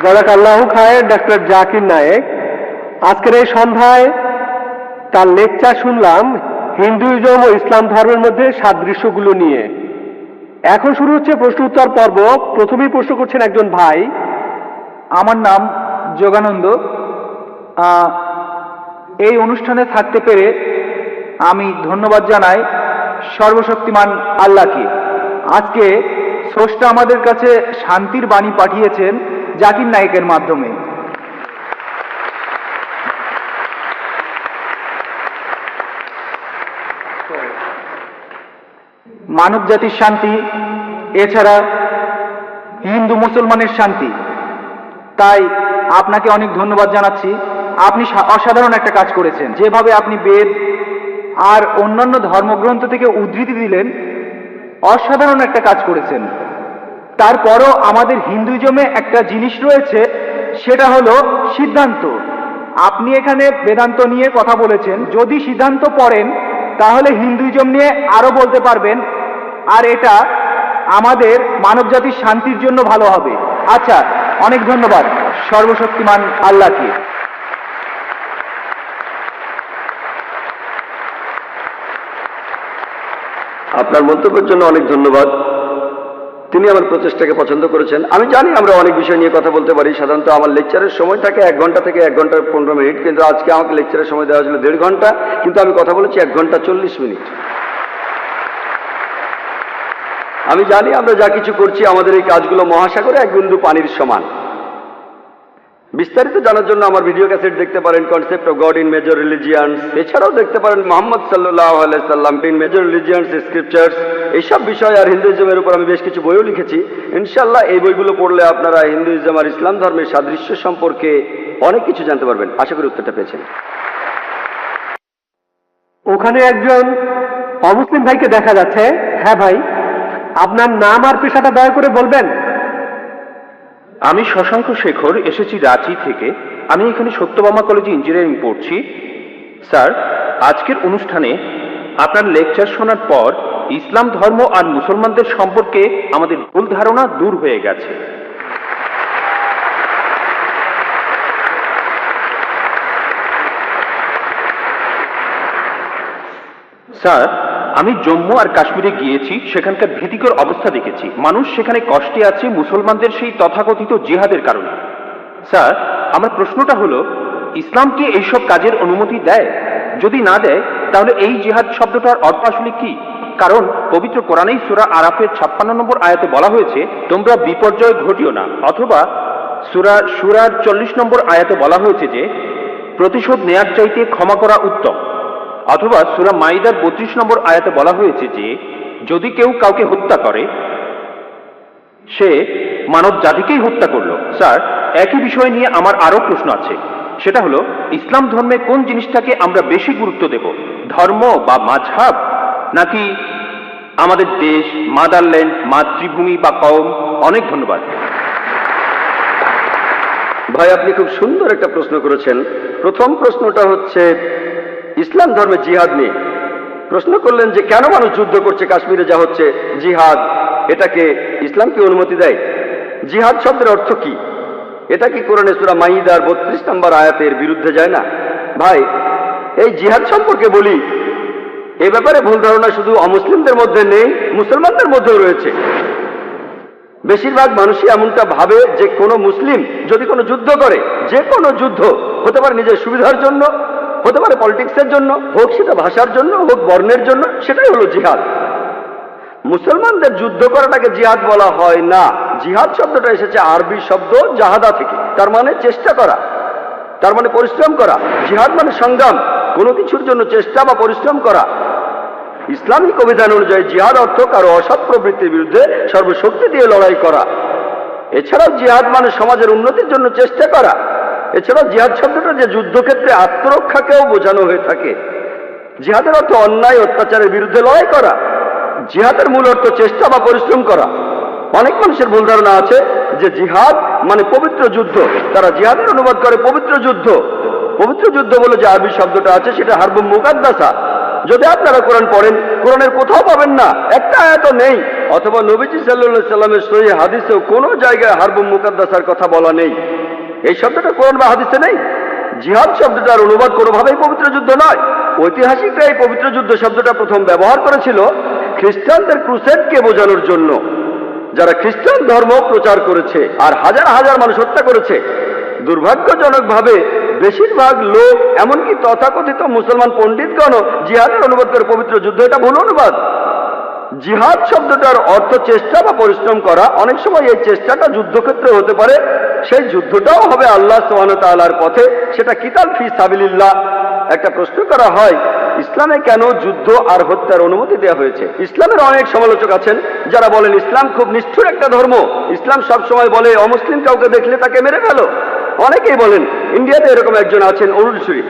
জাযাকাল্লাহু খায়ের doctor Zakir Naik. আজকের এই সন্ধ্যায় তার লেকচার শুনলাম হিন্দুইজম ও ইসলাম ধর্মের মধ্যে সাদৃশ্যগুলো নিয়ে। এখন শুরু হচ্ছে প্রশ্ন উত্তর পর্ব। প্রথমেই প্রশ্ন করছেন একজন ভাই। আমার নাম যোগানন্দ। এই অনুষ্ঠানে থাকতে পেরে আমি ধন্যবাদ জানাই সর্বশক্তিমান আল্লাহকে। আজকে স্রষ্টা আমাদের কাছে শান্তির বাণী পাঠিয়েছেন জাকির নায়েকের মাধ্যমে। মানব জাতির শান্তি, এছাড়া হিন্দু মুসলমানের শান্তি। তাই আপনাকে অনেক ধন্যবাদ জানাচ্ছি। আপনি অসাধারণ একটা কাজ করেছেন। যেভাবে আপনি বেদ আর অন্যান্য ধর্মগ্রন্থ থেকে উদ্ধৃতি দিলেন, অসাধারণ একটা কাজ করেছেন। তারপরও আমাদের হিন্দুইজমে একটা জিনিস রয়েছে, সেটা হলো সিদ্ধান্ত। আপনি এখানে বেদান্ত নিয়ে কথা বলেছেন। যদি সিদ্ধান্ত পড়েন তাহলে হিন্দুইজম নিয়ে আরো বলতে পারবেন, আর এটা আমাদের মানবজাতির শান্তির জন্য ভালো হবে। আচ্ছা, অনেক ধন্যবাদ সর্বশক্তিমান আল্লাহকে। আপনার মন্তব্যের জন্য অনেক ধন্যবাদ। তিনি আমার প্রচেষ্টাকে পছন্দ করেছেন। আমি জানি আমরা অনেক বিষয় নিয়ে কথা বলতে পারি। সাধারণত আমার লেকচারের সময় থাকে 1 ঘন্টা থেকে 1 ঘন্টা 15 মিনিট, কিন্তু আজকে আমাকে লেকচারের সময় দেওয়া হয়েছিল 1.5 ঘন্টা, কিন্তু আমি কথা বলেছি 1 ঘন্টা 40 মিনিট। আমি জানি আমরা যা কিছু করছি আমাদের এই কাজগুলো মহাসাগরে 1 বিন্দু পানির সমান। বিস্তারিত জানার জন্য আমার ভিডিও ক্যাসেট দেখতে পারেন, concept of god in major religions. এছাড়াও দেখতে পারেন মুহাম্মদ সাল্লাল্লাহু আলাইহি সাল্লাম ইন মেজর রিলিজিয়ান্স স্ক্রিপচার্স। এইসব বিষয় আর হিন্দুইজমের উপর আমি বেশ কিছু বইও লিখেছি। ইনশাআল্লাহ এই বইগুলো পড়লে আপনারা হিন্দুইজম আর ইসলাম ধর্মের সাদৃশ্য সম্পর্কে অনেক কিছু জানতে পারবেন। আশা করি উত্তরটা পেয়েছেন। ওখানে একজন অমুসলিম ভাইকে দেখা যাচ্ছে। হ্যাঁ ভাই, আপনার নাম আর পেশাটা দয়া করে বলবেন। আমি শশাঙ্ক শেখর, এসেছি রাঁচি থেকে। আমি এখানে সত্যভামা কলেজে ইঞ্জিনিয়ারিং পড়ছি। স্যার, আজকের অনুষ্ঠানে আপনার লেকচার শোনার পর ইসলাম ধর্ম আর মুসলমানদের সম্পর্কে আমাদের ভুল ধারণা দূর হয়ে গেছে। স্যার, আমি জম্মু আর কাশ্মীরে গিয়েছি, সেখানকার ভীতিকর অবস্থা দেখেছি। মানুষ সেখানে কষ্টে আছে মুসলমানদের সেই তথাকথিত জিহাদের কারণে। স্যার, আমার প্রশ্নটা হলো, ইসলাম কি এইসব কাজের অনুমতি দেয়? যদি না দেয় তাহলে এই জিহাদ শব্দটার অর্থ আসলে কি? কারণ পবিত্র কোরআনেই সূরা আরাফের 56 নম্বর আয়াতে বলা হয়েছে, তোমরা বিপর্যয় ঘটিও না। অথবা সূরা শুরার 40 নম্বর আয়াতে বলা হয়েছে যে প্রতিশোধ নেয়ার চাইতে ক্ষমা করা উত্তম। অথবা সূরা মাইদার 32 নম্বর আয়াতে বলা হয়েছে যে যদি কেউ কাউকে হত্যা করে সে মানব জাতিকেই হত্যা করলো। স্যার, একই বিষয় নিয়ে আমার আরো প্রশ্ন আছে। সেটা হলো, ইসলাম ধর্মে কোন জিনিসটাকে আমরা বেশি গুরুত্ব দেব, ধর্ম বা মাযহাব, নাকি আমাদের দেশ, মাদারল্যান্ড, মাতৃভূমি বা কওম? অনেক ধন্যবাদ। ভাই, আপনি খুব সুন্দর একটা প্রশ্ন করেছেন। প্রথম প্রশ্নটা হচ্ছে ইসলাম ধর্মে জিহাদ নিয়ে। প্রশ্ন করলেন যে কেন মানুষ যুদ্ধ করছে, কাশ্মীরে যা হচ্ছে জিহাদ, এটাকে ইসলাম কি অনুমতি দেয়? জিহাদ শব্দের অর্থ কি? এটা কি কোরআনে সূরা মাইদার 32 নম্বর আয়াতের বিরুদ্ধে যায় না? ভাই, এই জিহাদ সম্পর্কে বলি, এ ব্যাপারে ভুল ধারণা শুধু অমুসলিমদের মধ্যে নেই, মুসলমানদের মধ্যেও রয়েছে। বেশিরভাগ মানুষই এমনটা ভাবে যে কোনো মুসলিম যদি কোনো যুদ্ধ করে, যে কোনো যুদ্ধ হতে পারে নিজের সুবিধার জন্য, হতে পারে পলিটিক্সের জন্য, হোক সেটা ভাষার জন্য, হোক বর্ণের জন্য, সেটাই হলো জিহাদ। মুসলমানদের যুদ্ধ করাটাকে জিহাদ বলা হয় না। জিহাদ শব্দটা এসেছে আরবি শব্দ জাহাদা থেকে, তার মানে চেষ্টা করা, তার মানে পরিশ্রম করা। জিহাদ মানে সংগ্রাম, কোনো কিছুর জন্য চেষ্টা বা পরিশ্রম করা। ইসলামিক অভিধান অনুযায়ী জিহাদ অর্থ কারো অসৎ প্রবৃত্তির বিরুদ্ধে সর্বশক্তি দিয়ে লড়াই করা। এছাড়াও জিহাদ মানে সমাজের উন্নতির জন্য চেষ্টা করা। এছাড়াও জিহাদ শব্দটা যে যুদ্ধক্ষেত্রে আত্মরক্ষাকেও বোঝানো হয়ে থাকে। জিহাদের অর্থ অন্যায় অত্যাচারের বিরুদ্ধে লড়াই করা। জিহাদের মূল অর্থ চেষ্টা বা পরিশ্রম করা। অনেক মানুষের ভুল ধারণা আছে যে জিহাদ মানে পবিত্র যুদ্ধ। তারা জিহাদের অনুবাদ করে পবিত্র যুদ্ধ। পবিত্র যুদ্ধ বলে যে আরবি শব্দটা আছে সেটা হারবুম মুকাদ্দাসা, যদি আপনারা কোরআন পড়েন, কোরআনের কোথাও পাবেন না, একটা আয়াতও নেই, অথবা নবীজি সাল্লাল্লাহু আলাইহি সাল্লামের সহিহ হাদিসেও কোনো জায়গায় হারবুম মুকাদ্দাসার কথা বলা নেই। এই শব্দটা কোরআন বা হাদিসে নেই। জিহাদ শব্দটার অনুবাদ কোনোভাবেই পবিত্র যুদ্ধ নয়। ঐতিহাসিকরা এই পবিত্র যুদ্ধ শব্দটা প্রথম ব্যবহার করেছিল খ্রিস্টানদের ক্রুসেডকে বোঝানোর জন্য, যারা খ্রিস্টান ধর্ম প্রচার করেছে আর হাজার হাজার মানুষ হত্যা করেছে। দুর্ভাগ্যজনকভাবে বেশিরভাগ লোক, এমনকি তথাকথিত মুসলমান পণ্ডিতগণও জিহাদের অনুবাদ করে পবিত্র যুদ্ধ, এটা ভুল অনুবাদ। জিহাদ শব্দটার অর্থ চেষ্টা বা পরিশ্রম করা। অনেক সময় এই চেষ্টাটা যুদ্ধক্ষেত্রে হতে পারে, সেই যুদ্ধটাও হবে আল্লাহ সুবহানাহু ওয়া তাআলার পথে, সেটা কিতাল ফি সাবিলিল্লাহ। একটা প্রশ্ন করা হয়, ইসলামে কেন যুদ্ধ আর হত্যার অনুমতি দেওয়া হয়েছে? ইসলামের অনেক সমালোচক আছেন যারা বলেন ইসলাম খুব নিষ্ঠুর একটা ধর্ম, ইসলাম সবসময় বলে অমুসলিম কাউকে দেখলে তাকে মেরে ফেলো। অনেকেই বলেন, ইন্ডিয়াতে এরকম একজন আছেন অরুণ সুরি,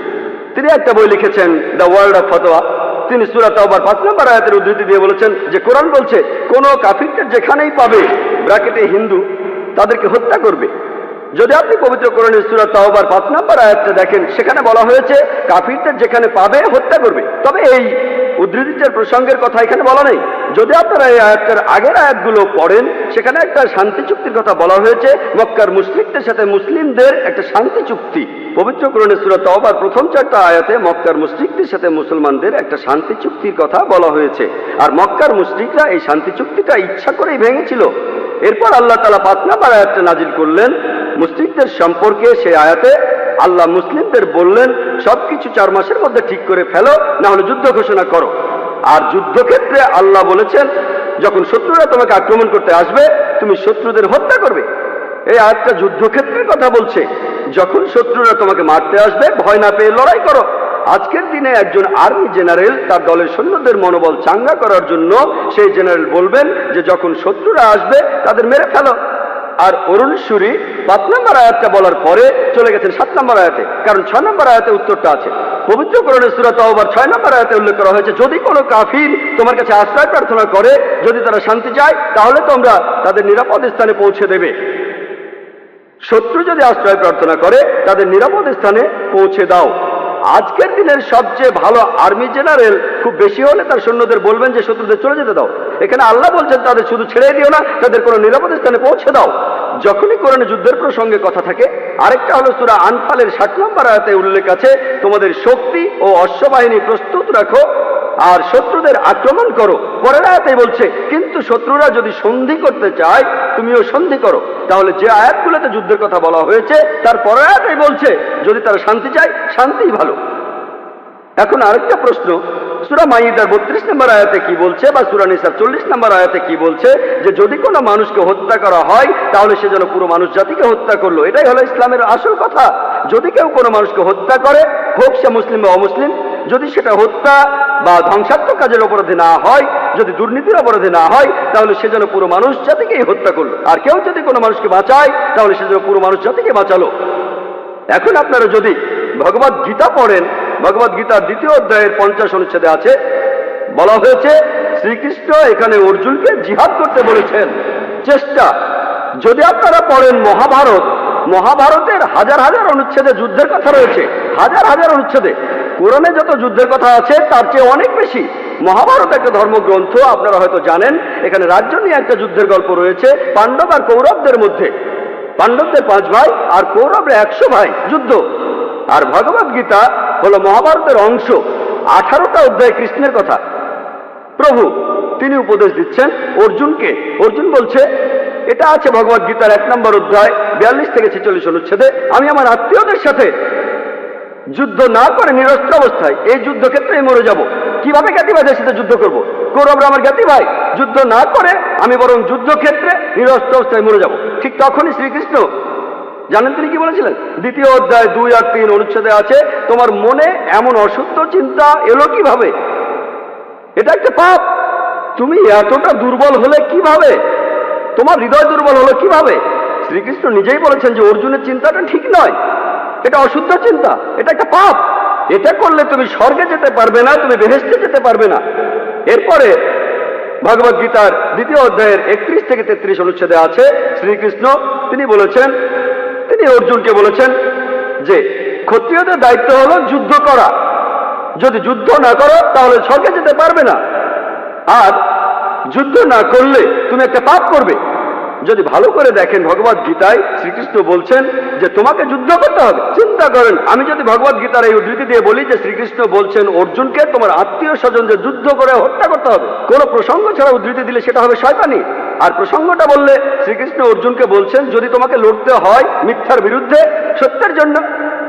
তিনি একটা বই লিখেছেন দ্য ওয়ার্ল্ড অফ ফতোয়া। তিনি সূরা তাওবার 5 নম্বর আয়াতের উদ্ধৃতি দিয়ে বলেছেন যে কোরআন বলছে কোন কাফিরদের যেখানেই পাবে, ব্র্যাকেটে হিন্দু, তাদেরকে হত্যা করবে। যদি আপনি পবিত্র কোরআনের সূরা তাওবার 5 নম্বর আয়াতটা দেখেন, সেখানে বলা হয়েছে কাফিরদের যেখানে পাবে হত্যা করবে। তবে এই উদ্ধৃতিটার প্রসঙ্গের কথা এখানে বলা নেই। যদি আপনারা এই আয়াতটার আগের আয়াতগুলো পড়েন, সেখানে একটা শান্তি চুক্তির কথা বলা হয়েছে, মক্কার মুশরিকদের সাথে মুসলিমদের একটা শান্তি চুক্তি। পবিত্র কোরআনের সূরা তাওবার প্রথম 4টা আয়াতে মক্কার মুশরিকদের সাথে মুসলমানদের একটা শান্তি চুক্তির কথা বলা হয়েছে, আর মক্কার মুশরিকরা এই শান্তি চুক্তিটা ইচ্ছা করেই ভেঙেছিল। এরপর আল্লাহ তাআলা 5 নম্বর আয়াতটা নাজিল করলেন মুশরিকদের সম্পর্কে। সেই আয়াতে আল্লাহ মুসলিমদের বললেন সবকিছু 4 মাসের মধ্যে ঠিক করে ফেলো, না হলে যুদ্ধ ঘোষণা করো। আর যুদ্ধক্ষেত্রে আল্লাহ বলেছেন যখন শত্রুরা তোমাকে আক্রমণ করতে আসবে, তুমি শত্রুদের হত্যা করবে। এই আয়াতটা যুদ্ধক্ষেত্রের কথা বলছে। যখন শত্রুরা তোমাকে মারতে আসবে, ভয় না পেয়ে লড়াই করো। আজকের দিনে একজন আর্মি জেনারেল তার দলের সৈন্যদের মনোবল চাঙ্গা করার জন্য সেই জেনারেল বলবেন যে যখন শত্রুরা আসবে তাদের মেরে ফেলো। আর অরুণ সুরি 5 নম্বর আয়াতটা বলার পরে চলে গেছেন 7 নম্বর আয়াতে, কারণ 6 নম্বর আয়াতে উত্তরটা আছে। পবিত্র কোরআনের সূরা তাওবার 6 নম্বর আয়াতে উল্লেখ করা হয়েছে, যদি কোনো কাফির তোমার কাছে আশ্রয় প্রার্থনা করে, যদি তারা শান্তি চায়, তাহলে তোমরা তাদের নিরাপদ স্থানে পৌঁছে দেবে। শত্রু যদি আশ্রয় প্রার্থনা করে, তাদের নিরাপদ স্থানে পৌঁছে দাও। আজকের দিনের সবচেয়ে ভালো আর্মি জেনারেল খুব বেশি হলে তার সৈন্যদের বলবেন যে শত্রুদের চলে যেতে দাও। এখানে আল্লাহ বলছেন তাদের শুধু ছেড়ে দিও না, তাদের কোনো নিরাপদ স্থানে পৌঁছে দাও। যখনই কোরআনে যুদ্ধের প্রসঙ্গে কথা থাকে, আরেকটা হলো সূরা আনফালের 60 নম্বর আয়াতে উল্লেখ আছে, তোমাদের শক্তি ও অশ্ববাহিনী প্রস্তুত রাখো আর শত্রুদের আক্রমণ করো। পরের আয়াতে বলছে কিন্তু শত্রুরা যদি সন্ধি করতে চায়, তুমিও সন্ধি করো। তাহলে যে আয়াতগুলোতে যুদ্ধের কথা বলা হয়েছে, তার পরের আয়াতে বলছে যদি তারা শান্তি চায়, শান্তিই ভালো। এখন আরেকটা প্রশ্ন, সূরা মাইদার 32 নম্বর আয়াতে কি বলছে, বা সূরা নিসার 40 নম্বর আয়াতে কি বলছে, যে যদি কোনো মানুষকে হত্যা করা হয় তাহলে সে যেন পুরো মানুষ জাতিকে হত্যা করলো। এটাই হলো ইসলামের আসল কথা। যদি কেউ কোনো মানুষকে হত্যা করে, হোক সে মুসলিম বা অমুসলিম, যদি সেটা হত্যা বা ধ্বংসাত্মক কাজের অপরাধে না হয়, যদি দুর্নীতির অপরাধে না হয়, তাহলে সে যেন পুরো মানুষ জাতিকেই হত্যা করলো। আর কেউ যদি কোনো মানুষকে বাঁচায়, তাহলে সে যেন পুরো মানুষ জাতিকে বাঁচালো। এখন আপনারা যদি ভগবদ গীতা পড়েন, ভগবদ গীতার 2য় অধ্যায়ের 50 অনুচ্ছেদে আছে, বলা হয়েছে শ্রীকৃষ্ণ এখানে অর্জুনকে জিহাদ করতে বলেছেন। চেষ্টা। যদি আপনারা পড়েন মহাভারত, মহাভারতের হাজার হাজার অনুচ্ছেদে যুদ্ধের কথা রয়েছে, হাজার হাজার অনুচ্ছেদে। কোরআনে যত যুদ্ধের কথা আছে তার চেয়ে অনেক বেশি। মহাভারত একটা ধর্মগ্রন্থ, আপনারা হয়তো জানেন। এখানে রাজ্য নিয়ে একটা যুদ্ধের গল্প রয়েছে পাণ্ডব আর কৌরবদের মধ্যে। পাণ্ডবদের 5 ভাই আর কৌরবরা 100 ভাই, যুদ্ধ। আর ভগবদ গীতা হলো মহাভারতের অংশ। 18টা অধ্যায় কৃষ্ণের কথা। প্রভু তিনি উপদেশ দিচ্ছেন অর্জুনকে। অর্জুন বলছে, এটা আছে ভগবদ গীতার 1 নম্বর অধ্যায় 42 থেকে 46 অনুচ্ছেদে, আমি আমার আত্মীয়দের সাথে যুদ্ধ না করে নিরস্ত্র অবস্থায় এই যুদ্ধক্ষেত্রে মরে যাব। কিভাবে জ্ঞাতি ভাইদের সাথে যুদ্ধ করব? কৌরবরা আমার জ্ঞাতি ভাই, যুদ্ধ না করে আমি বরং যুদ্ধক্ষেত্রে নিরস্ত্র অবস্থায় মরে যাব। ঠিক তখনই শ্রীকৃষ্ণ জানেন তিনি কি বলেছিলেন? 2য় অধ্যায় 2 আর 3 অনুচ্ছেদে আছে, তোমার মনে এমন অশুদ্ধ চিন্তা এলো কিভাবে? এটা একটা পাপ। তুমি এতটা দুর্বল হলে কিভাবে? তোমার হৃদয় দুর্বল হলো কিভাবে? শ্রীকৃষ্ণ নিজেই বলেছেন যে অর্জুনের চিন্তাটা ঠিক নয়, এটা অশুদ্ধ চিন্তা, এটা একটা পাপ। এটা করলে তুমি স্বর্গে যেতে পারবে না, তুমি বেহেশতে যেতে পারবে না। এরপরে ভগবদ গীতার 2য় অধ্যায়ের 31 থেকে 33 অনুচ্ছেদে আছে, শ্রীকৃষ্ণ তিনি বলেছেন, তিনি অর্জুনকে বলেছেন যে ক্ষত্রিয়দের দায়িত্ব হলো যুদ্ধ করা। যদি যুদ্ধ না করো তাহলে স্বর্গে যেতে পারবে না, আর যুদ্ধ না করলে তুমি একটা পাপ করবে। যদি ভালো করে দেখেন ভগবত গীতায় শ্রীকৃষ্ণ বলছেন যে তোমাকে যুদ্ধ করতে হবে। চিন্তা করেন, আমি যদি ভগবত গীতার এই উদ্ধৃতি দিয়ে বলি যে শ্রীকৃষ্ণ বলছেন অর্জুনকে তোমার আত্মীয় স্বজনদের যুদ্ধ করে হত্যা করতে হবে, কোনো প্রসঙ্গ ছাড়া উদ্ধৃতি দিলে সেটা হবে শয়তানি। আর প্রসঙ্গটা বললে শ্রীকৃষ্ণ অর্জুনকে বলছেন যদি তোমাকে লড়তে হয় মিথ্যার বিরুদ্ধে সত্যের জন্য,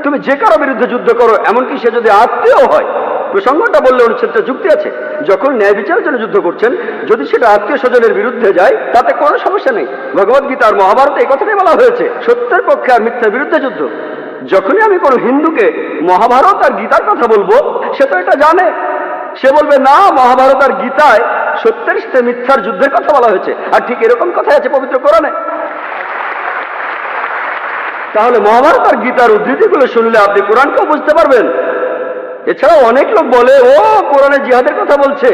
তুমি যে কারো বিরুদ্ধে যুদ্ধ করো, এমনকি সে যদি আত্মীয় হয়। প্রসঙ্গটা বললে অনুচ্ছেদটা যুক্তি আছে। যখন ন্যায় বিচারের জন্য যুদ্ধ করছেন, যদি সেটা আত্মীয় স্বজনের বিরুদ্ধে যায় তাতে কোনো সমস্যা নেই। ভগবত গীতা আর মহাভারতে এই কথাটাই বলা হয়েছে, সত্যের পক্ষে আর মিথ্যার বিরুদ্ধে যুদ্ধ। যখনই আমি কোনো হিন্দুকে মহাভারত আর গীতার কথা বলবো, সে তো এটা জানে, সে বলবে না মহাভারত আর গীতায় সত্যের সাথে মিথ্যার যুদ্ধের কথা বলা হয়েছে, আর ঠিক এরকম কথাই আছে পবিত্র কোরআনে। তাহলে মহাভারত আর গীতার উদ্ধৃতিগুলো শুনলে আপনি কোরআনকেও বুঝতে পারবেন। এছাড়াও অনেক লোক বলে ও কোরআনে জিহাদের কথা বলছে,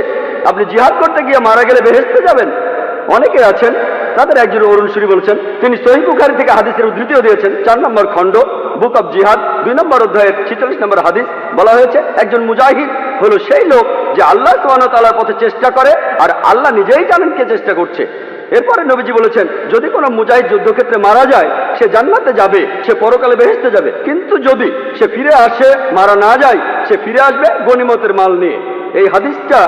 আপনি জিহাদ করতে গিয়ে মারা গেলে বেহেশতে যাবেন। অনেকে আছেন, তাদের একজন অরুণ সুরি বলছেন, তিনি সহিহ বুখারী থেকে হাদিসের উদ্ধৃতিও দিয়েছেন। 4 নম্বর খণ্ড বুক অব জিহাদ 2 নম্বর অধ্যায়ের 46 নম্বর হাদিস বলা হয়েছে একজন মুজাহিদ হলো সেই লোক যে আল্লাহ সুবহানাহু ওয়া তাআলার পথে চেষ্টা করে, আর আল্লাহ নিজেই জানেন কে চেষ্টা করছে। এরপরে নবীজি বলেছেন যদি কোনো মুজাহিদ যুদ্ধক্ষেত্রে মারা যায় সে জান্নাতে যাবে, সে পরকালে বেহেশতে যাবে, কিন্তু যদি সে ফিরে আসে মারা না যায় সে ফিরে আসবে গনিমতের মাল নিয়ে। এই হাদিসটা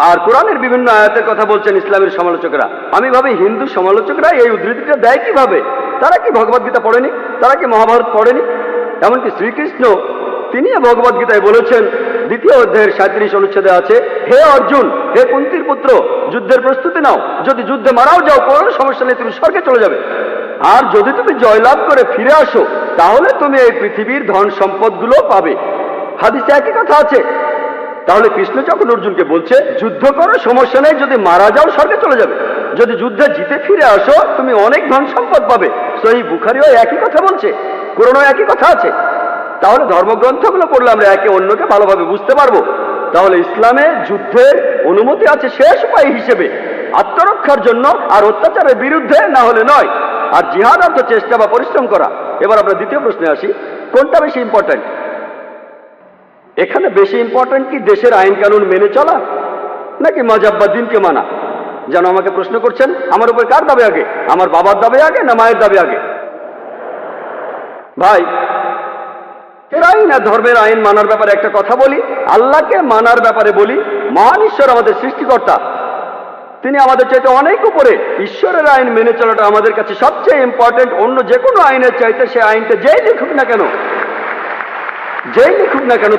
আর কোরআনের বিভিন্ন আয়াতের কথা বলছেন ইসলামের সমালোচকরা। আমি ভাবি হিন্দু সমালোচকরা এই উদ্ধৃতিটা দেয় কিভাবে? তারা কি ভগবত গীতা পড়েনি? তারা কি মহাভারত পড়েনি? এমনকি শ্রীকৃষ্ণ তিনি ভগবত গীতায় বলেছেন 2য় অধ্যায়ের 37 অনুচ্ছেদে আছে, হে অর্জুন, হে কুন্তির পুত্র, যুদ্ধের প্রস্তুতি নাও, যদি যুদ্ধে মারাও যাও কোনো সমস্যা নেই, তুমি স্বর্গে চলে যাবে। আর যদি তুমি জয়লাভ করে ফিরে আসো তাহলে তুমি এই পৃথিবীর ধন সম্পদগুলো পাবে। হাদিসে একই কথা আছে। তাহলে কৃষ্ণ যখন অর্জুনকে বলছে যুদ্ধ করো সমস্যা নেই, যদি মারা যাও স্বর্গে চলে যাবে, যদি যুদ্ধে জিতে ফিরে আসো তুমি অনেক ধন সম্পদ পাবে। সহিহ বুখারীও একই কথা বলছে, কোরআনেও একই কথা আছে। তাহলে ধর্মগ্রন্থগুলো পড়লে আমরা একে অন্যকে ভালোভাবে বুঝতে পারবো। তাহলে ইসলামে যুদ্ধের অনুমতি আছে শেষ উপায় হিসেবে, আত্মরক্ষার জন্য আর অত্যাচারের বিরুদ্ধে, না হলে নয়। আর জিহাদ অর্থ চেষ্টা বা পরিশ্রম করা। এবার আমরা দ্বিতীয় প্রশ্নে আসি, কোনটা বেশি ইম্পর্ট্যান্ট? এখানে বেশি ইম্পর্ট্যান্ট কি দেশের আইন কানুন মেনে চলা নাকি মাযহাব বা দিনকে মানা? যেন আমাকে প্রশ্ন করছেন আমার উপর কার দাবি আগে, আমার বাবার দাবি আগে না মায়ের দাবি আগে? ভাই, এর আইন আর ধর্মের আইন মানার ব্যাপারে একটা কথা বলি, আল্লাহকে মানার ব্যাপারে বলি। মহান ঈশ্বর আমাদের সৃষ্টিকর্তা, তিনি আমাদের চাইতে অনেক উপরে। ঈশ্বরের আইন মেনে চলাটা আমাদের কাছে সবচেয়ে ইম্পর্টেন্ট, অন্য যে কোনো আইনের চাইতে। সে আইনটা যেই লিখুক না কেন, যেই লিখুক না কেন।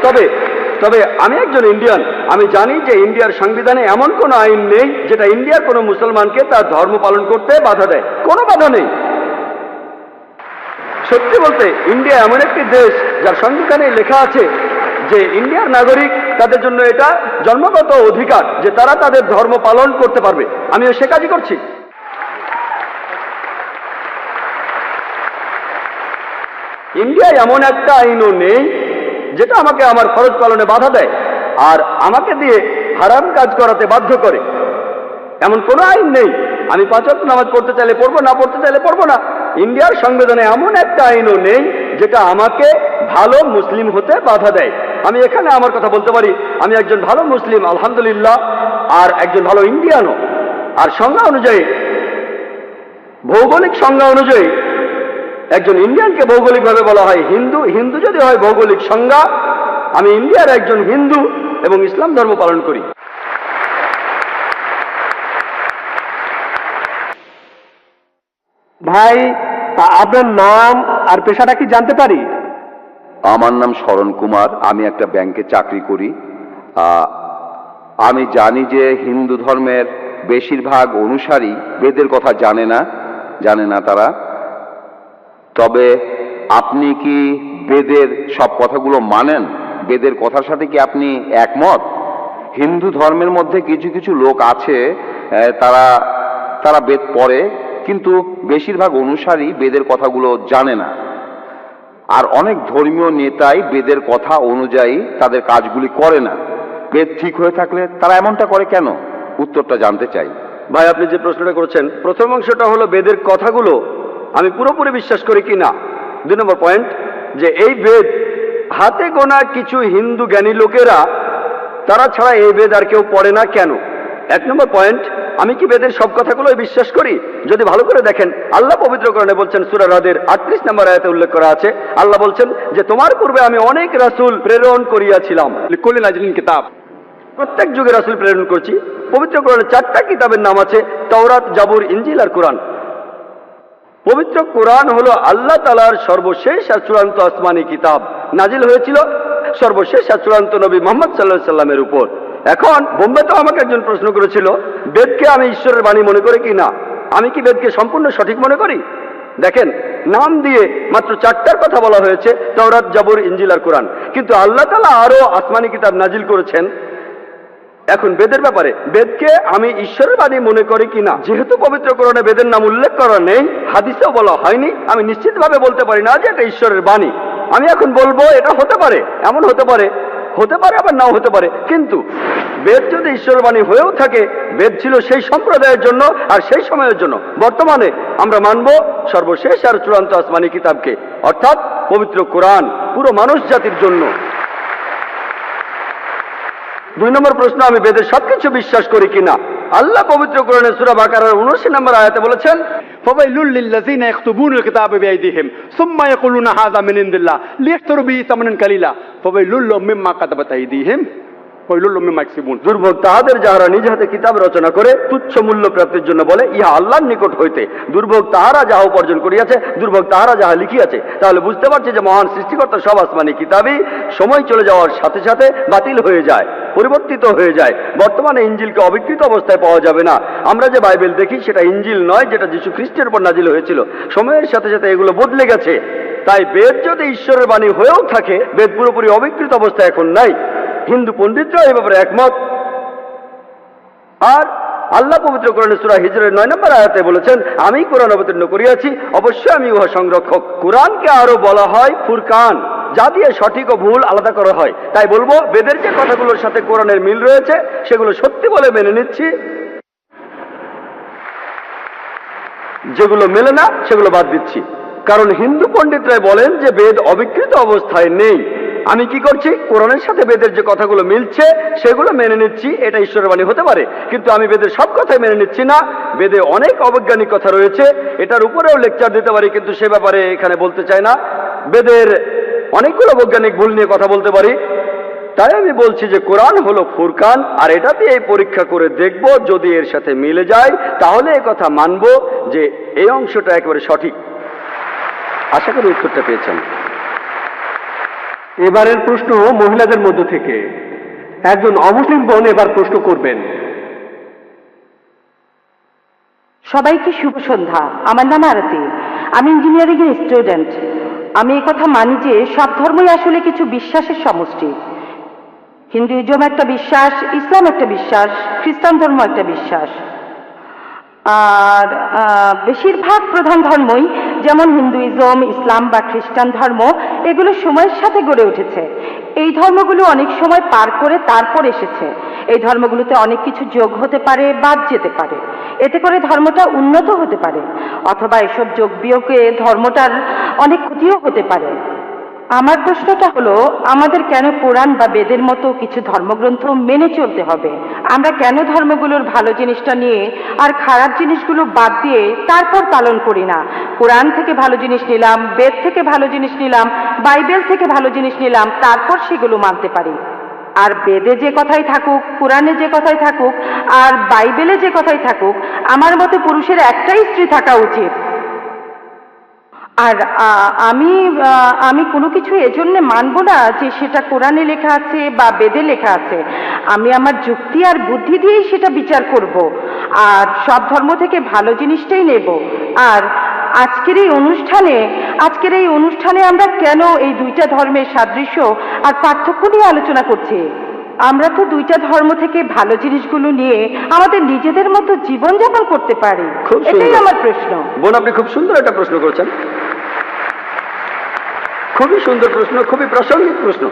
তবে আমি একজন ইন্ডিয়ান, আমি জানি যে ইন্ডিয়ার সংবিধানে এমন কোনো আইন নেই যেটা ইন্ডিয়ার কোনো মুসলমানকে তার ধর্ম পালন করতে বাধা দেয়, কোনো বাধা নেই। সত্যি বলতে ইন্ডিয়া এমন একটি দেশ যার সংবিধানে লেখা আছে যে ইন্ডিয়ার নাগরিক, তাদের জন্য এটা জন্মগত অধিকার যে তারা তাদের ধর্ম পালন করতে পারবে। আমিও সে কাজই করছি। ইন্ডিয়ায় এমন একটা আইনও নেই যেটা আমাকে আমার ফরজ পালনে বাধা দেয় আর আমাকে দিয়ে হারাম কাজ করাতে বাধ্য করে, এমন কোনো আইন নেই। আমি 5 ওয়াক্ত নামাজ পড়তে চাইলে পড়বো, না পড়তে চাইলে পড়বো না। ইন্ডিয়ার সংবিধানে এমন একটা আইনও নেই যেটা আমাকে ভালো মুসলিম হতে বাধা দেয়। আমি এখানে আমার কথা বলতে পারি, আমি একজন ভালো মুসলিম আলহামদুলিল্লাহ, আর একজন ভালো ইন্ডিয়ানও। আর সংজ্ঞা অনুযায়ী, ভৌগোলিক সংজ্ঞা অনুযায়ী একজন ইন্ডিয়ানকে ভৌগোলিকভাবে বলা হয় হিন্দু। হিন্দু যদি হয় ভৌগোলিক সংজ্ঞা, আমি ইন্ডিয়ার একজন হিন্দু এবং ইসলাম ধর্ম পালন করি। ভাই, আপনার নাম আর পেশাটা কি জানতে পারি? আমার নাম শরণ কুমার, আমি একটা ব্যাংকে চাকরি করি। আমি জানি যে হিন্দু ধর্মের বেশিরভাগ অনুসারী বেদের কথা জানে না তারা। তবে আপনি কি বেদের সব কথাগুলো মানেন? বেদের কথার সাথে কি আপনি একমত? হিন্দু ধর্মের মধ্যে কিছু কিছু লোক আছে, তারা বেদ পড়ে, কিন্তু বেশিরভাগ অনুসারী বেদের কথাগুলো জানে না। আর অনেক ধর্মীয় নেতাই বেদের কথা অনুযায়ী তাদের কাজগুলি করে না। বেদ ঠিক হয়ে থাকলে তারা এমনটা করে কেন? উত্তরটা জানতে চাই। ভাই, আপনি যে প্রশ্নটা করেছেন, প্রথম অংশটা হলো বেদের কথাগুলো আমি পুরোপুরি বিশ্বাস করি কি না। 2 নম্বর পয়েন্ট, যে এই বেদ হাতে গোনা কিছু হিন্দু জ্ঞানী লোকেরা তারা ছাড়া এই বেদ আর কেউ পড়ে না কেন? 1 নম্বর পয়েন্ট, আমি কি বেদের সব কথাগুলোই বিশ্বাস করি? যদি ভালো করে দেখেন, আল্লাহ পবিত্র কোরআনে বলছেন, সূরা রাদের 38 নম্বর আয়াতে উল্লেখ করা আছে, আল্লাহ বলছেন যে তোমার পূর্বে আমি অনেক রাসূল প্রেরণ করিয়াছিলাম। লিকুল্লি নাজিলিন কিতাব, প্রত্যেক যুগে রাসূল প্রেরণ করছি। পবিত্র কোরআনে 4টা কিতাবের নাম আছে, তাওরাত, জাবুর, ইনজিল আর কোরআন। পবিত্র কোরআন হলো আল্লাহ তাআলার সর্বশেষ আর চূড়ান্ত আসমানি কিতাব, নাজিল হয়েছিল সর্বশেষ আর চূড়ান্ত নবী মুহাম্মদ সাল্লাল্লাহু আলাইহি সাল্লামের উপর। এখন বোম্বেতেও আমাকে একজন প্রশ্ন করেছিল, বেদকে আমি ঈশ্বরের বাণী মনে করি কি না। আমি কি বেদকে সম্পূর্ণ সঠিক মনে করি? দেখেন, নাম দিয়ে মাত্র 4টার কথা বলা হয়েছে, তাওরাত, জাবুর, ইনজিল আর কোরআন, কিন্তু আল্লাহ তাআলা আরো আসমানি কিতাব নাজিল করেছেন। এখন বেদের ব্যাপারে, বেদকে আমি ঈশ্বরের বাণী মনে করি কিনা, যেহেতু পবিত্র কোরআনে বেদের নাম উল্লেখ করা নেই, হাদিসেও বলা হয়নি, আমি নিশ্চিতভাবে বলতে পারি না যে এটা ঈশ্বরের বাণী। আমি এখন বলবো এটা হতে পারে, এমন হতে পারে, হতে পারে আবার নাও হতে পারে, কিন্তু বেদ যদি ঈশ্বরের বাণী হয়েও থাকে, বেদ ছিল সেই সম্প্রদায়ের জন্য আর সেই সময়ের জন্য। বর্তমানে আমরা মানব সর্বশেষ আর চূড়ান্ত আসমানি কিতাবকে, অর্থাৎ পবিত্র কোরআন, পুরো মানুষ জাতির জন্য। 2 নম্বর প্রশ্ন, আমি বেদের সবকিছু বিশ্বাস করি কিনা। আল্লাহ পবিত্র কোরআনে সূরা বাকারার 79 নম্বর আয়াতে বলেছেন, فويل للذين يكتبون الكتاب بأيديهم ثم يقولون هذا من عند الله ليشتروا به ثمنا قليلا فويل لهم مما كتبت أيديهم وويل لهم مما يكسبون। দুর্ভোগ তাহাদের যাহারা নিজ হাতে কিতাব রচনা করে তুচ্ছ মূল্য প্রাপ্তির জন্য বলে, ইহা আল্লাহর নিকট হইতে। দুর্ভোগ তাহারা যাহা উপার্জন করিয়াছে, দুর্ভোগ তাহারা যাহা লিখিয়াছে। তাহলে বুঝতে পারছি যে মহান সৃষ্টিকর্তা সব আসমানি কিতাবই সময় চলে যাওয়ার সাথে সাথে বাতিল হয়ে যায়, পরিবর্তিত হয়ে যায়। বর্তমানে ইনজিলকে অবিকৃত অবস্থায় পাওয়া যাবে না। আমরা যে বাইবেল দেখি সেটা ইনজিল নয়, যেটা যীশু খ্রিস্টের উপর নাজিল হয়েছিল। সময়ের সাথে সাথে এগুলো বদলে গেছে। তাই বেদ যদি ঈশ্বরের বাণী হয়েও থাকে, বেদ পুরোপুরি অবিকৃত অবস্থায় এখন নাই। হিন্দু পণ্ডিতরা এই ব্যাপারে একমত। আর আল্লাহ পবিত্র কোরআনে সূরা হিজরের 9 নম্বর আয়াতে বলেছেন, আমি কোরআন অবতীর্ণ করিয়াছি, অবশ্যই আমি উহা সংরক্ষক। কোরআনকে আরো বলা হয় ফুরকান, যা দিয়ে সঠিক ও ভুল আলাদা করা হয়। তাই বলবো, বেদের যে কথাগুলোর সাথে কোরআনের মিল রয়েছে সেগুলো সত্যি বলে মেনে নিচ্ছি, যেগুলো মেলে না সেগুলো বাদ দিচ্ছি। কারণ হিন্দু পণ্ডিতরাই বলেন যে বেদ অবিকৃত অবস্থায় নেই। আমি কি করছি, কোরআনের সাথে বেদের যে কথাগুলো মিলছে সেগুলো মেনে নিচ্ছি, এটা ঈশ্বরের বাণী হতে পারে। কিন্তু আমি বেদের সব কথাই মেনে নিচ্ছি না। বেদে অনেক অবৈজ্ঞানিক কথা রয়েছে, এটার উপরেও লেকচার দিতে পারি, কিন্তু সে ব্যাপারে এখানে বলতে চাই না। বেদের অনেকগুলো বৈজ্ঞানিক ভুল নিয়ে কথা বলতে পারি। তাই আমি বলছি যে কোরআন হলো ফুরকান, আর এটাতে এই পরীক্ষা করে দেখব, যদি এর সাথে মিলে যায় তাহলে এই কথা মানব যে এই অংশটা একেবারে সঠিক। আশা করি উত্তরটা পেয়েছেন। এবারের প্রশ্ন মহিলাদের মধ্য থেকে একজন অমুসলিম বোন এবার প্রশ্ন করবেন। সবাইকে শুভ সন্ধ্যা। আমার নাম আরতি, আমি ইঞ্জিনিয়ারিং এর স্টুডেন্ট। আমি এই কথা মানি যে সব ধর্মই আসলে কিছু বিশ্বাসের সমষ্টি। হিন্দুইজম একটা বিশ্বাস, ইসলাম একটা বিশ্বাস, খ্রিস্টান ধর্ম একটা বিশ্বাস। আর বেশিরভাগ প্রধান ধর্মই, যেমন হিন্দুইজম, ইসলাম বা খ্রিস্টান ধর্ম, এগুলো সময়ের সাথে গড়ে উঠেছে। এই ধর্মগুলো অনেক সময় পার করে তারপর এসেছে। এই ধর্মগুলোতে অনেক কিছু যোগ হতে পারে, বাদ যেতে পারে। এতে করে ধর্মটা উন্নত হতে পারে, অথবা এসব যোগ বিয়োগে ধর্মটার অনেক ক্ষতিও হতে পারে। আমার প্রশ্নটা হলো, আমাদের কেন কোরআন বা বেদের মতো কিছু ধর্মগ্রন্থ মেনে চলতে হবে? আমরা কেন ধর্মগুলোর ভালো জিনিসটা নিয়ে আর খারাপ জিনিসগুলো বাদ দিয়ে তারপর পালন করি না? কোরআন থেকে ভালো জিনিস নিলাম, বেদ থেকে ভালো জিনিস নিলাম, বাইবেল থেকে ভালো জিনিস নিলাম, তারপর সেগুলো মানতে পারি। আর বেদে যে কথাই থাকুক, কোরআনে যে কথাই থাকুক, আর বাইবেলে যে কথাই থাকুক, আমার মতে পুরুষের একটাই স্ত্রী থাকা উচিত। আর আমি কোনো কিছু এজন্য মানব না যে সেটা কোরআনে লেখা আছে বা বেদে লেখা আছে। আমি আমার যুক্তি আর বুদ্ধি দিয়েই সেটা বিচার করব, আর সব ধর্ম থেকে ভালো জিনিসটাই নেব। আর আজকের এই অনুষ্ঠানে আমরা কেন এই দুইটা ধর্মের সাদৃশ্য আর পার্থক্য নিয়ে আলোচনা করছি? আমরা তো দুইটা ধর্ম থেকে ভালো জিনিসগুলো নিয়ে আমাদের নিজেদের মতো জীবনযাপন করতে পারি। এটাই আমার প্রশ্ন। বোন, আপনি খুব সুন্দর একটা প্রশ্ন করেছেন, খুবই সুন্দর প্রশ্ন, খুবই প্রাসঙ্গিক প্রশ্ন।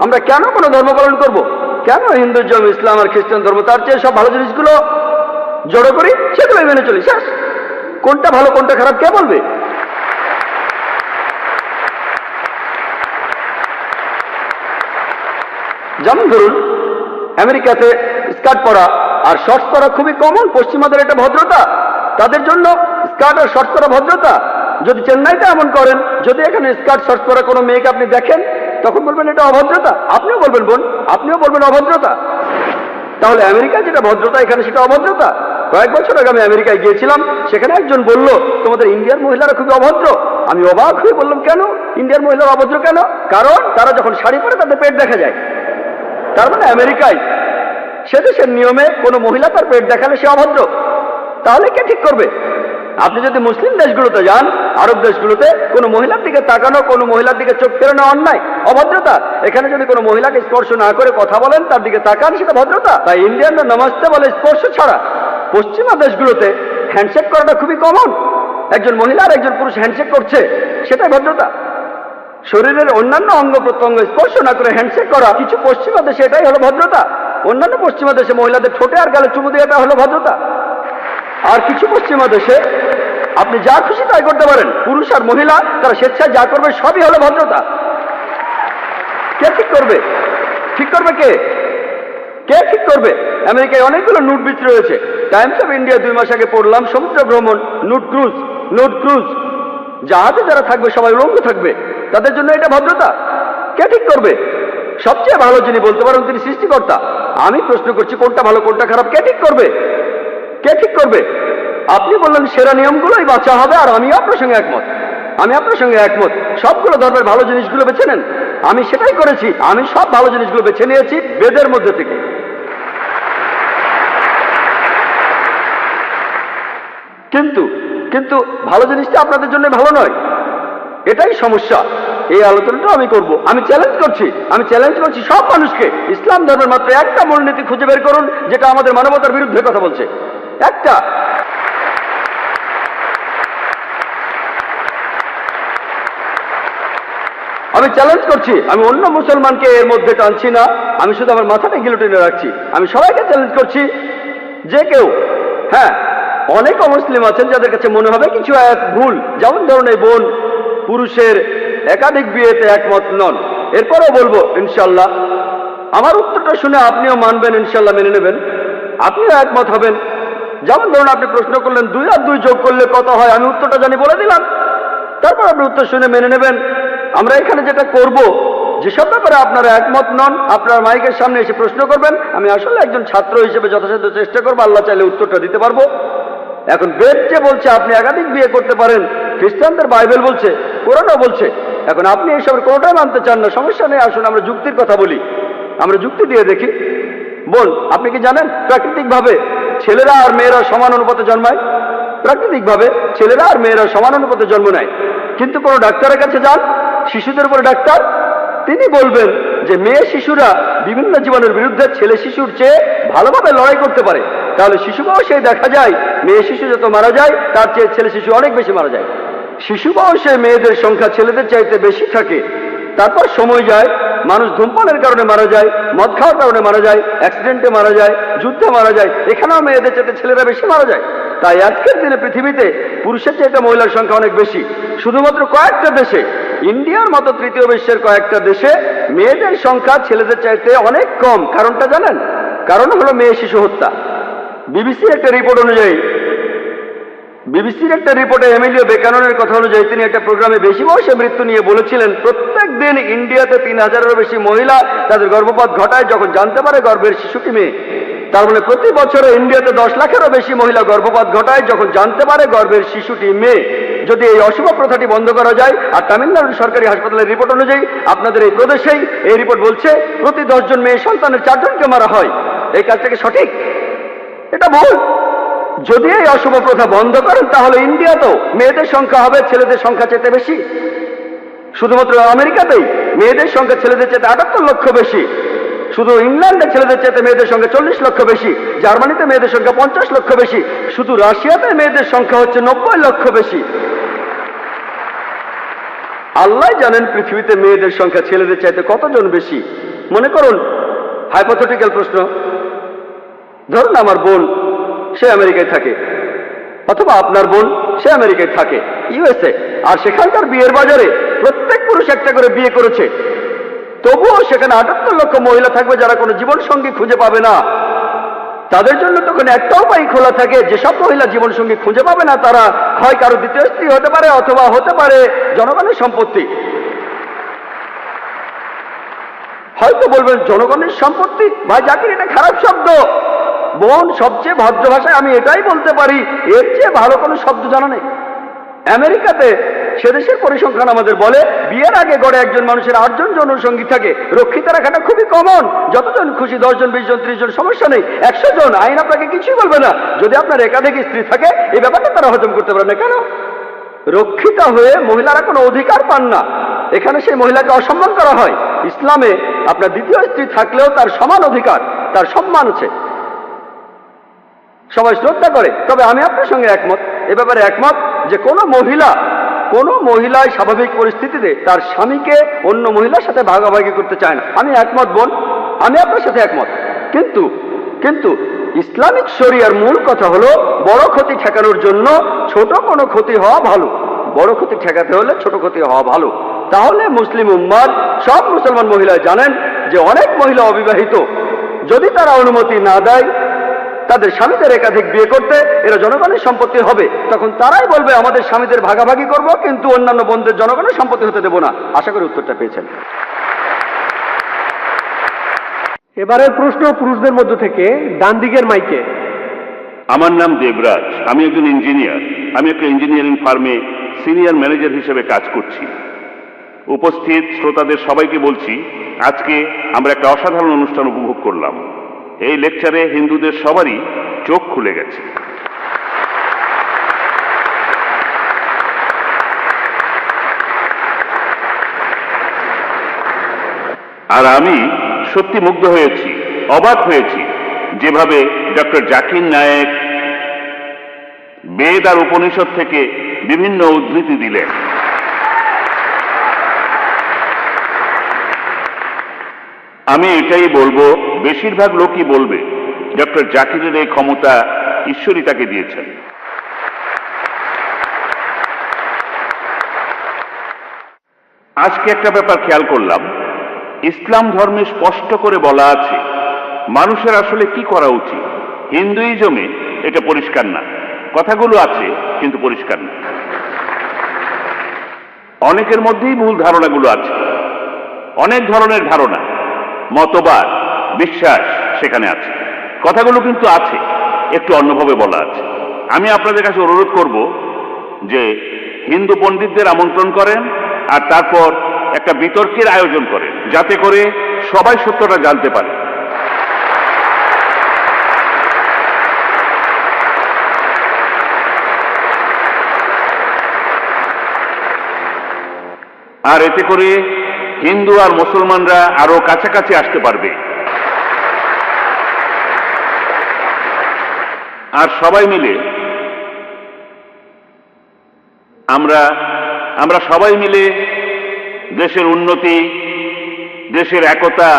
আমরা কেন কোনো ধর্ম পালন করব? কেন হিন্দুইজম, ইসলাম আর খ্রিস্টান ধর্ম, তার চেয়ে সব ভালো জিনিসগুলো জড়ো করি, সেগুলোই মেনে চলি, শেষ। কোনটা ভালো কোনটা খারাপ কে বলবে? যেমন ধরুন, আমেরিকাতে স্কার্ট পরা আর শর্টস পরা খুবই কমন, পশ্চিমাদের এটা ভদ্রতা, তাদের জন্য স্কার্ট আর শর্টস পরা ভদ্রতা। যদি চেন্নাইতে এমন করেন, যদি এখানে স্কার্ট শর্টস পরা কোনো মেয়েকে আপনি দেখেন, তখন বলবেন এটা অভদ্রতা, আপনিও বলবেন বোন, আপনিও বলবেন অভদ্রতা। তাহলে আমেরিকায় যেটা ভদ্রতা এখানে সেটা অভদ্রতা। কয়েক বছর আগে আমি আমেরিকায় গিয়েছিলাম, সেখানে একজন বলল তোমাদের ইন্ডিয়ার মহিলারা খুবই অভদ্র। আমি অবাক হয়ে বললাম কেন ইন্ডিয়ার মহিলারা অভদ্র কেন? কারণ তারা যখন শাড়ি পরে তাদের পেট দেখা যায়। তার মানে আমেরিকায় সে দেশের নিয়মে কোনো মহিলা তার পেট দেখালে সে অভদ্র। তাহলে কে ঠিক করবে? আপনি যদি মুসলিম দেশগুলোতে যান, আরব দেশগুলোতে, কোনো মহিলার দিকে তাকানো, কোনো মহিলার দিকে চোখ ফেরানো অন্যায়, অভদ্রতা। এখানে যদি কোনো মহিলাকে স্পর্শ না করে কথা বলেন, তার দিকে তাকান, সেটা ভদ্রতা। তাই ইন্ডিয়ানরা নমস্তে বলে স্পর্শ ছাড়া। পশ্চিমা দেশগুলোতে হ্যান্ডশেক করাটা খুবই কমন। একজন মহিলা আর একজন পুরুষ হ্যান্ডশেক করছে, সেটাই ভদ্রতা। শরীরের অন্যান্য অঙ্গ প্রত্যঙ্গ স্পর্শ না করে হ্যান্ডশেক করা কিছু পশ্চিমা দেশে এটাই হলো ভদ্রতা। অন্যান্য পশ্চিমা দেশে মহিলাদের ঠোঁটে আর গালে চুমু দিয়ে এটা হলো ভদ্রতা। আর কিছু পশ্চিমা দেশে আপনি যা খুশি তাই করতে পারেন, পুরুষ আর মহিলা তারা স্বেচ্ছায় যা করবে সবই হলো ভদ্রতা। কে ঠিক করবে? ঠিক করবে কে? কে ঠিক করবে? আমেরিকায় অনেকগুলো নুট বিচ রয়েছে। টাইমস অফ ইন্ডিয়া 2 মাস আগে পড়লাম, সমুদ্র ভ্রমণ, নুট ক্রুজ, জাহাজে যারা থাকবে সবাই উলঙ্গ থাকবে, তাদের জন্য এটা ভদ্রতা। কে ঠিক করবে? সবচেয়ে ভালো যিনি বলতে পারেন তিনি সৃষ্টিকর্তা। আমি প্রশ্ন করছি কোনটা ভালো কোনটা খারাপ কে ঠিক করবে? কে ঠিক করবে? আপনি বললেন সেরা নিয়মগুলোই বাঁচা হবে, আর আমিও আপনার সঙ্গে একমত। আমি আপনার সঙ্গে একমত, সবগুলো ধর্মের ভালো জিনিসগুলো বেছে নেন। আমি সেটাই করেছি, আমি সব ভালো জিনিসগুলো বেছে নিয়েছি বেদের মধ্যে থেকে। কিন্তু ভালো জিনিসটা আপনাদের জন্য ভালো নয়, এটাই সমস্যা। এই আলোচনাটা আমি করব। আমি চ্যালেঞ্জ করছি সব মানুষকে, ইসলাম ধর্মের মাত্র একটা মূলনীতি খুঁজে বের করুন যেটা আমাদের মানবতার বিরুদ্ধে কথা বলছে। একটা। আমি চ্যালেঞ্জ করছি, আমি অন্য মুসলমানকে এর মধ্যে টানছি না, আমি শুধু আমার মাথাটা গিলোটিনে রাখছি। আমি সবাইকে চ্যালেঞ্জ করছি, যে কেউ, হ্যাঁ অনেক অমুসলিম আছেন যাদের কাছে মনে হবে কিছু এক ভুল, যেমন ধরুন এই বোন পুরুষের একাধিক বিয়েতে একমত নন। এরপরেও বলবো ইনশাল্লাহ আমার উত্তরটা শুনে আপনিও মানবেন, ইনশাল্লাহ মেনে নেবেন, আপনিও একমত হবেন। যেমন ধরুন আপনি প্রশ্ন করলেন 2 আর 2 যোগ করলে কত হয়, আমি উত্তরটা জানি বলে দিলাম, তারপর আপনি উত্তর শুনে মেনে নেবেন। আমরা এখানে যেটা করব, যেসব ব্যাপারে আপনারা একমত নন, আপনার মাইকের সামনে এসে প্রশ্ন করবেন। আমি আসলে একজন ছাত্র হিসেবে যথাসাধ্য চেষ্টা করবো, আল্লাহ চাইলে উত্তরটা দিতে পারবো। এখন বেদ যে বলছে আপনি একাধিক বিয়ে করতে পারেন, খ্রিস্টানদের বাইবেল বলছে, কোরআনও বলছে, এখন আপনি এইসবের কোনোটাই মানতে চান না, সমস্যা নেই, আসুন আমরা যুক্তির কথা বলি, আমরা যুক্তি দিয়ে দেখি। বল, আপনি কি জানেন প্রাকৃতিকভাবে ছেলেরা আর মেয়েরা সমান অনুপাতে জন্মায়? প্রাকৃতিকভাবে ছেলেরা আর মেয়েরা সমান অনুপাতে জন্ম নেয়। কিন্তু কোনো ডাক্তারের কাছে যান, শিশুদের উপরে ডাক্তার, তিনি বলবেন যে মেয়ে শিশুরা বিভিন্ন জীবাণুর বিরুদ্ধে ছেলে শিশুর চেয়ে ভালোভাবে লড়াই করতে পারে। তাহলে শিশু বয়সে দেখা যায় মেয়ে শিশু যত মারা যায় তার চেয়ে ছেলে শিশু অনেক বেশি মারা যায়। শিশু বয়সে মেয়েদের সংখ্যা ছেলেদের চাইতে বেশি থাকে। তারপর সময় যায়, মানুষ ধূমপানের কারণে মারা যায়, মদ খাওয়ার কারণে মারা যায়, অ্যাক্সিডেন্টে মারা যায়, যুদ্ধে মারা যায়, এখানেও মেয়েদের চাইতে ছেলেরা বেশি মারা যায়। তাই আজকের দিনে পৃথিবীতে পুরুষের চাইতে মহিলার সংখ্যা অনেক বেশি। শুধুমাত্র কয়েকটা দেশে, ইন্ডিয়ার মতো তৃতীয় বিশ্বের কয়েকটা দেশে মেয়েদের সংখ্যা ছেলেদের চাইতে অনেক কম। কারণটা জানেন? কারণ হলো মেয়ে শিশু হত্যা। বিবিসির একটা রিপোর্টে এমিলিও বেকাননের কথা অনুযায়ী তিনি একটা প্রোগ্রামে বেশি বয়সে মৃত্যু নিয়ে বলেছিলেন প্রত্যেক দিন ইন্ডিয়াতে 3000-এরও বেশি মহিলা তাদের গর্ভপাত ঘটায় যখন জানতে পারে গর্ভের শিশুটি মেয়ে। তার মানে প্রতি বছরে ইন্ডিয়াতে 10 লাখেরও বেশি মহিলা গর্ভপাত ঘটায় যখন জানতে পারে গর্ভের শিশুটি মেয়ে। যদি এই অশুভ প্রথাটি বন্ধ করা যায়, আর তামিলনাড়ুর সরকারি হাসপাতালের রিপোর্ট অনুযায়ী আপনাদের এই প্রদেশেই এই রিপোর্ট বলছে প্রতি 10 জন মেয়ে সন্তানের 4 জনকে মারা হয়, এই কাজটা কি সঠিক? এটা ভুল। যদি এই অশুভ প্রথা বন্ধ করেন তাহলে ইন্ডিয়াতেও মেয়েদের সংখ্যা হবে ছেলেদের সংখ্যা চাইতে বেশি। শুধুমাত্র আমেরিকাতেই মেয়েদের সংখ্যা ছেলেদের চাইতে 78 লক্ষ বেশি। শুধু ইংল্যান্ডে ছেলেদের চাইতে মেয়েদের সংখ্যা 40 লক্ষ বেশি। জার্মানিতে মেয়েদের সংখ্যা 50 লক্ষ বেশি। শুধু রাশিয়াতে মেয়েদের সংখ্যা হচ্ছে 90 লক্ষ বেশি। আল্লাহ জানেন পৃথিবীতে মেয়েদের সংখ্যা ছেলেদের চাইতে কতজন বেশি। মনে করুন হাইপোথেটিক্যাল প্রশ্ন, ধরুন আমার বোন সে আমেরিকায় থাকে, অথবা আপনার বোন সে আমেরিকায় থাকে, ইউএসএ, আর সেখানকার বিয়ের বাজারে প্রত্যেক পুরুষ একটা করে বিয়ে করেছে। তবুও সেখানে 78 লক্ষ মহিলা থাকবে যারা কোনো জীবন সঙ্গী খুঁজে পাবে না। তাদের জন্য তখন একটা উপায় খোলা থাকে, যেসব মহিলা জীবন সঙ্গী খুঁজে পাবে না তারা হয় কারো দ্বিতীয় স্ত্রী হতে পারে অথবা হতে পারে জনগণের সম্পত্তি। হয়তো বলবেন জনগণের সম্পত্তি, ভাই জাকির এটা খারাপ শব্দ। বোন, সবচেয়ে ভদ্র ভাষায় আমি এটাই বলতে পারি, এর চেয়ে ভালো কোনো শব্দ জানা নেই। আমেরিকাতে সে দেশের পরিসংখ্যান আমাদের বলে বিয়ের আগে গড়ে একজন মানুষের 8 জন যৌনসঙ্গী থাকে। রক্ষিতা রাখাটা খুবই কমন, যতজন খুশি 10 জন 20 জন 30 জন সমস্যা নেই। 100 জন আইন আপনাকে কিছুই বলবে না। যদি আপনার একাধিক স্ত্রী থাকে এই ব্যাপারটা তারা হজম করতে পারে না। কেন? রক্ষিতা হয়ে মহিলারা কোনো অধিকার পান না, এখানে সেই মহিলাকে অসম্মান করা হয়। ইসলামে আপনার দ্বিতীয় স্ত্রী থাকলেও তার সমান অধিকার, তার সম্মান আছে, সবাই শ্রদ্ধা করে। তবে আমি আপনার সঙ্গে একমত, এ ব্যাপারে একমত যে কোনো মহিলাই স্বাভাবিক পরিস্থিতিতে তার স্বামীকে অন্য মহিলার সাথে ভাগাভাগি করতে চায় না। আমি একমত বোন, আমি আপনার সাথে একমত। কিন্তু ইসলামিক শরিয়ার মূল কথা হলো বড় ক্ষতি ঠেকানোর জন্য ছোট কোনো ক্ষতি হওয়া ভালো। বড় ক্ষতি ঠেকাতে হলে ছোট ক্ষতি হওয়া ভালো। তাহলে মুসলিম উম্মার সব মুসলমান মহিলা জানেন যে অনেক মহিলা অবিবাহিত, যদি তারা অনুমতি না দেয় তাদের স্বামীদের একাধিক বিয়ে করতে, এরা জনগণের সম্পত্তি হবে। তখন তারাই বলবে আমাদের স্বামীদের ভাগাভাগি করব, কিন্তু অন্যান্য বোনদের জনগণের সম্পত্তি হতে দেব না। আশা করি উত্তরটা পেয়েছেন। এবারের প্রশ্ন পুরুষদের মধ্য থেকে, ডান দিকের মাইকে। আমার নাম দেবরাজ, আমি একজন ইঞ্জিনিয়ার। আমি একটা ইঞ্জিনিয়ারিং ফার্মে সিনিয়র ম্যানেজার হিসেবে কাজ করছি। উপস্থিত শ্রোতাদের সবাইকে বলছি, আজকে আমরা একটা অসাধারণ অনুষ্ঠান উপভোগ করলাম। এই লেকচারে হিন্দুদের সবারই চোখ খুলে গেছে। আর আমি সত্যি মুগ্ধ হয়েছি, অবাক হয়েছি যেভাবে ডক্টর জাকির নায়েক বেদ আর উপনিষদ থেকে বিভিন্ন উদ্ধৃতি দিলেন। আমি এটাই বলবো, বেশিরভাগ লোকই বলবে ডক্টর জাকিরের এই ক্ষমতা ঈশ্বরই তাকে দিয়েছেন। আজকে একটা ব্যাপার খেয়াল করলাম, ইসলাম ধর্মে স্পষ্ট করে বলা আছে মানুষের আসলে কি করা উচিত। হিন্দুইজমে এটা পরিষ্কার না, কথাগুলো আছে কিন্তু পরিষ্কার না। অনেকের মধ্যেই ভুল ধারণাগুলো আছে, অনেক ধরনের ধারণা, মতবাদ, বিশ্বাস সেখানে আছে। কথাগুলো কিন্তু আছে, একটু অন্যভাবে বলা আছে। আমি আপনাদের কাছে অনুরোধ করব যে হিন্দু পণ্ডিতদের আমন্ত্রণ করেন আর তারপর একটা বিতর্কের আয়োজন করেন, যাতে করে সবাই সত্যটা জানতে পারে। আর এতে করে হিন্দু আর মুসলমানরা আরো কাছাকাছি আসতে পারবে। আর সবাই মিলে আমরা সবাই মিলে দেশের উন্নতি, দেশের একতা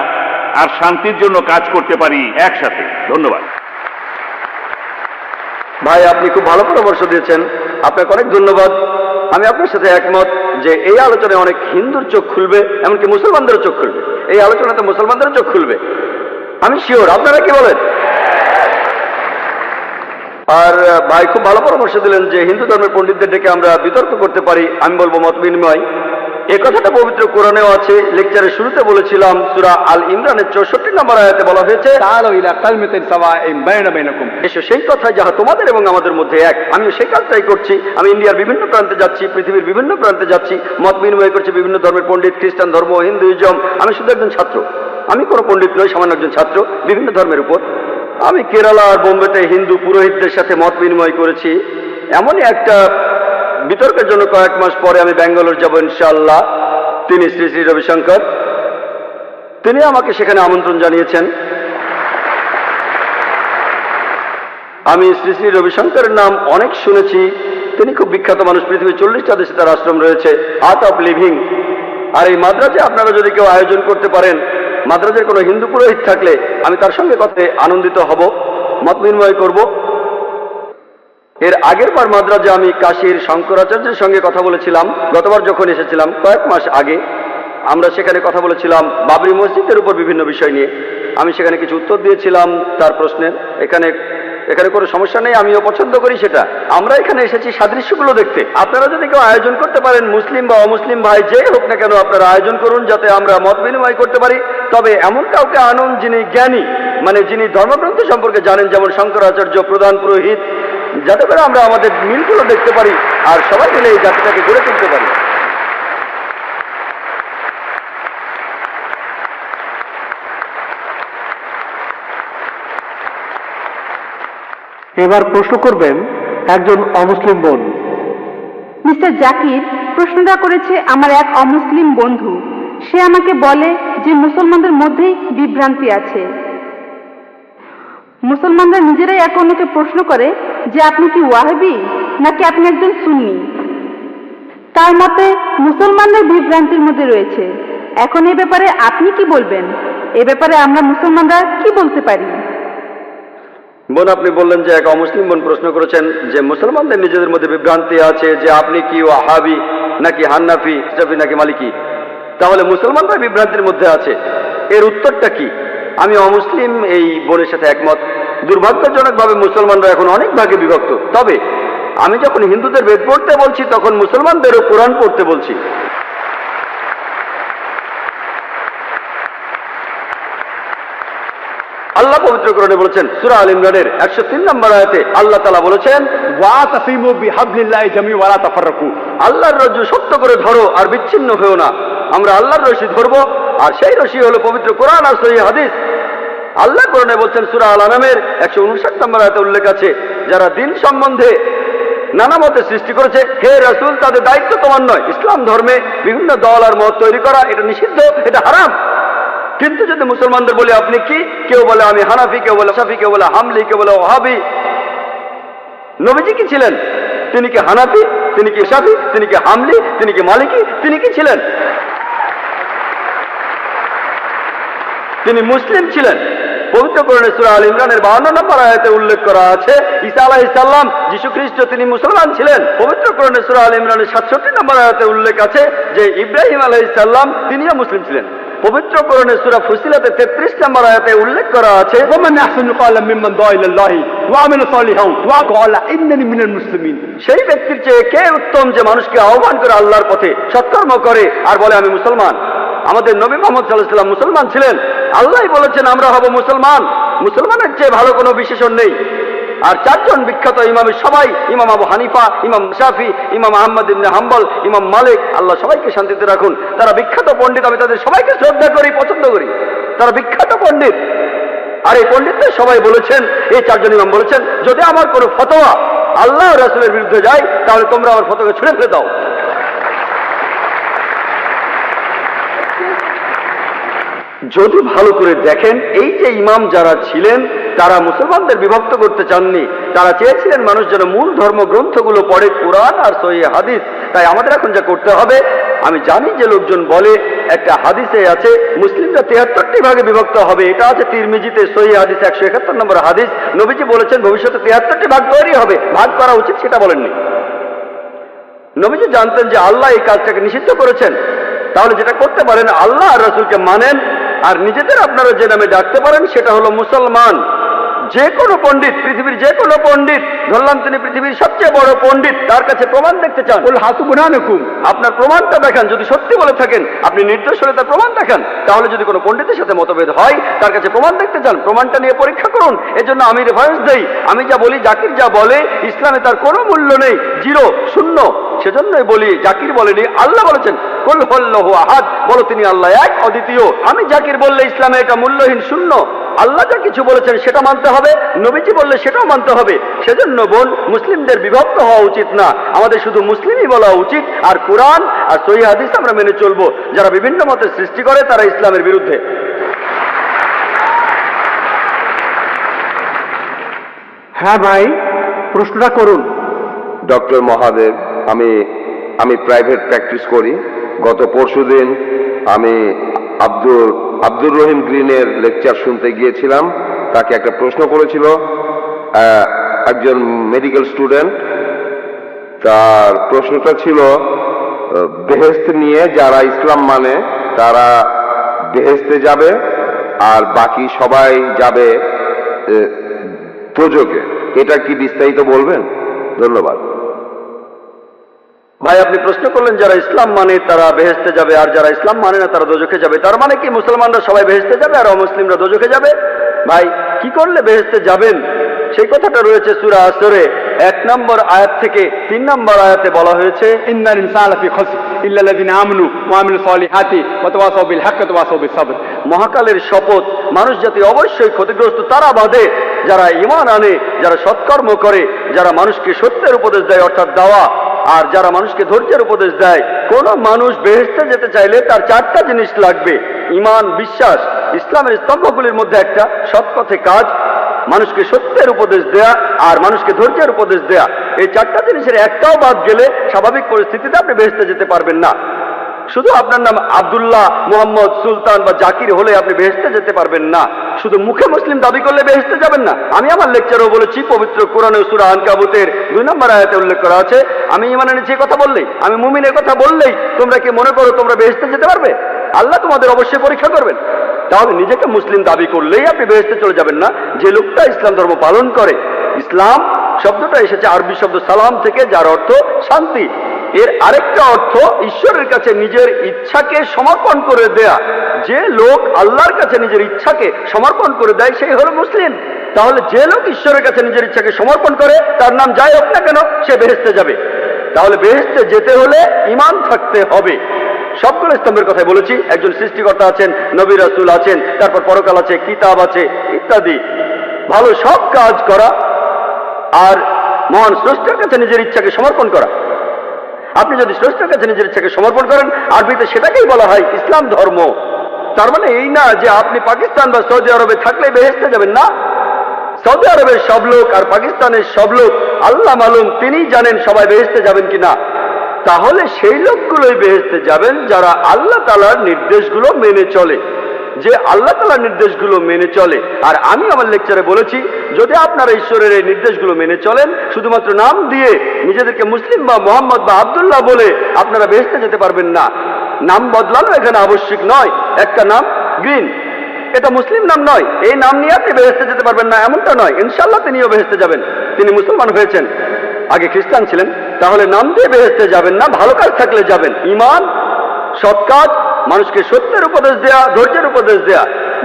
আর শান্তির জন্য কাজ করতে পারি একসাথে। ধন্যবাদ ভাই, আপনি খুব ভালো পরামর্শ দিয়েছেন, আপনাকে অনেক ধন্যবাদ। আমি আপনার সাথে একমত যে এই আলোচনায় অনেক হিন্দুর চোখ খুলবে, এমনকি মুসলমানদেরও চোখ খুলবে। এই আলোচনাতে মুসলমানদেরও চোখ খুলবে, আমি শিওর। আপনারা কি বলেন? আর ভাই খুব ভালো পরামর্শ দিলেন যে হিন্দু ধর্মের পণ্ডিতদের ডেকে আমরা বিতর্ক করতে পারি। আমি বলবো মত বিনিময়। এ কথাটা পবিত্র কোরআনেও আছে। লেকচারের শুরুতে বলেছিলাম সূরা আল ইমরানের 64 নম্বর আয়াতে বলা হয়েছে, তাআলাউ ইলা কালিমাতিন সাওয়াইন বাইনাকুম। এসো সেই কথায় যাহা তোমাদের এবং আমাদের মধ্যে এক। আমিও সেই কাজটাই করছি। আমি ইন্ডিয়ার বিভিন্ন প্রান্তে যাচ্ছি, পৃথিবীর বিভিন্ন প্রান্তে যাচ্ছি, মত বিনিময় করছি বিভিন্ন ধর্মের পণ্ডিত, খ্রিস্টান ধর্ম, হিন্দুইজম। আমি শুধু একজন ছাত্র, আমি কোনো পণ্ডিত নই, সামান্য একজন ছাত্র বিভিন্ন ধর্মের উপর। আমি কেরালা আর বোম্বেতে হিন্দু পুরোহিতদের সাথে মত বিনিময় করেছি। এমনই একটা বিতর্কের জন্য কয়েক মাস পরে আমি ব্যাঙ্গালোর যাব ইনশাআল্লাহ। তিনি শ্রী শ্রী রবিশঙ্কর, তিনি আমাকে সেখানে আমন্ত্রণ জানিয়েছেন। আমি শ্রী শ্রী রবিশঙ্করের নাম অনেক শুনেছি। তিনি খুব বিখ্যাত মানুষ, পৃথিবীর 40টা দেশে তার আশ্রম রয়েছে, আর্ট অফ লিভিং। আর এই মাদ্রাজে আপনারা যদি কেউ আয়োজন করতে পারেন, মাদ্রাজের কোনো হিন্দু পুরোহিত থাকলে আমি তার সঙ্গে কথায় আনন্দিত হব, মত বিনিময় করব। এর আগের বার মাদ্রাজে আমি কাশীর শঙ্করাচার্যের সঙ্গে কথা বলেছিলাম, গতবার যখন এসেছিলাম কয়েক মাস আগে। আমরা সেখানে কথা বলেছিলাম বাবরি মসজিদের উপর বিভিন্ন বিষয় নিয়ে। আমি সেখানে কিছু উত্তর দিয়েছিলাম তার প্রশ্নের। এখানে কোনো সমস্যা নেই, আমিও পছন্দ করি সেটা। আমরা এখানে এসেছি সাদৃশ্যগুলো দেখতে। আপনারা যদি কেউ আয়োজন করতে পারেন, মুসলিম বা অমুসলিম ভাই যে হোক না কেন, আপনারা আয়োজন করুন যাতে আমরা মত বিনিময় করতে পারি। তবে এমন কাউকে আনুন যিনি জ্ঞানী, মানে যিনি ধর্মগ্রন্থ সম্পর্কে জানেন, যেমন শঙ্করাচার্য, প্রধান পুরোহিত, যাতে করে আমরা আমাদের মিলগুলো দেখতে পারি আর সবাই মিলে এই জাতিটাকে গড়ে তুলতে পারি। এবার প্রশ্ন করবেন একজন অমুসলিম বোন। মিস্টার জাকির, প্রশ্নটা করেছে আমার এক অমুসলিম বন্ধু। সে আমাকে বলে যে মুসলমানদের মধ্যেই বিভ্রান্তি আছে। মুসলমানরা নিজেরাই এক অন্যকে প্রশ্ন করে যে আপনি কি ওয়াহাবি নাকি আপনি একজন সুন্নি। তার মতে মুসলমানদের বিভ্রান্তির মধ্যে রয়েছে। এখন এ ব্যাপারে আপনি কি বলবেন? এ ব্যাপারে আমরা মুসলমানরা কি বলতে পারি? বোন, আপনি বললেন যে এক অমুসলিম বোন প্রশ্ন করেছেন যে মুসলমানদের নিজেদের মধ্যে বিভ্রান্তি আছে, যে আপনি কি ওয়াহাবি নাকি হান্নাফি, শাফি নাকি মালিকি। তাহলে মুসলমানরা বিভ্রান্তির মধ্যে আছে, এর উত্তরটা কি? আমি অমুসলিম এই বোনের সাথে একমত। দুর্ভাগ্যজনকভাবে মুসলমানরা এখন অনেক ভাগে বিভক্ত। তবে আমি যখন হিন্দুদের বেদ পড়তে বলছি তখন মুসলমানদেরও কোরআন পড়তে বলছি। আল্লাহ পবিত্র কোরআনে বলেছেন, সূরা আল ইমরানের 103 নম্বর আয়াতে আল্লাহ তাআলা বলেছেন, ওয়াতাসিমু বিহাবলিল্লাহি জামিআন ওয়া লা তাফাররাকু। আল্লাহর রজ্জু শক্ত করে ধরো আর বিচ্ছিন্ন হয়েও না। আমরা আল্লাহর রশি ধরবো, আর সেই রশি হলো পবিত্র কোরআন আর সহিহ হাদিস। আল্লাহ কোরআনে বলছেন, সূরা আল আনামের 159 নম্বর আয়াতে উল্লেখ আছে, যারা দিন সম্বন্ধে নানা মতে সৃষ্টি করেছে, হে রাসূল, তাদের দায়িত্ব তোমার নয়। ইসলাম ধর্মে বিভিন্ন দল আর মত তৈরি করা এটা নিষিদ্ধ, এটা হারাম। কিন্তু যদি মুসলমানদের বলি আপনি কি, কেউ বলে আমি হানাফি, কেউ বলে শাফি, কেউ বলে হামলি, কেউ বলে ওয়াহাবি। নবীজি কি ছিলেন? তিনি কি হানাফি? তিনি কি শাফি? তিনি কি হামলি? তিনি কি মালিকি? তিনি কি ছিলেন? তিনি মুসলিম ছিলেন। পবিত্র কোরআনে সূরা আল ইমরানের 52 নম্বর আয়াতে উল্লেখ করা আছে, ঈসা আলাইহিস সালাম, যীশু খ্রিস্ট, তিনি মুসলমান ছিলেন। পবিত্র কোরআনে সূরা আল ইমরানের 67 নম্বর আয়াতে উল্লেখ আছে যে ইব্রাহিম আলাইহিস সালাম, তিনিও মুসলিম ছিলেন। পবিত্র কোরআনে সূরা ফুসিলাতে 33 নম্বর আয়াতে উল্লেখ করা আছে, ওয়ামান আহসানু ক্বালাম মিম্মান দাআ ইলাল্লাহি ওয়া আমিলা সালিহান ওয়া ক্বালা ইন্নানি মিনাল মুসলিমিন। সেই ব্যক্তির চেয়ে কে উত্তম যে মানুষকে আহ্বান করে আল্লাহর পথে, সৎকর্ম করে আর বলে আমি মুসলমান। আমাদের নবী মুহাম্মদ সাল্লাল্লাহু আলাইহি ওয়াসাল্লাম মুসলমান ছিলেন। আল্লাহই বলেছেন আমরা হব মুসলমান। মুসলমানের চেয়ে ভালো কোনো বিশেষণ নেই। আর চারজন বিখ্যাত ইমামের সবাই, ইমাম আবু হানিফা, ইমাম শাফি, ইমাম আহমদ ইবনে হাম্বল, ইমাম মালিক, আল্লাহ সবাইকে শান্তিতে রাখুন, তারা বিখ্যাত পণ্ডিত। আমি তাদের সবাইকে শ্রদ্ধা করি, পছন্দ করি। তারা বিখ্যাত পণ্ডিত। আর এই পণ্ডিতদের সবাই বলেছেন, এই চারজন ইমাম বলেছেন, যদি আমার কোনো ফতোয়া আল্লাহ ও রাসূলের বিরুদ্ধে যায় তাহলে তোমরা আমার ফতোয়াকে ছুঁড়ে ফেলে দাও। যদি ভালো করে দেখেন, এই যে ইমাম যারা ছিলেন তারা মুসলমানদের বিভক্ত করতে চাননি। তারা চেয়েছিলেন মানুষ যেন মূল ধর্মগ্রন্থগুলো পড়ে, কোরআন আর সহিহ হাদিস। তাই আমাদের এখন যা করতে হবে, আমি জানি যে লোকজন বলে একটা হাদিসে আছে মুসলিমরা 73টি ভাগে বিভক্ত হবে, এটা আছে তিরমিজিতে সহিহ হাদিস 171 নম্বর হাদিস। নবীজি বলেছেন ভবিষ্যতে 73টি ভাগ তৈরি হবে, ভাগ করা উচিত সেটা বলেননি। নবীজি জানতেন যে আল্লাহ এই কাজটাকে নিষিদ্ধ করেছেন। তাহলে যেটা করতে পারেন, আল্লাহ আর রাসূলকে মানেন, আর নিজেদের আপনারা যে নামে ডাকতে পারেন সেটা হলো মুসলমান। যে কোনো পণ্ডিত, পৃথিবীর যে কোনো পণ্ডিত, ধরলাম তিনি পৃথিবীর সবচেয়ে বড় পণ্ডিত, তার কাছে প্রমাণ দেখতে চান, কুল হাতু বুরহানাকুম, আপনার প্রমাণটা দেখান। যদি সত্যি বলে থাকেন, আপনি নির্দোষ হলে তার প্রমাণ দেখান। তাহলে যদি কোনো পণ্ডিতের সাথে মতভেদ হয়, তার কাছে প্রমাণ দেখতে চান, প্রমাণটা নিয়ে পরীক্ষা করুন। এজন্য আমি রেফারেন্স দেই। আমি যা বলি, জাকির যা বলে, ইসলামে তার কোনো মূল্য নেই, জিরো, শূন্য। সেজন্যই বলি, জাকির বলেনি, আল্লাহ বলেছেন কুল হুয়াল্লাহু আহাদ, বলো তিনি আল্লাহ এক, অদ্বিতীয়। আমি জাকির বললে ইসলামে এটা মূল্যহীন, শূন্য। আল্লাহ যা কিছু বলেছেন সেটা মানতে হবে, নবীজি বললে সেটাও মানতে হবে। সেজন্য বোন, মুসলিমদের বিভক্ত হওয়া উচিত না, আমাদের শুধু মুসলিমই বলা উচিত। আর কোরআন আর সহিহ হাদিস আমরা মেনে চলবো। যারা বিভিন্ন মতের সৃষ্টি করে তারা ইসলামের বিরুদ্ধে। হ্যাঁ ভাই, প্রশ্নটা করুন। ডক্টর মহাদেব, আমি প্রাইভেট প্র্যাকটিস করি। গত পরশুদিন আমি আব্দুর রহিম গ্রিনের লেকচার শুনতে গিয়েছিলাম। তাকে একটা প্রশ্ন করেছিল একজন মেডিকেল স্টুডেন্ট। তার প্রশ্নটা ছিল বেহেশত নিয়ে, যারা ইসলাম মানে তারা বেহেশতে যাবে আর বাকি সবাই যাবে দোজখে। এটা কি বিস্তারিত বলবেন? ধন্যবাদ। ভাই, আপনি প্রশ্ন করলেন যারা ইসলাম মানে তারা বেহেশতে যাবে আর যারা ইসলাম মানে না তারা দোজখে যাবে। তার মানে কি মুসলমানরা সবাই বেহেশতে যাবে আর অমুসলিমরা দোজখে যাবে? ভাই, কি করলে বেহেশতে যাবেন সেই কথাটা রয়েছে সূরা আসরে 1 নম্বর আয়াত থেকে 3 নম্বর আয়াতে বলা হয়েছে, ইন্নাল ইনসানা ফি খাসর ইল্লা আল্লাযিনা আমানু ওয়া আমিলুস সলিহাতি ওয়া তাওয়াসাউ বিল হাক্কি ওয়া তাওয়াসাউ বিস সাবর। মহাকালের শপথ, মানুষ জাতি অবশ্যই ক্ষতিগ্রস্ত তারা বাদে যারা ঈমান আনে, যারা সৎকর্ম করে, যারা মানুষকে সত্যের উপদেশ দেয় অর্থাৎ দাওয়া, আর যারা মানুষকে ধৈর্যের উপদেশ দেয়। কোন মানুষ বেহেশতে যেতে চাইলে তার 4টা জিনিস লাগবে: ঈমান, বিশ্বাস, ইসলামের স্তম্ভগুলির মধ্যে একটা সৎ পথে কাজ, মানুষকে সত্যের উপদেশ দেয়া আর মানুষকে ধৈর্যের উপদেশ দেয়া। এই 4টা জিনিসের একটাও বাদ গেলে স্বাভাবিক পরিস্থিতিতে আপনি বেহেশতে যেতে পারবেন না। শুধু আপনার নাম আব্দুল্লাহ, মোহাম্মদ, সুলতান বা জাকির হলে আপনি বেহেশতে যেতে পারবেন না। শুধু মুখে মুসলিম দাবি করলে বেহেশতে যাবেন না। আমি আমার লেকচারেও বলেছি, পবিত্র কোরআনে সূরা আনকাবুতের 2 নম্বর আয়াতে উল্লেখ করা আছে, আমি ঈমান এনেছি কথা বললেই, আমি মুমিনের কথা বললেই তোমরা কি মনে করো তোমরা বেহেশতে যেতে পারবে? আল্লাহ তোমাদের অবশ্যই পরীক্ষা করবেন। তাহলে নিজেকে মুসলিম দাবি করলেই আপনি বেহেশতে চলে যাবেন না। যে লোকটা ইসলাম ধর্ম পালন করে, ইসলাম শব্দটা এসেছে আরবি শব্দ সালাম থেকে, যার অর্থ শান্তি। এর আরেকটা অর্থ ঈশ্বরের কাছে নিজের ইচ্ছাকে সমর্পণ করে দেয়া। যে লোক আল্লাহর কাছে নিজের ইচ্ছাকে সমর্পণ করে দেয় সেই হলো মুসলিম। তাহলে যে লোক ঈশ্বরের কাছে নিজের ইচ্ছাকে সমর্পণ করে, তার নাম যাই হোক না কেন, সে বেহেশতে যাবে। তাহলে বেহেশতে যেতে হলে ঈমান থাকতে হবে। সবগুলো স্তম্ভের কথাই বলেছি। একজন সৃষ্টিকর্তা আছেন, নবী রাসূল আছেন, তারপর পরকাল আছে, কিতাব আছে ইত্যাদি। ভালো সব কাজ করা আর মহান স্রষ্টার কাছে নিজের ইচ্ছাকে সমর্পণ করা। আপনি যদি স্রষ্টার কাছে নিজের ইচ্ছাকে সমর্পণ করেন, আরবিতে সেটাকেই বলা হয় ইসলাম ধর্ম। তার মানে এই না যে আপনি পাকিস্তান বা সৌদি আরবে থাকলে বেহেশতে যাবেন না। সৌদি আরবের সব লোক আর পাকিস্তানের সব লোক আল্লাহ মালুম, তিনি জানেন সবাই বেহেশতে যাবেন কিনা। তাহলে সেই লোকগুলোই বেহেশতে যাবেন যারা আল্লাহ তাআলার নির্দেশগুলো মেনে চলে, যে আল্লাহ তাআলার নির্দেশগুলো মেনে চলে। আর আমি আমার লেকচারে বলেছি, যদি আপনারা ঈশ্বরের এই নির্দেশগুলো মেনে চলেন, শুধুমাত্র নাম দিয়ে নিজেদেরকে মুসলিম বা মোহাম্মদ বা আব্দুল্লাহ বলে আপনারা বেহেশতে যেতে পারবেন না। নাম বদলানো এখানে আবশ্যক নয়। একটা নাম গ্রিন, এটা মুসলিম নাম নয়, এই নাম নিয়ে আপনি বেহেশতে যেতে পারবেন না এমনটা নয়। ইনশাআল্লাহ তিনিও বেহেশতে যাবেন, তিনি মুসলমান হয়েছেন, আগে খ্রিস্টান ছিলেন। তাহলে নাম দিয়ে বেহেশতে যাবেন না, ভালো কাজ থাকলে যাবেন। ঈমান, সৎ কাজ, মানুষকে সত্যের উপদেশ দেয়া, ধৈর্যের উপদেশ দেয়া।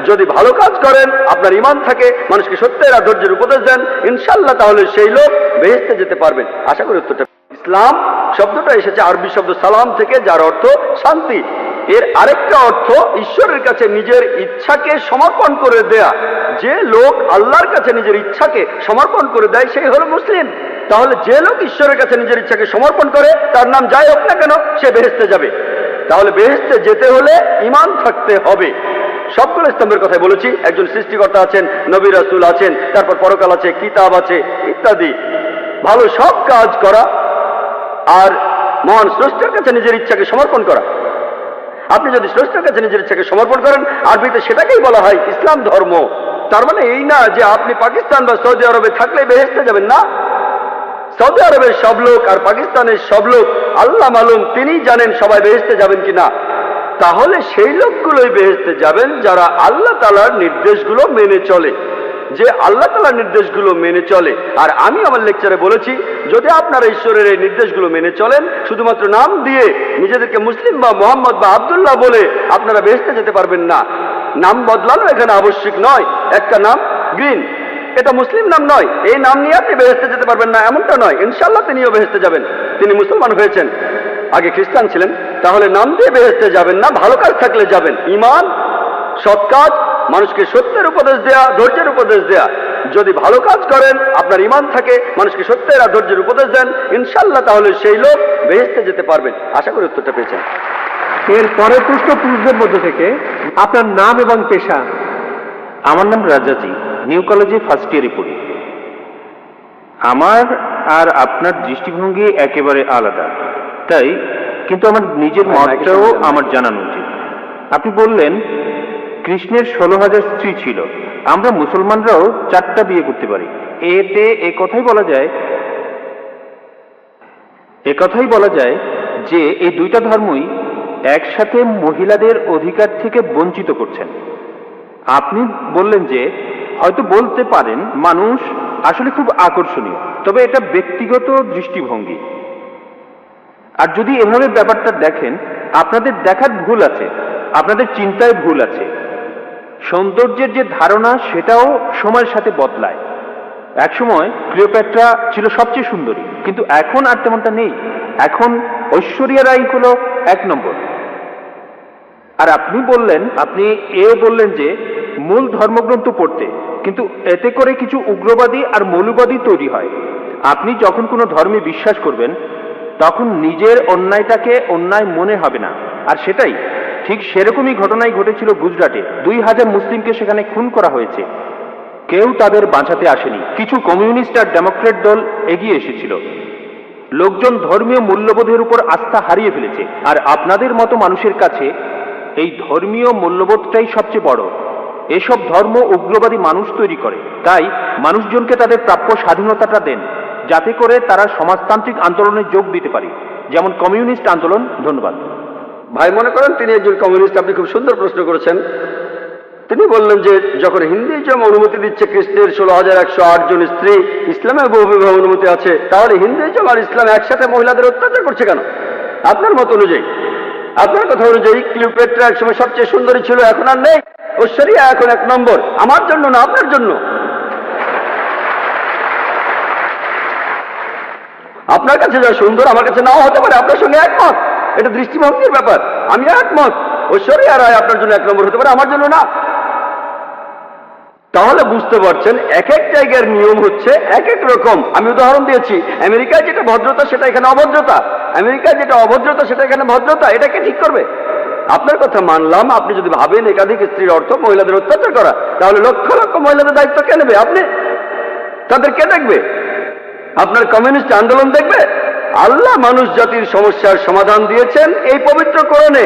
যদি ভালো কাজ করেন, আপনার ঈমান থাকে, মানুষকে সত্যের আর ধৈর্যের উপদেশ দেন, ইনশাআল্লাহ তাহলে সেই লোক বেহেশতে যেতে পারবেন। আশা করি উত্তরটা। ইসলাম শব্দটা এসেছে আরবি শব্দ সালাম থেকে, যার অর্থ শান্তি। এর আরেকটা অর্থ ঈশ্বরের কাছে নিজের ইচ্ছাকে সমর্পণ করে দেয়া। যে লোক আল্লাহর কাছে নিজের ইচ্ছাকে সমর্পণ করে দেয় সেই হলো মুসলিম। তাহলে যে লোক ঈশ্বরের কাছে নিজের ইচ্ছাকে সমর্পণ করে, তার নাম যাই হোক না কেন, সে বেহেশতে যাবে। তাহলে বেহেশতে যেতে হলে ঈমান থাকতে হবে। সবগুলো স্তম্ভের কথাই বলেছি। একজন সৃষ্টিকর্তা আছেন, নবী রাসূল আছেন, তারপর পরকাল আছে, কিতাব আছে ইত্যাদি। ভালো সব কাজ করা আর মহান স্রষ্টার কাছে নিজের ইচ্ছাকে সমর্পণ করা। আপনি যদি স্রষ্টার কাছে নিজের ইচ্ছাকে সমর্পণ করেন, আরবিতে সেটাকেই বলা হয় ইসলাম ধর্ম। তার মানে এই না যে আপনি পাকিস্তান বা সৌদি আরবে থাকলে বেহেশতে যাবেন না। সৌদি আরবের সব লোক আর পাকিস্তানের সব লোক আল্লাহ মালুম, তিনি জানেন সবাই বেহেশতে যাবেন কিনা। তাহলে সেই লোকগুলোই বেহেশতে যাবেন যারা আল্লাহ তাআলার নির্দেশগুলো মেনে চলে, যে আল্লাহ তাআলার নির্দেশগুলো মেনে চলে। আর আমি আমার লেকচারে বলেছি, যদি আপনারা ঈশ্বরের এই নির্দেশগুলো মেনে চলেন, শুধুমাত্র নাম দিয়ে নিজেদেরকে মুসলিম বা মোহাম্মদ বা আব্দুল্লাহ বলে আপনারা বেহেশতে যেতে পারবেন না। নাম বদলানো এখানে আবশ্যক নয়। একটা নাম গ্রিন, এটা মুসলিম নাম নয়, এই নাম নিয়ে আপনি বেহেশতে যেতে পারবেন না এমনটা নয়। ইনশাআল্লাহ তিনিও বেহেশতে যাবেন, তিনি মুসলমান হয়েছেন, আগে খ্রিস্টান ছিলেন। তাহলে নাম দিয়ে বেহেশতে যাবেন না, ভালো কাজ থাকলে যাবেন। ঈমান, সৎ কাজ, মানুষকে সত্যের উপদেশ দেয়া, ধৈর্যের উপদেশ দেয়া। যদি ভালো কাজ করেন, আপনার ঈমান থাকে, মানুষকে সত্যের আর ধৈর্যের উপদেশ দেন, ইনশাআল্লাহ তাহলে সেই লোক বেহেশতে যেতে পারবেন। আশা করি উত্তরটা পেয়েছেন। এর পরের প্রশ্ন পুরুষদের মধ্যে থেকে, আপনার নাম এবং পেশা। আমার নাম রাজাজি, নিউ কলেজে ফার্স্ট ইয়ারে পড়ি। আমার আর আপনার দৃষ্টিভঙ্গি একেবারে আলাদা, তাই কিন্তু আমার নিজের মতটাও আমার জানানো উচিত। আপনি বললেন কৃষ্ণের 16,000 স্ত্রী ছিল, আমরা মুসলমানরাও 4টা বিয়ে করতে পারি। এতে একথাই বলা যায় যে এই 2টা ধর্মই একসাথে মহিলাদের অধিকার থেকে বঞ্চিত করছেন। আপনি বললেন যে হয়তো বলতে পারেন মানুষ আসলে খুব আকর্ষণীয়, তবে এটা ব্যক্তিগত দৃষ্টিভঙ্গি। আর যদি এভাবে ব্যাপারটা দেখেন, আপনাদের দেখার ভুল আছে, আপনাদের চিন্তায় ভুল আছে। সৌন্দর্যের যে ধারণা সেটাও সময়ের সাথে বদলায়। একসময় ক্লিওপেট্রা ছিল সবচেয়ে সুন্দরী, কিন্তু এখন আর তেমনটা নেই। এখন ঐশ্বরিয়া রাই হলো 1 নম্বর। আর আপনি বললেন যে মূল ধর্মগ্রন্থ পড়তে, কিন্তু এতে করে কিছু উগ্রবাদী আর মৌলবাদী তৈরি হয়। আপনি যখন কোনো ধর্মে বিশ্বাস করবেন তখন নিজের অন্যায়টাকে অন্যায় মনে হবে না। আর সেটাই ঠিক সেরকমই ঘটনাই ঘটেছিল গুজরাটে। 2000 মুসলিমকে সেখানে খুন করা হয়েছে, কেউ তাদের বাঁচাতে আসেনি। কিছু কমিউনিস্ট আর ডেমোক্রেট দল এগিয়ে এসেছিল। লোকজন ধর্মীয় মূল্যবোধের উপর আস্থা হারিয়ে ফেলেছে। আর আপনাদের মতো মানুষের কাছে এই ধর্মীয় মূল্যবোধটাই সবচেয়ে বড়। এসব ধর্ম উগ্রবাদী মানুষ তৈরি করে। তাই মানুষজনকে তাদের প্রাপ্য স্বাধীনতাটা দেন, যাতে করে তারা সমাজতান্ত্রিক আন্দোলনে যোগ দিতে পারে, যেমন কমিউনিস্ট আন্দোলন। ধন্যবাদ। ভাই মনে করেন তিনি একজন কমিউনিস্ট। আপনি খুব সুন্দর প্রশ্ন করেছেন। তিনি বললেন যে যখন হিন্দুইজম অনুমতি দিচ্ছে খ্রিস্টের 16,108 জন স্ত্রী, ইসলামে বহু বিবাহ অনুমতি আছে, তাহলে হিন্দুইজম আর ইসলাম একসাথে মহিলাদের অত্যাচার করছে কেন? আপনার মত অনুযায়ী, আপনার কথা অনুযায়ী ক্লিওপেট্রা একসময় সবচেয়ে সুন্দরী ছিল, এখন আর নেই। ঐশ্বরিয়া এখন 1 নম্বর। আমার জন্য না, আপনার জন্য। আপনার কাছে যা সুন্দর আমার কাছে নাও হতে পারে, আপনার সঙ্গে একমত। এটা দৃষ্টিভঙ্গির ব্যাপার। আমি একমত, ঐশ্বরিয়া রায় আপনার জন্য 1 নম্বর হতে পারে, আমার জন্য না। তাহলে বুঝতে পারছেন এক এক জায়গার নিয়ম হচ্ছে এক এক রকম। আমি উদাহরণ দিয়েছি, আমেরিকায় যেটা ভদ্রতা সেটা এখানে অভদ্রতা, আমেরিকায় যেটা অভদ্রতা সেটা এখানে ভদ্রতা। এটাকে ঠিক করবে? আপনার কথা মানলাম। আপনি যদি ভাবেন একাধিক স্ত্রীর অর্থ মহিলাদের অত্যাচার করা, তাহলে লক্ষ লক্ষ মহিলাদের দায়িত্ব কে নেবে? আপনি। তাদের কে দেখবে? আপনার কমিউনিস্ট আন্দোলন দেখবে? আল্লাহ মানুষ জাতির সমস্যার সমাধান দিয়েছেন এই পবিত্র কোরআনে।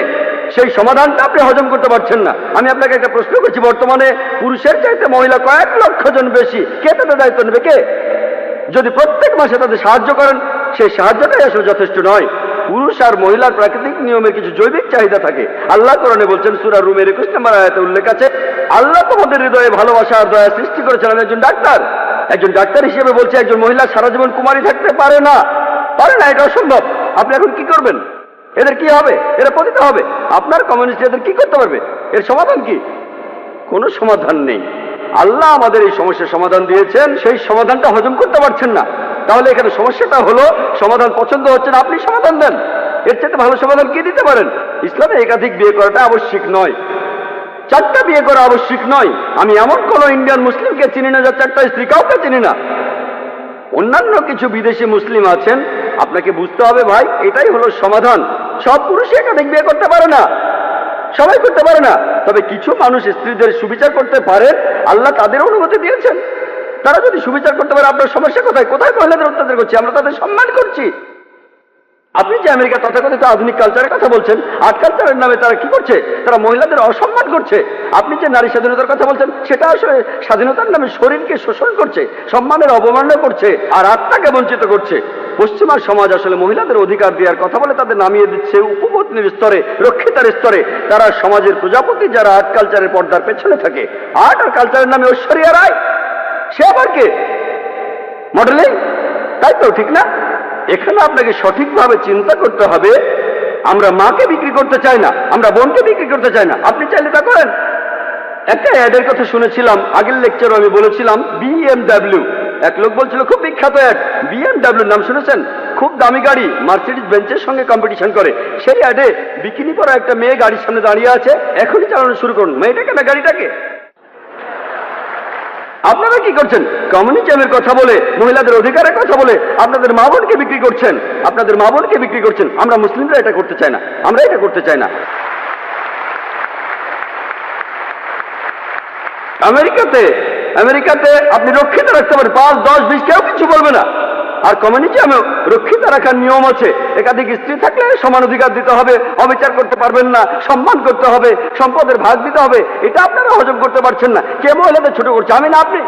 সেই সমাধানটা আপনি হজম করতে পারছেন না। আমি আপনাকে একটা প্রশ্ন করছি, বর্তমানে পুরুষের চাইতে মহিলা কয়েক লক্ষ জন বেশি। কে তাদের দায়িত্ব নেবে? কে? যদি প্রত্যেক মাসে তাদের সাহায্য করেন, সেই সাহায্যটাই আসলে যথেষ্ট নয়। পুরুষ আর মহিলার প্রাকৃতিক নিয়মের কিছু জৈবিক চাহিদা থাকে। আল্লাহ কোরআনে বলছেন, সূরা রুমের 21 নম্বর আয়াতে উল্লেখ আছে, আল্লাহ তোমাদের হৃদয়ে ভালোবাসা আর দয়া সৃষ্টি করেছেন। আমি একজন ডাক্তার, একজন ডাক্তার হিসেবে বলছি, একজন মহিলা সারা জীবন কুমারী থাকতে পারে না, পারে না। এটা অসম্ভব। আপনি এখন কি করবেন? এদের কি হবে? এরা পতিত হবে। আপনার কমিউনিস্ট এদের কি করতে পারবে? এর সমাধান কি? কোনো সমাধান নেই। আল্লাহ আমাদের এই সমস্যার সমাধান দিয়েছেন, সেই সমাধানটা হজম করতে পারছেন না। তাহলে এখানে সমস্যাটা হলো সমাধান পছন্দ হচ্ছে না, আপনি সমাধান দেন। এর চাইতে ভালো সমাধান কি দিতে পারেন? ইসলামে একাধিক বিয়ে করাটা আবশ্যিক নয়, 4টা বিয়ে করা আবশ্যিক নয়। আমি এমন কোন ইন্ডিয়ান মুসলিমকে চিনি না যার 4টা স্ত্রী, কাউকে চিনি না। অন্যান্য কিছু বিদেশি মুসলিম আছেন। আপনাকে বুঝতে হবে ভাই, এটাই হলো সমাধান। সব পুরুষই একাধিক বিয়ে করতে পারে না, সবাই করতে পারে না। তবে কিছু মানুষ স্ত্রীদের সুবিচার করতে পারে, আল্লাহ তাদের অনুমতি দিয়েছেন। তারা যদি সুবিচার করতে পারে, আপনার সমস্যা কোথায়? কোথায় মহিলাদের অত্যাচার করছি? আমরা তাদের সম্মান করছি। আপনি যে আমেরিকা তথাকথিত আধুনিক কালচারের কথা বলছেন, আর্ট কালচারের নামে তারা কি করছে? তারা মহিলাদের অসম্মান করছে। আপনি যে নারী স্বাধীনতার কথা বলছেন, সেটা আসলে স্বাধীনতার নামে শরীরকে শোষণ করছে, সম্মানের অবমাননা করছে, আর আত্মাকে বঞ্চিত করছে। পশ্চিমা সমাজ আসলে মহিলাদের অধিকার দেওয়ার কথা বলে তাদের নামিয়ে দিচ্ছে উপপত্নীর স্তরে, রক্ষিতার স্তরে। তারা সমাজের প্রজাপতি, যারা আর্ট কালচারের পর্দার পেছনে থাকে। আর্ট আর কালচারের নামে ঐশ্বরিয়া রায়, সে আবার কে? মডেলিং, তাই তো? ঠিক না? এখানে আপনাকে সঠিকভাবে চিন্তা করতে হবে। আমরা মাকে বিক্রি করতে চাই না, আমরা বোনকে বিক্রি করতে চাই না। আপনি চাইলে তা করেন। একটা অ্যাডের কথা শুনেছিলাম, আগের লেকচারে আমি বলেছিলাম, BMW। এক লোক বলছিল, খুব বিখ্যাত অ্যাড, BMW নাম শুনেছেন? খুব দামি গাড়ি, মার্সিডিজ বেঞ্চের সঙ্গে কম্পিটিশন করে। সেই অ্যাডে বিকিনি পরা একটা মেয়ে গাড়ির সামনে দাঁড়িয়ে আছে, এখনই চালানো শুরু করুন। মেয়েটাকে না গাড়িটাকে? আপনারা কি করছেন? কমিউনিজমের কথা বলে, মহিলাদের অধিকারের কথা বলে আপনাদের মা বোনকে বিক্রি করছেন, আপনাদের মা বোনকে বিক্রি করছেন। আমরা মুসলিমরা এটা করতে চাই না, আমরা এটা করতে চাই না। আমেরিকাতে আপনি রক্ষিত রাখতে পারেন 5, 10, 20, কেউ কিছু বলবে না। আর কমিউনিজমে রক্ষিত রাখার নিয়ম আছে, একাধিক স্ত্রী থাকলে সমান অধিকার দিতে হবে, অবিচার করতে পারবেন না, সম্মান করতে হবে, সম্পদের ভাগ দিতে হবে। এটা আপনারা হজম করতে পারছেন না। কে মহিলাদের ছোট করছে? আমি না আপনি?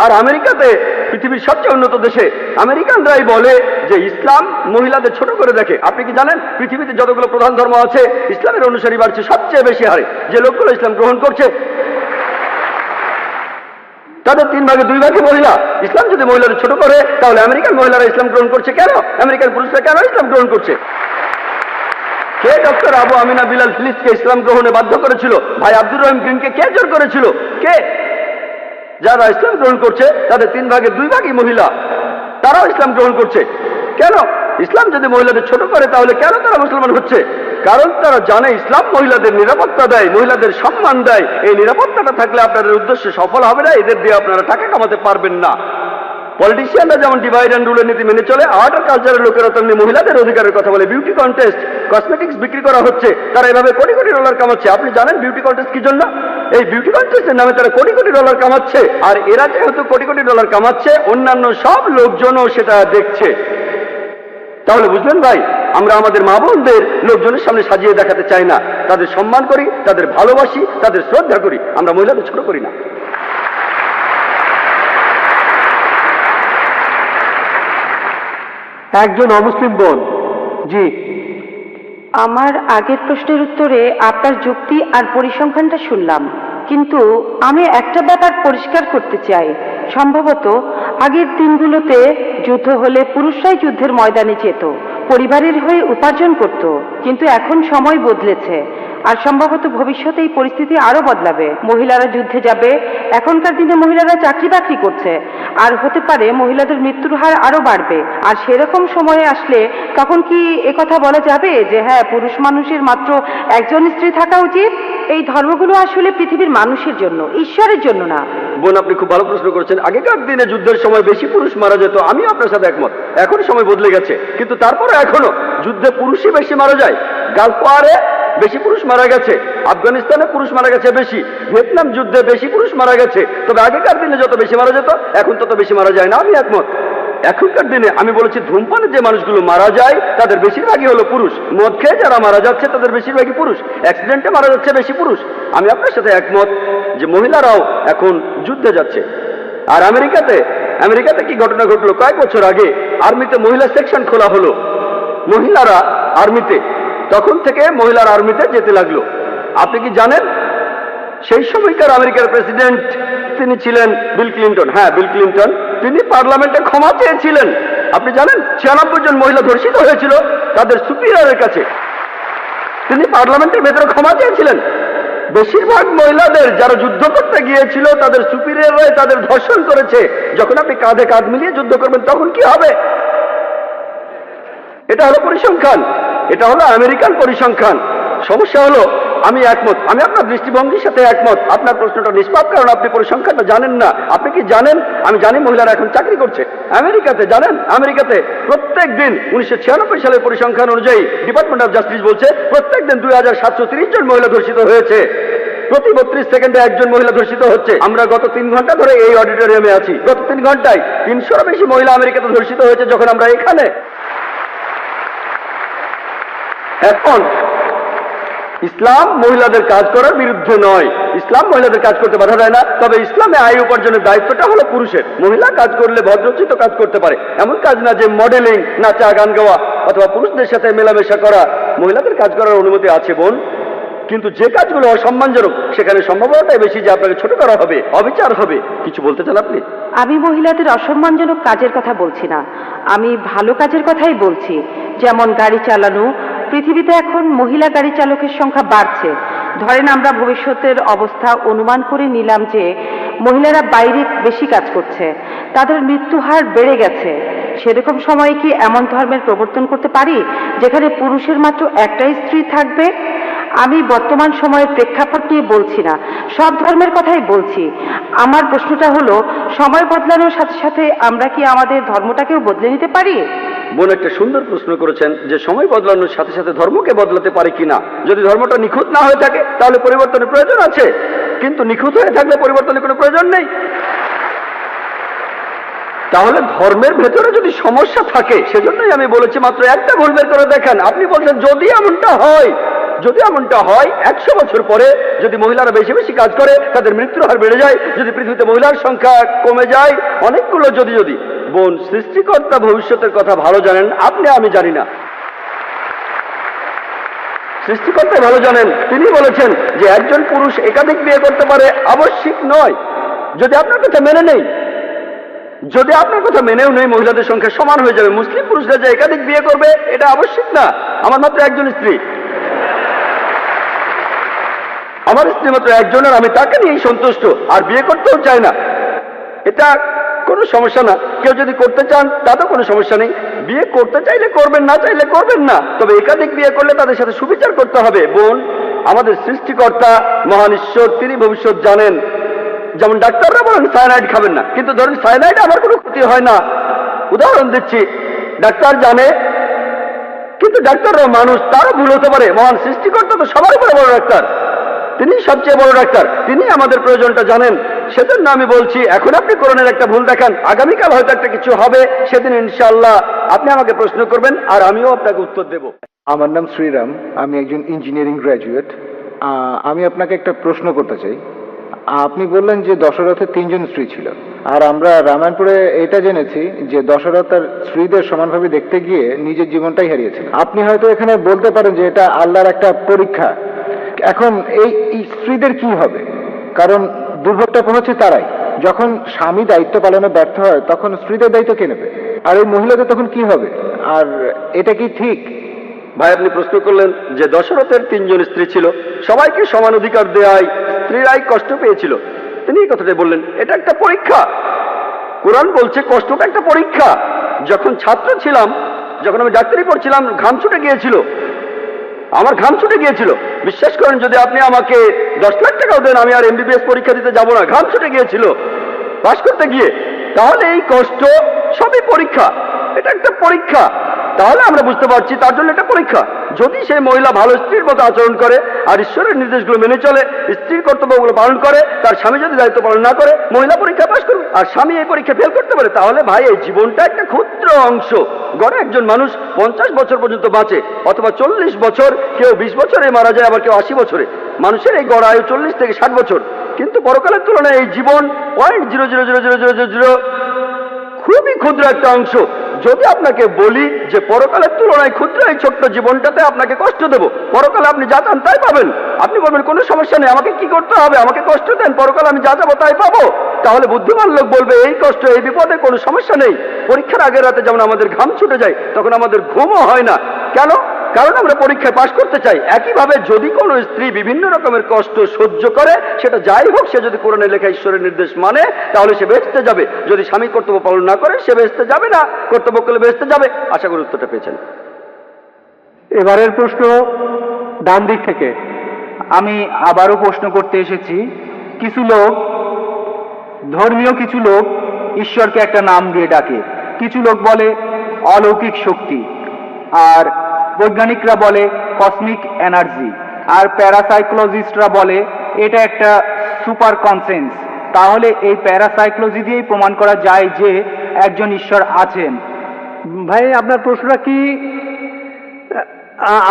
আর আমেরিকাতে, পৃথিবীর সবচেয়ে উন্নত দেশে, আমেরিকানরাই বলে যে ইসলাম মহিলাদের ছোট করে দেখে। আপনি কি জানেন পৃথিবীতে যতগুলো প্রধান ধর্ম আছে, ইসলামের অনুসারী বাড়ছে সবচেয়ে বেশি হারে। যে লোকগুলো ইসলাম গ্রহণ করছে তাদের 3 ভাগে 2 ভাগে মহিলা। ইসলাম যদি মহিলাদের ছোট করে, তাহলে আমেরিকান মহিলারা ইসলাম গ্রহণ করছে কেন? আমেরিকান পুরুষরা কেন ইসলাম গ্রহণ করছে? কে ডক্টর আবু আমিনা বিলাল ফিলিসকে ইসলাম গ্রহণে বাধ্য করেছিল? ভাই আব্দুর রহিম গ্রিনকে কে জোর করেছিল? কে? যারা ইসলাম গ্রহণ করছে তাদের 3 ভাগে 2 ভাগই মহিলা, তারাও ইসলাম গ্রহণ করছে। কেন? ইসলাম যদি মহিলাদের ছোট করে, তাহলে কেন তারা মুসলমান হচ্ছে? কারণ তারা জানে ইসলাম মহিলাদের নিরাপত্তা দেয়, মহিলাদের সম্মান দেয়। এই নিরাপত্তাটা থাকলে আপনাদের উদ্দেশ্য সফল হবে না, এদের দিয়ে আপনারা টাকা কামাতে পারবেন না। পলিটিশিয়ানরা যেমন ডিভাইড অ্যান্ড রুলের নীতি মেনে চলে, আর্ট আর কালচারের লোকেরা তেমনি মহিলাদের অধিকারের কথা বলে। বিউটি কন্টেস্ট, কসমেটিক্স বিক্রি করা হচ্ছে, তারা এভাবে কোটি কোটি ডলার কামাচ্ছে। আপনি জানেন বিউটি কন্টেস্ট কি জন্য? এই বিউটি কন্টেস্টের নামে তারা কোটি কোটি ডলার কামাচ্ছে। আর এরা যেহেতু কোটি কোটি ডলার কামাচ্ছে, অন্যান্য সব লোকজনও সেটা দেখছে। তাহলে বুঝলেন ভাই, আমরা আমাদের মা বোনদের লোকজনের সামনে সাজিয়ে দেখাতে চাই না। তাদের সম্মান করি, তাদের ভালোবাসি, তাদের শ্রদ্ধা করি। আমরা মহিলাদের ছোট করি না। একজন অমুসলিম বোন। জি, আমার আগের প্রশ্নের উত্তরে আপনার যুক্তি আর পরিসংখ্যানটা শুনলাম, কিন্তু আমি একটা ব্যাপার পরিষ্কার করতে চাই। সম্ভবত আগের দিনগুলোতে যুদ্ধ হলে পুরুষরাই যুদ্ধের ময়দানে যেত, পরিবারের হয়ে উপার্জন করত, কিন্তু এখন সময় বদলেছে আর সম্ভবত ভবিষ্যতে এই পরিস্থিতি আরো বদলাবে। মহিলারা যুদ্ধে যাবে, এখনকার দিনে মহিলারা চাকরি বাকরি করছে, আর হতে পারে মহিলাদের মৃত্যুর হার আরো বাড়বে। আর সেরকম সময়ে আসলে তখন কি একথা বলা যাবে যে হ্যাঁ, পুরুষ মানুষের মাত্র একজন স্ত্রী থাকা উচিত? এই ধর্মগুলো আসলে পৃথিবীর মানুষের জন্য, ঈশ্বরের জন্য না। বোন, আপনি খুব ভালো প্রশ্ন করেছেন। আগেকার দিনে যুদ্ধের সময় বেশি পুরুষ মারা যেত, আমিও আপনার সাথে একমত। এখন সময় বদলে গেছে, কিন্তু তারপরে এখনো যুদ্ধে পুরুষই বেশি মারা যায়। গালফ ওয়ারে বেশি পুরুষ মারা গেছে, আফগানিস্তানে পুরুষ মারা গেছে বেশি, ভিয়েতনাম যুদ্ধে বেশি পুরুষ মারা গেছে। তবে আগেকার দিনে যত বেশি মারা যেত, এখন তত বেশি মারা যায় না, আমি একমত। এখনকার দিনে আমি বলেছি, ধূমপানে যে মানুষগুলো মারা যায় তাদের বেশিরভাগই হলো পুরুষ। মদ খেয়ে যারা মারা যাচ্ছে তাদের বেশিরভাগই পুরুষ। অ্যাক্সিডেন্টে মারা যাচ্ছে বেশি পুরুষ। আমি আপনার সাথে একমত যে মহিলারাও এখন যুদ্ধে যাচ্ছে। আর আমেরিকাতে কি ঘটনা ঘটলো? কয়েক বছর আগে আর্মিতে মহিলা সেকশন খোলা হলো, মহিলারা আর্মিতে, তখন থেকে মহিলার আর্মিতে যেতে লাগলো। আপনি কি জানেন সেই সময়কার আমেরিকার প্রেসিডেন্ট তিনি ছিলেন বিল ক্লিন্টন। হ্যাঁ, বিল ক্লিন্টন। তিনি পার্লামেন্টে ক্ষমা চেয়েছিলেন। আপনি জানেন 96 জন মহিলা ধর্ষিত হয়েছিল তাদের সুপিরিয়রের কাছে। তিনি পার্লামেন্টের ভেতরে ক্ষমা চেয়েছিলেন। বেশিরভাগ মহিলাদের যারা যুদ্ধ করতে গিয়েছিল তাদের সুপিরিয়ররাই তাদের ধর্ষণ করেছে। যখন আপনি কাঁধে কাঁধ মিলিয়ে যুদ্ধ করবেন তখন কি হবে? এটা হলো পরিসংখ্যান, এটা হলো আমেরিকান পরিসংখ্যান। সমস্যা হলো আমি একমত, আমি আপনার দৃষ্টিভঙ্গির সাথে একমত। আপনার প্রশ্নটা নিষ্পাপ, কারণ আপনি পরিসংখ্যানটা জানেন না। আপনি কি জানেন? আমি জানি মহিলারা এখন চাকরি করছে আমেরিকাতে। জানেন আমেরিকাতে প্রত্যেক দিন 1996 সালের পরিসংখ্যান অনুযায়ী ডিপার্টমেন্ট অফ জাস্টিস বলছে প্রত্যেক দিন 2730 জন মহিলা ধর্ষিত হয়েছে। প্রতি 32 সেকেন্ডে একজন মহিলা ধর্ষিত হচ্ছে। আমরা গত 3 ঘন্টা ধরে এই অডিটোরিয়ামে আছি, গত 3 ঘন্টায় 300-এরও বেশি মহিলা আমেরিকাতে ধর্ষিত হয়েছে যখন আমরা এখানে। এখন ইসলাম মহিলাদের কাজ করার বিরুদ্ধে নয়, ইসলাম মহিলাদের কাজ করতে বাধা দেয় না। তবে ইসলামে আয় উপার্জনের দায়িত্বটা হলো পুরুষের। মহিলা কাজ করলে ভদ্রোচিত কাজ করতে পারে, এমন কাজ না যে মডেলিং, নাচা, গান গাওয়া অথবা পুরুষদের সাথে মেলামেশা করা। মহিলাদের কাজ করার অনুমতি আছে বোন, কিন্তু যে কাজগুলো অসম্মানজনক সেখানে সম্ভাবনাটাই বেশি যে আপনাকে ছোট করা হবে, অবিচার হবে। কিছু বলতে চান আপনি? আমি মহিলাদের অসম্মানজনক কাজের কথা বলছি না, আমি ভালো কাজের কথাই বলছি। যেমন গাড়ি চালানো। পৃথিবীতে এখন মহিলা গাড়ি চালকের সংখ্যা বাড়ছে। ধরেন আমরা ভবিষ্যতের অবস্থা অনুমান করে নিলাম যে মহিলারা বাইরে বেশি কাজ করছে, তাদের মৃত্যু হার বেড়ে গেছে। সেরকম সময়ে কি এমন ধর্মের প্রবর্তন করতে পারি যেখানে পুরুষের মাত্র একটাই স্ত্রী থাকবে? আমি বর্তমান সময়ের প্রেক্ষাপট নিয়ে বলছি না, সব ধর্মের কথাই বলছি। আমার প্রশ্নটা হলো, সময় বদলানোর সাথে সাথে আমরা কি আমাদের ধর্মটাকেও বদলে নিতে পারি? বোন একটা সুন্দর প্রশ্ন করেছেন যে সময় বদলানোর সাথে সাথে ধর্মকে বদলাতে পারে কিনা। যদি ধর্মটা নিখুঁত না হয়ে থাকে তাহলে পরিবর্তনের প্রয়োজন আছে, কিন্তু নিখুঁত হয়ে থাকলে পরিবর্তনের কোনো প্রয়োজন নেই। তাহলে ধর্মের ভেতরে যদি সমস্যা থাকে, সেজন্যই আমি বলেছি মাত্র একটা ভুল বের করে দেখেন। আপনি বলছেন যদি এমনটা হয়, যদি এমনটা হয় 100 বছর পরে যদি মহিলারা বেশি বেশি কাজ করে তাদের মৃত্যুর হার বেড়ে যায়, যদি পৃথিবীতে মহিলার সংখ্যা কমে যায়, অনেকগুলো যদি বোন, সৃষ্টিকর্তা ভবিষ্যতের কথা ভালো জানেন, আপনি আমি জানি না। সৃষ্টিকর্তা ভালো জানেন। তিনি বলেছেন যে একজন পুরুষ একাধিক বিয়ে করতে পারে, আবশ্যিক নয়। যদি আপনার কথা মেনে নেই, যদি আপনার কথা মেনেও নেই, মহিলাদের সংখ্যা সমান হয়ে যাবে। মুসলিম পুরুষরা যে একাধিক বিয়ে করবে এটা আবশ্যিক না। আমার মাত্র একজন স্ত্রী, আমার স্ত্রী মাত্র একজন, আর আমি তাকে নিয়েই সন্তুষ্ট, আর বিয়ে করতেও চাই না। এটা কোনো সমস্যা না। কেউ যদি করতে চান তাতেও কোনো সমস্যা নেই। বিয়ে করতে চাইলে করবেন, না চাইলে করবেন না। তবে একাধিক বিয়ে করলে তাদের সাথে সুবিচার করতে হবে। বোন, আমাদের সৃষ্টিকর্তা মহান ঈশ্বর, তিনি ভবিষ্যৎ জানেন। যেমন ডাক্তাররা বলেন সায়ানাইড খাবেন না, কিন্তু ধরেন সায়ানাইড আমার কোনো ক্ষতি হয় না। উদাহরণ দিচ্ছি, ডাক্তার জানে, কিন্তু ডাক্তাররা মানুষ, তারও ভুল হতে পারে। মহান সৃষ্টিকর্তা তো সবার উপরে বড় ডাক্তার, তিনি সবচেয়ে বড় ডাক্তার, তিনি আমাদের প্রয়োজনটা জানেন। সেজন্য আমি বলছি, এখন আপনি কোরআনের একটা ভুল দেখান, আগামীকাল হয়তো একটা কিছু হবে, সেদিন ইনশাআল্লাহ আপনি আমাকে প্রশ্ন করবেন আর আমিও আপনাকে উত্তর দেব। আমার নাম শ্রীরাম, আমি একজন ইঞ্জিনিয়ারিং গ্র্যাজুয়েট। আমি আপনাকে একটা প্রশ্ন করতে চাই। আপনি বললেন যে দশরথের 3 জন স্ত্রী ছিল, আর আমরা রামায়ণপুরে এটা জেনেছি যে দশরথ তার স্ত্রীদের সমানভাবে দেখতে গিয়ে নিজের জীবনটাই হারিয়েছিল। আপনি হয়তো এখানে বলতে পারেন যে এটা আল্লাহর একটা পরীক্ষা। এখন এই স্ত্রীদের কি হবে? কারণ দুর্ভোগটা পৌঁছে তারাই, যখন স্বামী দায়িত্ব পালনে ব্যর্থ হয় তখন স্ত্রীদের দায়িত্ব কে নেবে? আর এই মহিলাদের তখন কি হবে? আর এটা কি ঠিক? ভাই, আপনি প্রশ্ন করলেন যে দশরথের 3 জন স্ত্রী ছিল, সবাইকে সমান অধিকার দেয়ায় স্ত্রীরাই কষ্ট পেয়েছিল। তিনি এই কথাটাই বললেন, এটা একটা পরীক্ষা। কোরআন বলছে কষ্টটা একটা পরীক্ষা। যখন ছাত্র ছিলাম, যখন আমি ডাক্তারি পড়ছিলাম, ঘাম ছুটে গিয়েছিল, আমার ঘাম ছুটে গিয়েছিল। বিশ্বাস করেন, যদি আপনি আমাকে 10 লাখ টাকাও দেন, আমি আর MBBS পরীক্ষা দিতে যাব না। ঘাম ছুটে গিয়েছিল পাশ করতে গিয়ে। তাহলে এই কষ্ট সবই পরীক্ষা, এটা একটা পরীক্ষা। তাহলে আমরা বুঝতে পারছি তার জন্য একটা পরীক্ষা। যদি সেই মহিলা ভালো স্ত্রীর মতো আচরণ করে আর ঈশ্বরের নির্দেশগুলো মেনে চলে, স্ত্রীর কর্তব্যগুলো পালন করে, তার স্বামী যদি দায়িত্ব পালন না করে, মহিলা পরীক্ষা পাশ করবে আর স্বামী এই পরীক্ষা ফেল করতে পারে, তাহলে ভাই এই জীবনটা একটা ক্ষুদ্র অংশ। গড়ে একজন মানুষ 50 বছর পর্যন্ত বাঁচে, অথবা 40 বছর, কেউ 20 বছরে মারা যায়, আবার কেউ 80 বছরে। মানুষের এই গড় আয়ু 40 থেকে 60 বছর, কিন্তু পরকালের তুলনায় এই জীবন 0.00000 খুবই ক্ষুদ্র একটা অংশ। যদি আপনাকে বলি যে পরকালের তুলনায় ক্ষুদ্র এই ছোট্ট জীবনটাতে আপনাকে কষ্ট দেব, পরকালে আপনি যা চান তাই পাবেন, আপনি বলবেন কোনো সমস্যা নেই, আমাকে কি করতে হবে, আমাকে কষ্ট দেন, পরকালে আমি যা যাবো তাই পাবো। তাহলে বুদ্ধিমান লোক বলবে এই কষ্ট, এই বিপদে কোনো সমস্যা নেই। পরীক্ষার আগের রাতে যেমন আমাদের ঘাম ছুটে যায়, তখন আমাদের ঘুমও হয় না। কেন? কারণ আমরা পরীক্ষায় পাশ করতে চাই। একইভাবে যদি কোনো স্ত্রী বিভিন্ন রকমের কষ্ট সহ্য করে, সেটা যাই হোক, সে যদি কোরআনে লেখা ঈশ্বরের নির্দেশ মানে, তাহলে সে বেহেশতে যাবে। যদি স্বামী কর্তব্য পালন না করে, সে বেহেশতে যাবে না, কর্তব্য করলে বেহেশতে যাবে। আশা করি উত্তরটা পেয়েছেন। এবারের প্রশ্ন ডান দিক থেকে। আমি আবারও প্রশ্ন করতে এসেছি। কিছু লোক, ধর্মীয় কিছু লোক ঈশ্বরকে একটা নাম দিয়ে ডাকে। কিছু লোক বলে অলৌকিক শক্তি, আর বৈজ্ঞানিকরা বলে কসমিক এনার্জি, আর প্যারাসাইকোলজিস্টরা বলে এটা একটা সুপার কনসেন্স। তাহলে এই প্যারাসাইকোলজি দিয়েই প্রমাণ করা যায় যে একজন ঈশ্বর আছেন। ভাই, আপনার প্রশ্নটা কি,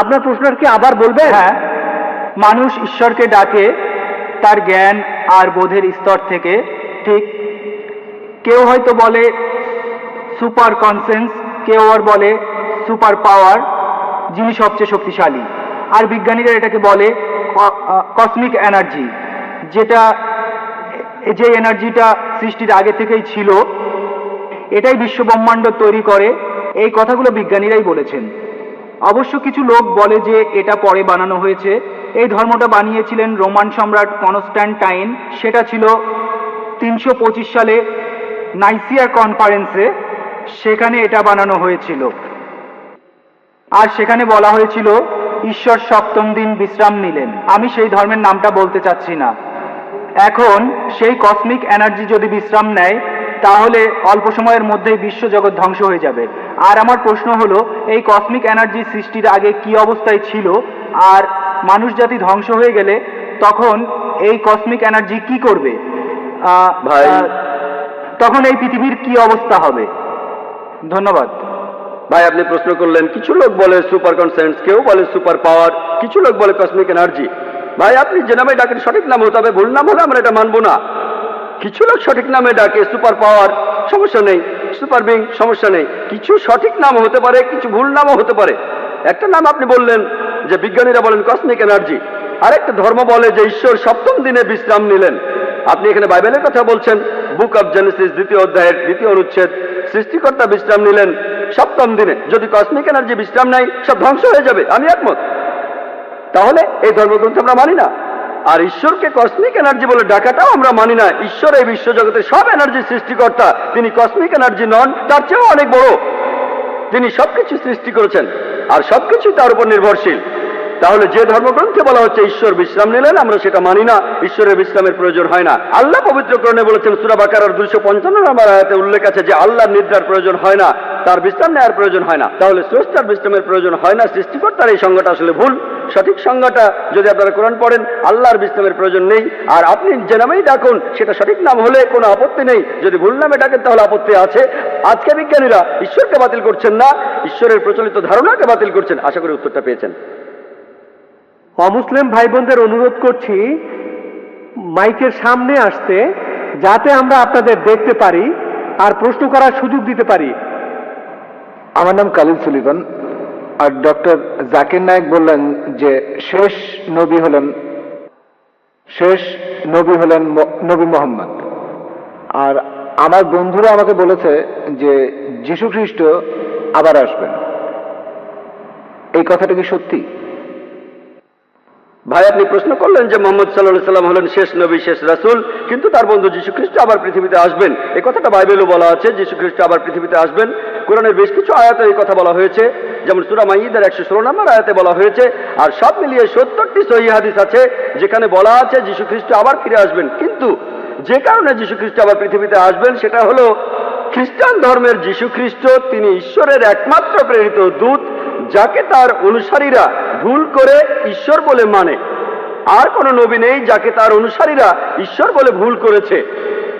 আপনার প্রশ্নটা কি আবার বলবেন? হ্যাঁ, মানুষ ঈশ্বরকে ডাকে তার জ্ঞান আর বোধের স্তর থেকে। ঠিক, কেউ হয়তো বলে সুপার কনসেন্স, কেউ আর বলে সুপার পাওয়ার, যিনি সবচেয়ে শক্তিশালী। আর বিজ্ঞানীরা এটাকে বলে কসমিক এনার্জি, যেটা যে এনার্জিটা সৃষ্টির আগে থেকেই ছিল, এটাই বিশ্ব ব্রহ্মাণ্ড তৈরি করে। এই কথাগুলো বিজ্ঞানীরাই বলেছেন। অবশ্য কিছু লোক বলে যে এটা পরে বানানো হয়েছে। এই ধর্মটা বানিয়েছিলেন রোমান সম্রাট কনস্ট্যান্টাইন। সেটা ছিল 325 সালে নাইসিয়া কনফারেন্সে, সেখানে এটা বানানো হয়েছিল। আর সেখানে বলা হয়েছিল ঈশ্বর 7ম দিন বিশ্রাম নিলেন। আমি সেই ধর্মের নামটা বলতে চাচ্ছি না। এখন সেই কসমিক এনার্জি যদি বিশ্রাম নেয়, তাহলে অল্প সময়ের মধ্যেই বিশ্বজগৎ ধ্বংস হয়ে যাবে। আর আমার প্রশ্ন হলো, এই কসমিক এনার্জি সৃষ্টির আগে কি অবস্থায় ছিল, আর মানুষ জাতি ধ্বংস হয়ে গেলে তখন এই কসমিক এনার্জি কি করবে? ভাই, তখন এই পৃথিবীর কি অবস্থা হবে? ধন্যবাদ। ভাই, আপনি প্রশ্ন করলেন, কিছু লোক বলে সুপার কনসেন্স, কেউ বলে সুপার পাওয়ার। কিছু লোক বলে কসমিক এনার্জি। ভাই আপনি যে নামে ডাকেন সঠিক নাম হতে হবে, ভুল নাম হলে আমরা এটা মানবো না। কিছু লোক সঠিক নামে ডাকে সুপার পাওয়ার, সমস্যা নেই, সুপার বিং, সমস্যা নেই। কিছু সঠিক নাম হতে পারে, কিছু ভুল নামও হতে পারে। একটা নাম আপনি বললেন যে বিজ্ঞানীরা বলেন কসমিক এনার্জি, আরেকটা ধর্ম বলে যে ঈশ্বর সপ্তম দিনে বিশ্রাম নিলেন। আপনি এখানে বাইবেলের কথা বলছেন, বুক অব জেনেসিস 2য় অধ্যায়ের 2য় অনুচ্ছেদ, সৃষ্টিকর্তা বিশ্রাম নিলেন সপ্তম দিনে। যদি কসমিক এনার্জি বিশ্রাম নেয় সব ধ্বংস হয়ে যাবে, আমি একমত। তাহলে এই ধর্মগ্রন্থ আমরা মানি না। আর ঈশ্বরকে কসমিক এনার্জি বলে ডাকাটাও আমরা মানি না। ঈশ্বর এই বিশ্বজগতের সব এনার্জির সৃষ্টিকর্তা, তিনি কসমিক এনার্জি নন, তার চেয়েও অনেক বড়। তিনি সবকিছু সৃষ্টি করেছেন আর সবকিছু তার উপর নির্ভরশীল। তাহলে যে ধর্মগ্রন্থে বলা হচ্ছে ঈশ্বর বিশ্রাম নিলেন, আমরা সেটা মানি না। ঈশ্বরের বিশ্রামের প্রয়োজন হয় না। আল্লাহ পবিত্রকরণে বলেছেন, সূরা বাকারার 255 নম্বর আয়াতে উল্লেখ আছে যে আল্লাহর নিদ্রার প্রয়োজন হয় না, তার বিশ্রাম নেওয়ার প্রয়োজন হয় না। তাহলে স্রষ্টার বিশ্রামের প্রয়োজন হয় না, সৃষ্টিকর্তার এই সংজ্ঞাটা আসলে ভুল। সঠিক সংজ্ঞাটা যদি আপনারা কোরআন পড়েন, আল্লাহর বিশ্রামের প্রয়োজন নেই। আর আপনি যে নামেই ডাকুন সেটা সঠিক নাম হলে কোনো আপত্তি নেই, যদি ভুল নামে ডাকেন তাহলে আপত্তি আছে। আজকে বিজ্ঞানীরা ঈশ্বরকে বাতিল করছেন না, ঈশ্বরের প্রচলিত ধারণাকে বাতিল করছেন। আশা করি উত্তরটা পেয়েছেন। অমুসলিম ভাই বোনদের অনুরোধ করছি মাইকের সামনে আসতে, যাতে আমরা আপনাদের দেখতে পারি আর প্রশ্ন করার সুযোগ দিতে পারি। আমার নাম কালিল সুলিভান। আর ডক্টর জাকির নায়েক বললেন যে শেষ নবী হলেন নবী মোহাম্মদ। আর আমার বন্ধুরা আমাকে বলেছে যে যীশু খ্রিস্ট আবার আসবেন। এই কথাটা কি সত্যি? ভাই আপনি প্রশ্ন করলেন যে মোহাম্মদ সাল্লাল্লাহু আলাইহি সাল্লাম হলেন শেষ নবী, শেষ রাসূল, কিন্তু তার বন্ধু যীশু খ্রিস্ট আবার পৃথিবীতে আসবেন। এই কথাটা বাইবেলও বলা আছে, যীশু খ্রিস্ট আবার পৃথিবীতে আসবেন। কোরআনের বেশ কিছু আয়াতে এই কথা বলা হয়েছে, যেমন সূরা মাইদার 116 নম্বর আয়াতে বলা হয়েছে। আর সব মিলিয়ে 70টি সহিহ হাদিস আছে যেখানে বলা আছে যীশু খ্রিস্ট আবার ফিরে আসবেন। কিন্তু যে কারণে যীশু খ্রিস্ট আবার পৃথিবীতে আসবেন সেটা হলো খ্রিস্টান ধর্মের যীশু খ্রিস্ট তিনি ঈশ্বরের একমাত্র প্রেরিত দূত, যাকে তার অনুসারীরা ভুল করে ঈশ্বর বলে মানে। আর কোন নবী নেই যাকে তার অনুসারীরা ঈশ্বর বলে ভুল করেছে।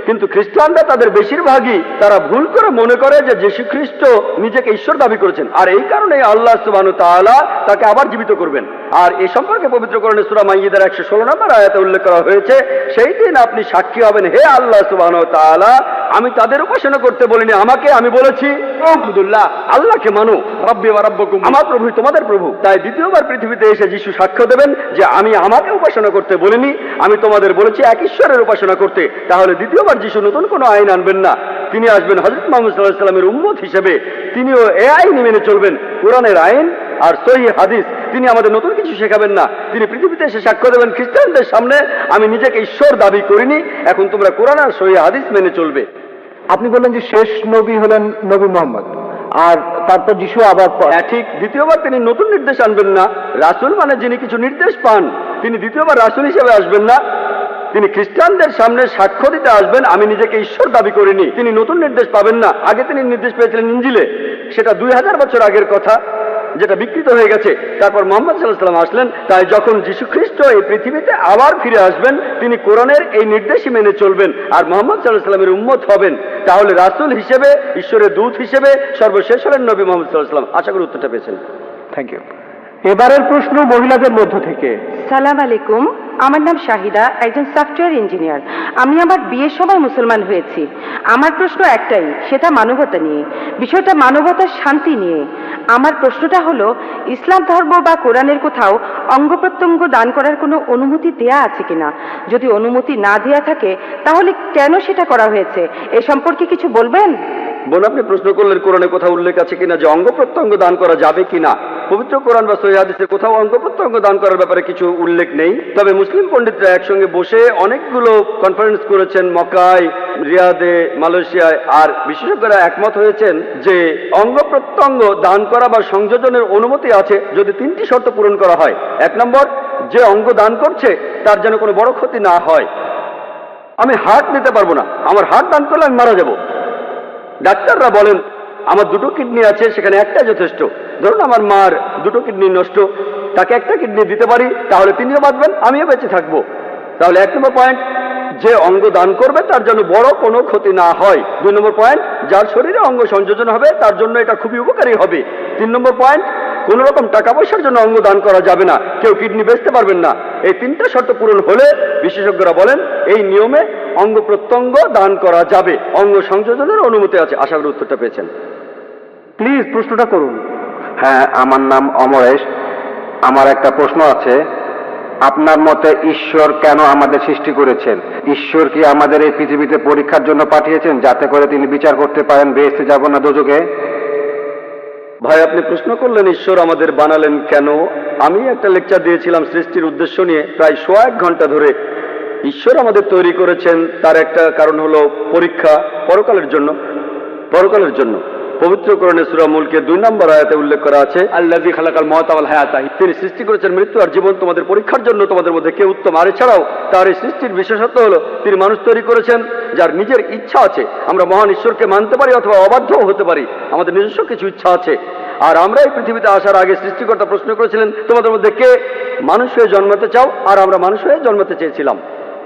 কিন্তু খ্রিস্টানরা তাদের বেশিরভাগই তারা ভুল করে মনে করে যে যীশু খ্রিস্ট নিজেকে ঈশ্বর দাবি করেছেন, আর এই কারণে আল্লাহ সুবহানাহু ওয়া তাআলা তাকে আবার জীবিত করবেন। আর এই সম্পর্কে পবিত্র কোরআনে সূরা মাইদার 116 নম্বর আয়াতে উল্লেখ করা হয়েছে, সেই দিন আপনি সাক্ষী হবেন, হে আল্লাহ সুবহানাহু ওয়া তাআলা, আমি তাদের উপাসনা করতে বলিনি, আমাকে আমি বলেছি আবুদুল্লাহ, আল্লাহকে মানো, রব্বি ওয়া রাব্বুকুম, আমার প্রভু তোমাদের প্রভু। তাই দ্বিতীয়বার পৃথিবীতে এসে যিশু সাক্ষ্য দেবেন যে আমি আমাকে উপাসনা করতে বলিনি, আমি তোমাদের বলেছি এক ঈশ্বরের উপাসনা করতে। তাহলে দ্বিতীয়বার যিশু নতুন কোনো আইন আনবেন না, তিনি আসবেন হযরত মুহাম্মদ সাল্লাল্লাহু আলাইহি ওয়াসাল্লামের উম্মত হিসেবে। তিনিও এই আইন মেনে চলবেন, কোরআনের আইন আর সহিহ হাদিস। তিনি আমাদের নতুন কিছু শেখাবেন না, তিনি পৃথিবীতে এসে সাক্ষ্য দেবেন খ্রিস্টানদের সামনে, আমি নিজেকে ঈশ্বর দাবি করিনি, এখন তোমরা কোরআন আর সহিহ হাদিস মেনে চলবে। আপনি বললেন যে শেষ নবী হলেন নবী মোহাম্মদ, আর তারপর যিশু আবার হ্যাঁ ঠিক, দ্বিতীয়বার তিনি নতুন নির্দেশ আনবেন না। রাসূল মানে যিনি কিছু নির্দেশ পান, তিনি দ্বিতীয়বার রাসূল হিসেবে আসবেন না। তিনি খ্রিস্টানদের সামনে সাক্ষ্য দিতে আসবেন আমি নিজেকে ঈশ্বর দাবি করিনি। তিনি নতুন নির্দেশ পাবেন না। আগে তিনি নির্দেশ পেয়েছিলেন ইনজিলে, সেটা 2000 বছর আগের কথা, যেটা বিকৃত হয়ে গেছে। তারপর মুহাম্মদ সাল্লাল্লাহু আলাইহি ওয়াসাল্লাম আসলেন। তাই যখন যীশু খ্রিস্ট এই পৃথিবীতে আবার ফিরে আসবেন, তিনি কোরআনের এই নির্দেশই মেনে চলবেন আর মুহাম্মদ সাল্লাল্লাহু আলাইহি ওয়াসাল্লামের উম্মত হবেন। তাহলে রাসূল হিসেবে, ঈশ্বরের দূত হিসেবে সর্বশেষ হলেন নবী মুহাম্মদ সাল্লাল্লাহু আলাইহি ওয়াসাল্লাম। আশা করি উত্তরটা পেয়েছেন। Thank you. এবারের প্রশ্ন মহিলাদের মধ্য থেকে। সালাম আলাইকুম, আমার নাম শাহিদা, একজন সফটওয়্যার ইঞ্জিনিয়ার। আমি আমার বিয়ের সময় মুসলমান হয়েছি। আমার প্রশ্ন একটাই, সেটা মানবতা নিয়ে, বিষয়টা মানবতার শান্তি নিয়ে। আমার প্রশ্নটা হলো, ইসলাম ধর্ম বা কোরআনের কোথাও অঙ্গ প্রত্যঙ্গ দান করার কোনো অনুমতি দেয়া আছে কিনা? যদি অনুমতি না দেয়া থাকে তাহলে কেন সেটা করা হয়েছে, এ সম্পর্কে কিছু বলবেন? বোন আপনি প্রশ্ন করলেন কোরআনে কোথাও উল্লেখ আছে কিনা যে অঙ্গ প্রত্যঙ্গ দান করা যাবে কিনা। পবিত্র কোরআন বা সহিহ হাদিসে কোথাও অঙ্গ প্রত্যঙ্গ দান করার ব্যাপারে কিছু উল্লেখ নেই। তবে মুসলিম পণ্ডিতরা একসঙ্গে বসে অনেকগুলো কনফারেন্স করেছেন মক্কায়, রিয়াদে, মালয়েশিয়ায়। আর বিশেষজ্ঞরা একমত হয়েছেন যে অঙ্গ প্রত্যঙ্গ দান করা বা সংযোজনের অনুমতি আছে যদি 3টি শর্ত পূরণ করা হয়। 1 নম্বর, যে অঙ্গ দান করছে তার যেন কোনো বড় ক্ষতি না হয়। আমি হার্ট নিতে পারবো না, আমার হার্ট দান করলে আমি মারা যাব। ডাক্তাররা বলেন আমার 2টো কিডনি আছে, সেখানে একটা যথেষ্ট। ধরুন আমার মার 2টো কিডনি নষ্ট, তাকে একটা কিডনি দিতে পারি, তাহলে তিনিও বাঁচবেন, আমিও বেঁচে থাকবো। তাহলে 1 নম্বর পয়েন্ট, যে অঙ্গ দান করবে তার যেন বড় কোনো ক্ষতি না হয়। 2 নম্বর পয়েন্ট, যার শরীরে অঙ্গ সংযোজন হবে তার জন্য এটা খুবই উপকারী হবে। 3 নম্বর পয়েন্ট, কোন রকম টাকা পয়সার জন্য অঙ্গ দান করা যাবে না, কেউ কিডনি বেচতে পারবেন না। এই তিনটা শর্ত পূরণ হলে বিশেষজ্ঞরা বলেন এই নিয়মে অঙ্গ প্রত্যঙ্গ দান করা যাবে, অঙ্গ সংযোজনের অনুমতি আছে। আশা করি উত্তরটা পেয়েছেন। প্লিজ প্রশ্নটা করুন। হ্যাঁ, আমার নাম অমরেশ। আমার একটা প্রশ্ন আছে। আপনার মতে ঈশ্বর কেন আমাদের সৃষ্টি করেছেন? ঈশ্বর কি আমাদের এই পৃথিবীতে পরীক্ষার জন্য পাঠিয়েছেন, যাতে করে তিনি বিচার করতে পারেন বেহেশতে যাব না দোজখে? ভাই, আপনি প্রশ্ন করলেন ঈশ্বর আমাদের বানালেন কেন। আমি একটা লেকচার দিয়েছিলাম সৃষ্টির উদ্দেশ্য নিয়ে, প্রায় 1 ঘন্টা ধরে। ঈশ্বর আমাদের তৈরি করেছেন, তার একটা কারণ হলো পরীক্ষা, পরকালের জন্য। পবিত্র কোরআনে সূরা মুলকের 2 নম্বর আয়াতে উল্লেখ করা আছে, আল্লাযী খালাকাল মাউতা ওয়াল হায়াতা, তিনি সৃষ্টি করেছেন মৃত্যু আর জীবন তোমাদের পরীক্ষার জন্য, তোমাদের মধ্যে কে উত্তম। আর এছাড়াও তার এই সৃষ্টির বিশেষত্ব হলো তিনি মানুষ তৈরি করেছেন যার নিজের ইচ্ছা আছে। আমরা মহান ঈশ্বরকে মানতে পারি অথবা অবাধ্যও হতে পারি, আমাদের নিজস্ব কিছু ইচ্ছা আছে। আর আমরা এই পৃথিবীতে আসার আগে সৃষ্টিকর্তা প্রশ্ন করেছিলেন তোমাদের মধ্যে কে মানুষ হয়ে জন্মাতে চাও, আর আমরা মানুষ হয়ে জন্মাতে চেয়েছিলাম।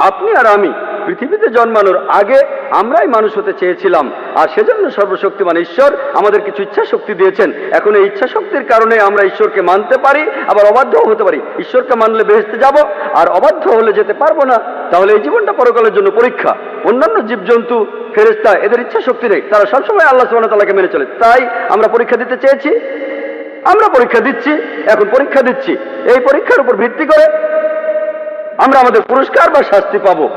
আপনি আর আমি পৃথিবীতে জন্মানোর আগে আমরাই মানুষ হতে চেয়েছিলাম, আর সেজন্য সর্বশক্তিমান ঈশ্বর আমাদের কিছু ইচ্ছা শক্তি দিয়েছেন। এখন এই ইচ্ছা শক্তির কারণে আমরা ঈশ্বরকে মানতে পারি, আবার অবাধ্যও হতে পারি। ঈশ্বরকে মানলে বেহেশতে যাব, আর অবাধ্য হলে যেতে পারবো না। তাহলে এই জীবনটা পরকালের জন্য পরীক্ষা। অন্যান্য জীবজন্তু, ফেরেশতা, এদের ইচ্ছা শক্তি নেই, তারা সবসময় আল্লাহ সুবহানাহু ওয়া তাআলাকে মেনে চলে। তাই আমরা পরীক্ষা দিতে চেয়েছি, আমরা পরীক্ষা দিচ্ছি, এখন পরীক্ষা দিচ্ছি। এই পরীক্ষার উপর ভিত্তি করে আমরা আমাদের পুরস্কার বা শাস্তি পাবো।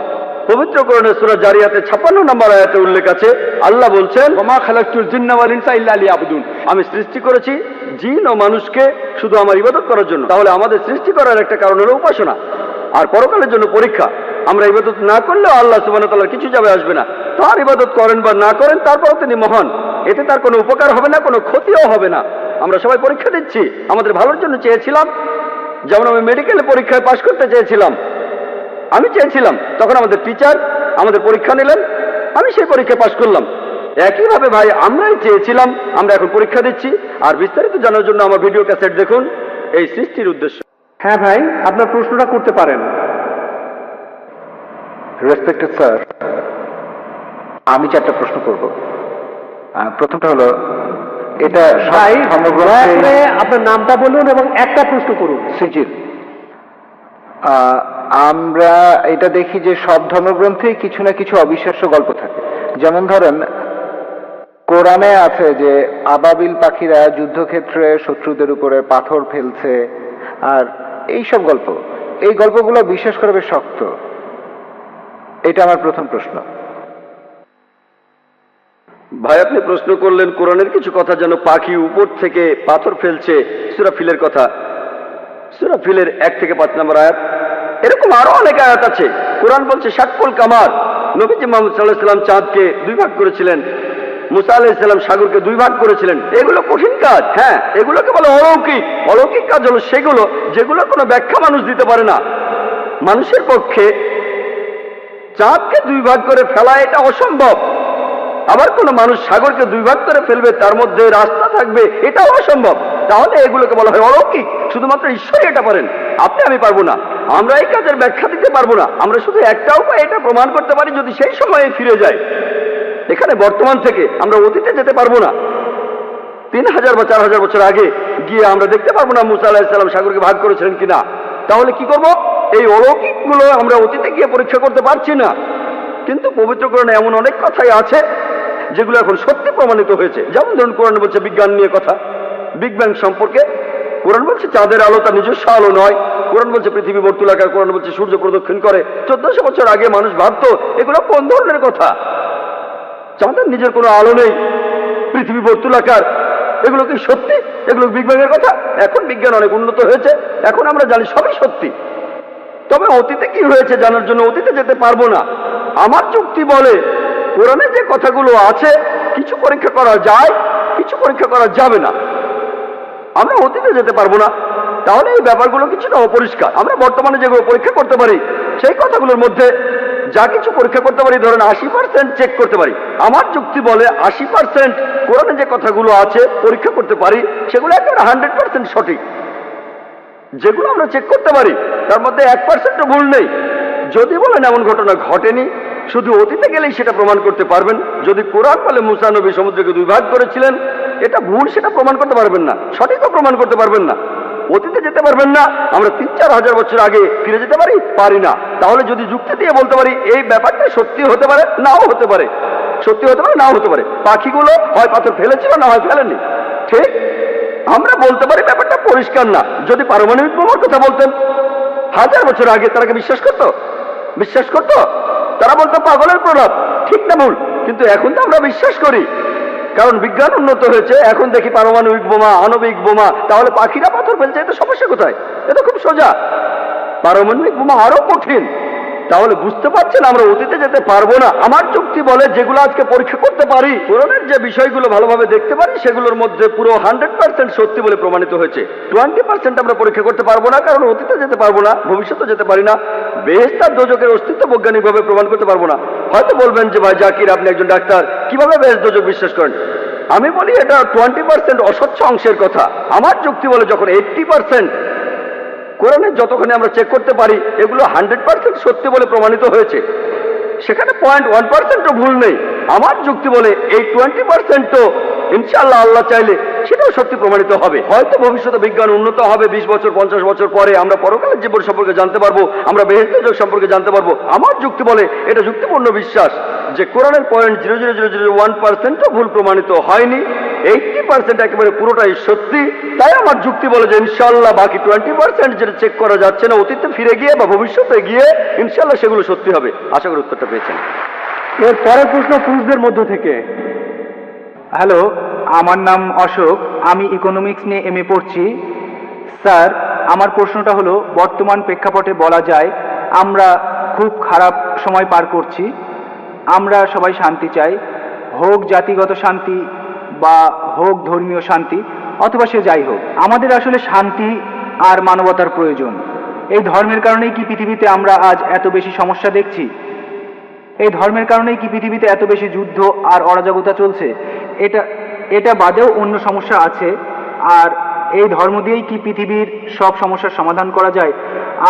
পবিত্র কোরআনের সূরা জারিয়াতে 56 নম্বর আয়াতে উল্লেখ আছে, আল্লাহ বলছেন ওমা খালাকতুল জিন্না ওয়াল ইনসা ইল্লা লিয়াবুদুন, আমি সৃষ্টি করেছি জিন ও মানুষকে শুধু আমার ইবাদত করার জন্য। তাহলে আমাদের সৃষ্টি করার একটা কারণ হলো উপাসনা, আর পরকালের জন্য পরীক্ষা। আমরা ইবাদত না করলেও আল্লাহ সুবহানাহু ওয়া তাআলার কিছু যাবে আসবে না। তার ইবাদত করেন বা না করেন, তারপরও তিনি মহান, এতে তার কোনো উপকার হবে না, কোনো ক্ষতিও হবে না। আমরা সবাই পরীক্ষা দিচ্ছি, আমাদের ভালোর জন্য চেয়েছিলাম। যেমন আমি মেডিকেলে পরীক্ষায় পাশ করতে চেয়েছিলাম, আমি চেয়েছিলাম, তখন আমাদের টিচার আমাদের পরীক্ষা নিলেন, আমি সেই পরীক্ষায় পাশ করলাম। একইভাবে ভাই আমরাই চেয়েছিলাম, আমরা এখন পরীক্ষা দিচ্ছি। আর বিস্তারিত জানার জন্য আমার ভিডিও ক্যাসেট দেখুন, এই সৃষ্টির উদ্দেশ্য। হ্যাঁ ভাই, আপনার প্রশ্নটা করতে পারেন। রেসপেক্টেড স্যার, আমি 4টা প্রশ্ন করব। প্রথমটা হলো, এটা ভাই দয়া করে আপনার নামটা বলুন এবং একটা প্রশ্ন করুন। সিজিল। আমরা এটা দেখি যে সব ধর্মগ্রন্থেই কিছু না কিছু অবিশ্বাস্য গল্প থাকে। যেমন ধরেন, কোরআনে আছে যে আবাবিল পাখিরা যুদ্ধক্ষেত্রে শত্রুদের উপরে পাথর ফেলছে, আর এই সব গল্প, এই গল্পগুলো বিশ্বাস করা বেশ শক্ত। এটা আমার প্রথম প্রশ্ন। ভাই, আপনি প্রশ্ন করলেন কোরআনের কিছু কথা, যেন পাখি উপর থেকে পাথর ফেলছে, সূরা ফিলের কথা। সূরা ফিলের 1 থেকে 5 নম্বর আয়াত। এরকম আরো অনেক আয়াত আছে। কোরআন বলছে শাক্কুল কামার, নবীজি মুহাম্মদ সাল্লাল্লাহু আলাইহি ওয়াসাল্লাম চাঁদকে 2 ভাগ করেছিলেন, মুসা আলাইহিস সালাম সাগরকে 2 ভাগ করেছিলেন। এগুলো কঠিন কাজ, হ্যাঁ, এগুলোকে বলে অলৌকিক। অলৌকিক কাজ হলো সেগুলো যেগুলো কোনো ব্যাখ্যা মানুষ দিতে পারে না। মানুষের পক্ষে চাঁদকে 2 ভাগ করে ফেলা এটা অসম্ভব। আবার কোন মানুষ সাগরকে 2 ভাগ করে ফেলবে, তার মধ্যে রাস্তা থাকবে, এটাও অসম্ভব। তাহলে এগুলোকে বলা হয় অলৌকিক। শুধুমাত্র ঈশ্বরই এটা পারেন, আপনি আমি পারবো না। আমরা এই কাজের ব্যাখ্যা দিতে পারবো না। আমরা শুধু একটা উপায় এটা প্রমাণ করতে পারি, যদি সেই সময়ে ফিরে যায়। এখানে বর্তমান থেকে আমরা অতীতে যেতে পারবো না। 3000 বা 4000 বছর আগে গিয়ে আমরা দেখতে পারবো না মুসা আলাইহিস সালাম সাগরকে ভাগ করেছিলেন কিনা। তাহলে কি করব? এই অলৌকিকগুলো আমরা অতীতে গিয়ে পরীক্ষা করতে পারছি না। কিন্তু পবিত্র কোরআনে এমন অনেক কথাই আছে যেগুলো এখন সত্যি প্রমাণিত হয়েছে। যেমন ধরুন, কোরআন বলছে বিজ্ঞান নিয়ে কথা, বিগ ব্যাং সম্পর্কে। কোরআন বলছে চাঁদের আলো তার নিজস্ব আলো নয়। কোরআন বলছে পৃথিবী বর্তুলাকার। কোরআন বলছে সূর্য প্রদক্ষিণ করে। 1400 বছর আগে মানুষ ভাবতো এগুলো কোন ধরনের কথা? চাঁদের নিজের কোনো আলো নেই, পৃথিবী বর্তুলাকার, এগুলো কি সত্যি? এগুলো বিগ ব্যাং এর কথা? এখন বিজ্ঞান অনেক উন্নত হয়েছে, এখন আমরা জানি সবই সত্যি। তবে অতীতে কি হয়েছে জানার জন্য অতীতে যেতে পারবো না। আমার যুক্তি বলে কোরআনে যে কথাগুলো আছে কিছু পরীক্ষা করা যায়, কিছু পরীক্ষা করা যাবে না। আমরা অতীতে যেতে পারবো না, তাহলে এই ব্যাপারগুলো কিছুটা অপরিষ্কার। আমরা বর্তমানে যেগুলো পরীক্ষা করতে পারি সেই কথাগুলোর মধ্যে যা কিছু পরীক্ষা করতে পারি, ধরেন 80% চেক করতে পারি। আমার যুক্তি বলে 80% কোরআনে যে কথাগুলো আছে পরীক্ষা করতে পারি, সেগুলো একেবারে 100% সঠিক। যেগুলো আমরা চেক করতে পারি তার মধ্যে 1% ভুল নেই। যদি বলেন এমন ঘটনা ঘটেনি, শুধু অতীতে গেলেই সেটা প্রমাণ করতে পারবেন। যদি কোরআন বলে মুসা নবী সমুদ্রকে 2 ভাগ করেছিলেন, এটা ভুল সেটা প্রমাণ করতে পারবেন না, সঠিকও প্রমাণ করতে পারবেন না, অতীতে যেতে পারবেন না। আমরা 3-4 হাজার বছর আগে ফিরে যেতে পারি না। তাহলে যদি যুক্তি দিয়ে বলতে পারি এই ব্যাপারটা সত্যি হতে পারে, নাও হতে পারে, সত্যি হতে পারে, নাও হতে পারে। পাখিগুলো হয় পাথর ফেলেছিল, না হয় ফেলেনি, ঠিক? আমরা বলতে পারি ব্যাপারটা পরিষ্কার না। যদি পারমাণবিক বোমার কথা বলতেন 1000 বছর আগে, তারা কি বিশ্বাস করতো? বিশ্বাস করতো? তারা বলতো পাগলের প্রলাপ, ঠিক না ভুল? কিন্তু এখন তো আমরা বিশ্বাস করি, কারণ বিজ্ঞান উন্নত হয়েছে। এখন দেখি পারমাণবিক বোমা, আণবিক বোমা। তাহলে পাখিরা পাথর ফেলছে, এতে সমস্যা কোথায়? এটা খুব সোজা। পারমাণবিক বোমা আরো কঠিন। তাহলে বুঝতে পারছেন আমরা অতীতে যেতে পারবো না। আমার যুক্তি বলে যেগুলো আজকে পরীক্ষা করতে পারি, কোরআনের যে বিষয়গুলো ভালোভাবে দেখতে পারি, সেগুলোর মধ্যে পুরো 100% সত্যি বলে প্রমাণিত হয়েছে। 20% আমরা পরীক্ষা করতে পারবো না, কারণ অতীতে যেতে পারবো না, ভবিষ্যতে যেতে পারি না। বেহেশত আর দোজখের অস্তিত্ব বৈজ্ঞানিকভাবে প্রমাণ করতে পারবো না। হয়তো বলবেন যে ভাই জাকির, আপনি একজন ডাক্তার, কিভাবে বেহেশত দোজখ বিশ্বাস করেন? আমি বলি এটা 20% অস্বচ্ছ অংশের কথা। আমার যুক্তি বলে যখন 80% কোরআনে যতখানি আমরা চেক করতে পারি, এগুলো 100% সত্যি বলে প্রমাণিত হয়েছে, সেখানে 0.1%ও ভুল নেই। আমার যুক্তি বলে এই 20%ও ইনশাআল্লাহ আল্লাহ চাইলে সেটাও সত্যি প্রমাণিত হবে। হয়তো ভবিষ্যতে বিজ্ঞান উন্নত হবে, 20 বছর 50 বছর পরে আমরা পরকালের জীবন সম্পর্কে জানতে পারবো, আমরা বেহেশত দোজখ সম্পর্কে জানতে পারবো। আমার যুক্তি বলে এটা যুক্তিপূর্ণ বিশ্বাস যে কোরআনের 0.00001%ও ভুল প্রমাণিত হয়নি, 80% একেবারে পুরোটাই সত্যি। তাই আমার যুক্তি বলে যে ইনশাআল্লাহ বাকি 20% যেটা চেক করা যাচ্ছে না, অতীতে ফিরে গিয়ে বা ভবিষ্যতে গিয়ে ইনশাআল্লাহ সেগুলো সত্যি হবে। আশা করি উত্তরটা পেয়েছেন। এর পরের প্রশ্ন পুরুষদের মধ্য থেকে। হ্যালো, আমার নাম অশোক, আমি ইকোনমিক্স নিয়ে এমএ পড়ছি। স্যার, আমার প্রশ্নটা হলো, বর্তমান প্রেক্ষাপটে বলা যায় আমরা খুব খারাপ সময় পার করছি। আমরা সবাই শান্তি চাই, হোক জাতিগত শান্তি বা হোক ধর্মীয় শান্তি, অথবা সে যাই হোক, আমাদের আসলে শান্তি আর মানবতার প্রয়োজন। এই ধর্মের কারণেই কি পৃথিবীতে আমরা আজ এত বেশি সমস্যা দেখছি? এই ধর্মের কারণেই কি পৃথিবীতে এত বেশি যুদ্ধ আর অরাজকতা চলছে? এটা বাদেও অন্য সমস্যা আছে। আর এই ধর্ম দিয়েই কি পৃথিবীর সব সমস্যার সমাধান করা যায়?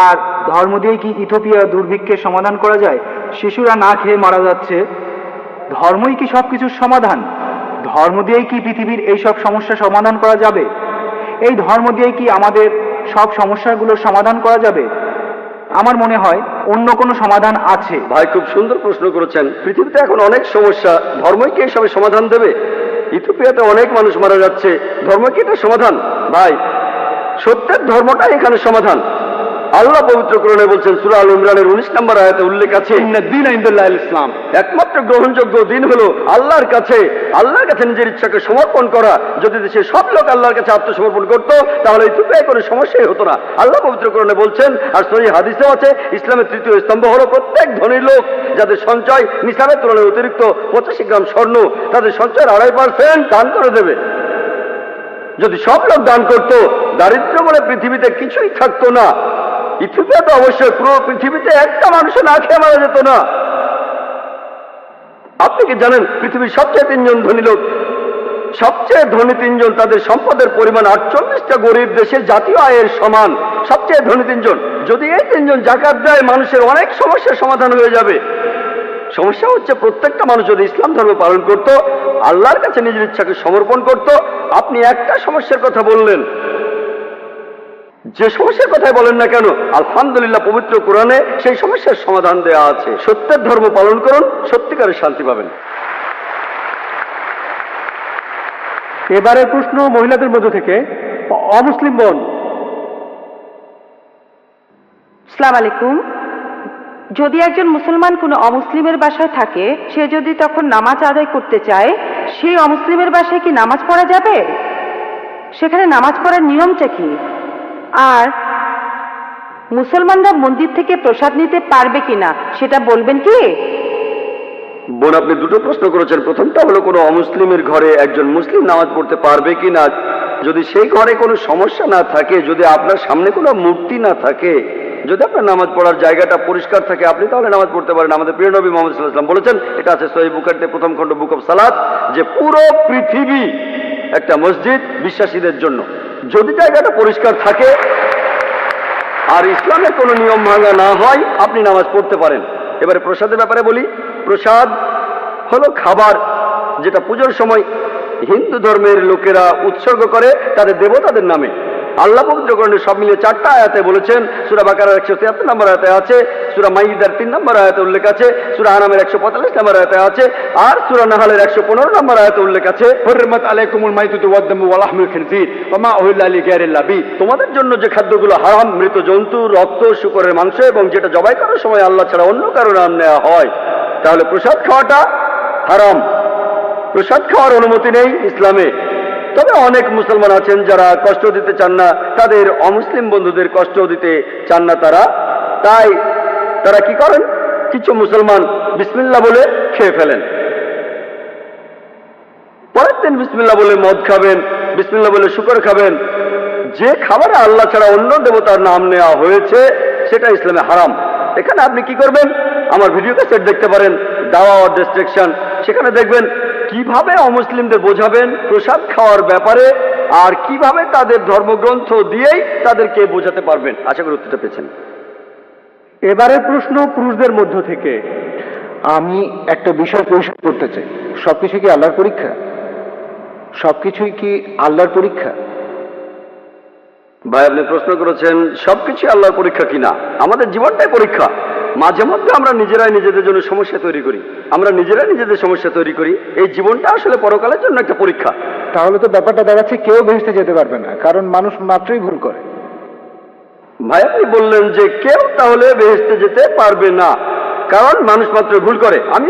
আর ধর্ম দিয়েই কি ইথিওপিয়া দুর্ভিক্ষের সমাধান করা যায়? শিশুরা না খেয়ে মারা যাচ্ছে, ধর্মই কি সব কিছুর সমাধান? ধর্ম দিয়েই কি পৃথিবীর এই সব সমস্যা সমাধান করা যাবে? এই ধর্ম দিয়েই কি আমাদের সব সমস্যাগুলোর সমাধান করা যাবে? আমার মনে হয় অন্য কোনো সমাধান আছে। ভাই খুব সুন্দর প্রশ্ন করেছেন। পৃথিবীতে এখন অনেক সমস্যা, ধর্মই কি এসবের সমাধান দেবে? ইথিওপিয়াতে অনেক মানুষ মারা যাচ্ছে, ধর্ম কি এটা সমাধান? ভাই, সত্যের ধর্মটাই এখানে সমাধান। আল্লাহ পবিত্র কোরআনে বলছেন, সূরা আল ইমরানের 19 নম্বর আয়াতে উল্লেখ আছে, ইন্নাদ-দীনা ইনদাল্লাহিল ইসলাম। একমাত্র গ্রহণযোগ্য দিন হলো আল্লাহর কাছে নিজের ইচ্ছাকে সমর্পণ করা। যদি দেশের সব লোক আল্লাহর কাছে আত্মসমর্পণ করত, তাহলে ইথিওপিয়ায় কোনো সমস্যাই হতো না। আল্লাহ পবিত্র কোরআনে বলছেন, আর সহিহ হাদিসেও আছে, ইসলামের তৃতীয় স্তম্ভ হলো প্রত্যেক ধনী লোক যাদের সঞ্চয় নিসাবের তুলনায় অতিরিক্ত 85 গ্রাম স্বর্ণ, তাদের সঞ্চয়ের 2.5% দান করে দেবে। যদি সব লোক দান করত, দারিদ্র বলে পৃথিবীতে কিছুই থাকতো না। ইথিওপিয়াতে অবশ্যই পুরো পৃথিবীতে একটা মানুষ না খেয়ে মারা যেত না। আপনি কি জানেন পৃথিবীর সবচেয়ে 3 জন ধনী লোক, সবচেয়ে ধনী 3 জন, তাদের সম্পদের পরিমাণ 48টা গরিব দেশের জাতীয় আয়ের সমান। সবচেয়ে ধনী 3 জন, যদি এই 3 জন যাকাত দেয়, মানুষের অনেক সমস্যার সমাধান হয়ে যাবে। সমস্যা হচ্ছে প্রত্যেকটা মানুষ যদি ইসলাম ধর্ম পালন করত, আল্লাহর কাছে নিজের ইচ্ছাকে সমর্পণ করত। আপনি একটা সমস্যার কথা বললেন, যে সমস্যার কথাই বলেন না কেন, আলহামদুলিল্লাহ পবিত্র কোরআনে সেই সমস্যার সমাধান দেওয়া আছে। সত্যের ধর্ম পালন করুন, সত্যিকারের শান্তি পাবেন। এবারের প্রশ্ন মহিলাদের মধ্য থেকে, অমুসলিম বোন। আসসালামু আলাইকুম। যদি একজন মুসলমান কোনো অমুসলিমের বাসায় থাকে, সে যদি তখন নামাজ আদায় করতে চায়, সেই অমুসলিমের বাসায় কি নামাজ পড়া যাবে? সেখানে নামাজ পড়ার নিয়মটা কি? আর মুসলমানরা মন্দির থেকে প্রসাদ নিতে পারবে কিনা সেটা বলবেন কি? বোন, আপনি দুটো প্রশ্ন করেছেন। প্রথমটা হলো কোনো অমুসলিমের ঘরে একজন মুসলিম নামাজ পড়তে পারবে কিনা। যদি সেই ঘরে কোনো সমস্যা না থাকে, যদি আপনার সামনে কোনো মূর্তি না থাকে, যদি আপনার নামাজ পড়ার জায়গাটা পরিষ্কার থাকে, আপনি তাহলে নামাজ পড়তে পারেন। আমাদের প্রিয় নবী মুহাম্মদ সাল্লাল্লাহু আলাইহি ওয়াসাল্লাম বলেছেন, এটা আছে সহিহ বুখারীতে 1ম খণ্ড বুক অফ সালাত, যে পুরো পৃথিবী একটা মসজিদ বিশ্বাসীদের জন্য। যদি জায়গাটা পরিষ্কার থাকে আর ইসলামের কোনো নিয়ম ভাঙা না হয়, আপনি নামাজ পড়তে পারেন। এবারে প্রসাদের ব্যাপারে বলি। প্রসাদ হলো খাবার, যেটা পুজোর সময় হিন্দু ধর্মের লোকেরা উৎসর্গ করে তাদের দেবতাদের নামে। আল্লাহ পবিত্র কোরআনে সব মিলিয়ে 4টা আয়াতে বলেছেন। সূরা বাকারার 173 নম্বর আয়াতে আছে, সূরা মাইদার 3 নম্বর আয়াতে উল্লেখ আছে, সূরা আনামের 145 নম্বর আয়াতে আছে, আর সূরা নাহলের 115 নম্বর আয়াতে উল্লেখ আছে, حرمت عليكم الميتة والدم ولحم الخنزير وما أهل لغير الله به। তোমাদের জন্য যে খাদ্যগুলো হারাম, মৃত জন্তু, রক্ত, শূকরের মাংস এবং যেটা জবাই করার সময় আল্লাহ ছাড়া অন্য কারো নাম নেওয়া হয়। তাহলে প্রসাদ খাওয়াটা হারাম, প্রসাদ খাওয়ার অনুমতি নেই ইসলামে। তবে অনেক মুসলমান আছেন যারা কষ্ট দিতে চান না, তাদের অমুসলিম বন্ধুদের কষ্ট দিতে চান না তাই তারা কি করেন, কিছু মুসলমান বিসমিল্লাহ বলে খেয়ে ফেলেন। পরের দিন বিসমিল্লাহ বলে মদ খাবেন, বিসমিল্লাহ বলে শুকর খাবেন। যে খাবারে আল্লাহ ছাড়া অন্য দেবতার নাম নেওয়া হয়েছে সেটা ইসলামে হারাম। এখানে আপনি কি করবেন, আমার ভিডিও ক্যাসেট দেখতে পারেন, দাওয়া ও ডিস্ট্রাকশন, সেখানে দেখবেন কিভাবে অমুসলিমদের বোঝাবেন প্রসাদ খাওয়ার ব্যাপারে, আর কিভাবে তাদের ধর্মগ্রন্থ দিয়েই তাদেরকে বোঝাতে পারবেন। আশা করি উত্তরটা পেয়েছেন। এবারের প্রশ্ন পুরুষদের মধ্য থেকে। আমি একটা বিষয় পরিষ্কার করতে চাই, সবকিছু কি আল্লাহর পরীক্ষা? সবকিছুই কি আল্লাহর পরীক্ষা? ভাই, আপনি প্রশ্ন করেছেন সবকিছু আল্লাহর পরীক্ষা কিনা। আমাদের জীবনটাই পরীক্ষা। মাঝে মধ্যে আমরা নিজেরাই নিজেদের জন্য সমস্যা তৈরি করি, আমরা নিজেরাই নিজেদের সমস্যা তৈরি করি। এই জীবনটা আসলে পরকালের জন্য একটা পরীক্ষা। তাহলে তো ব্যাপারটা দাঁড়াচ্ছে কেউ বেহেশতে যেতে পারবে না, কারণ মানুষ মাত্রই ভুল করে। ভাই, আপনি বললেন যে কেউ তাহলে বেহেশতে যেতে পারবে না, কারণ মানুষ মাত্র ভুল করে। আমি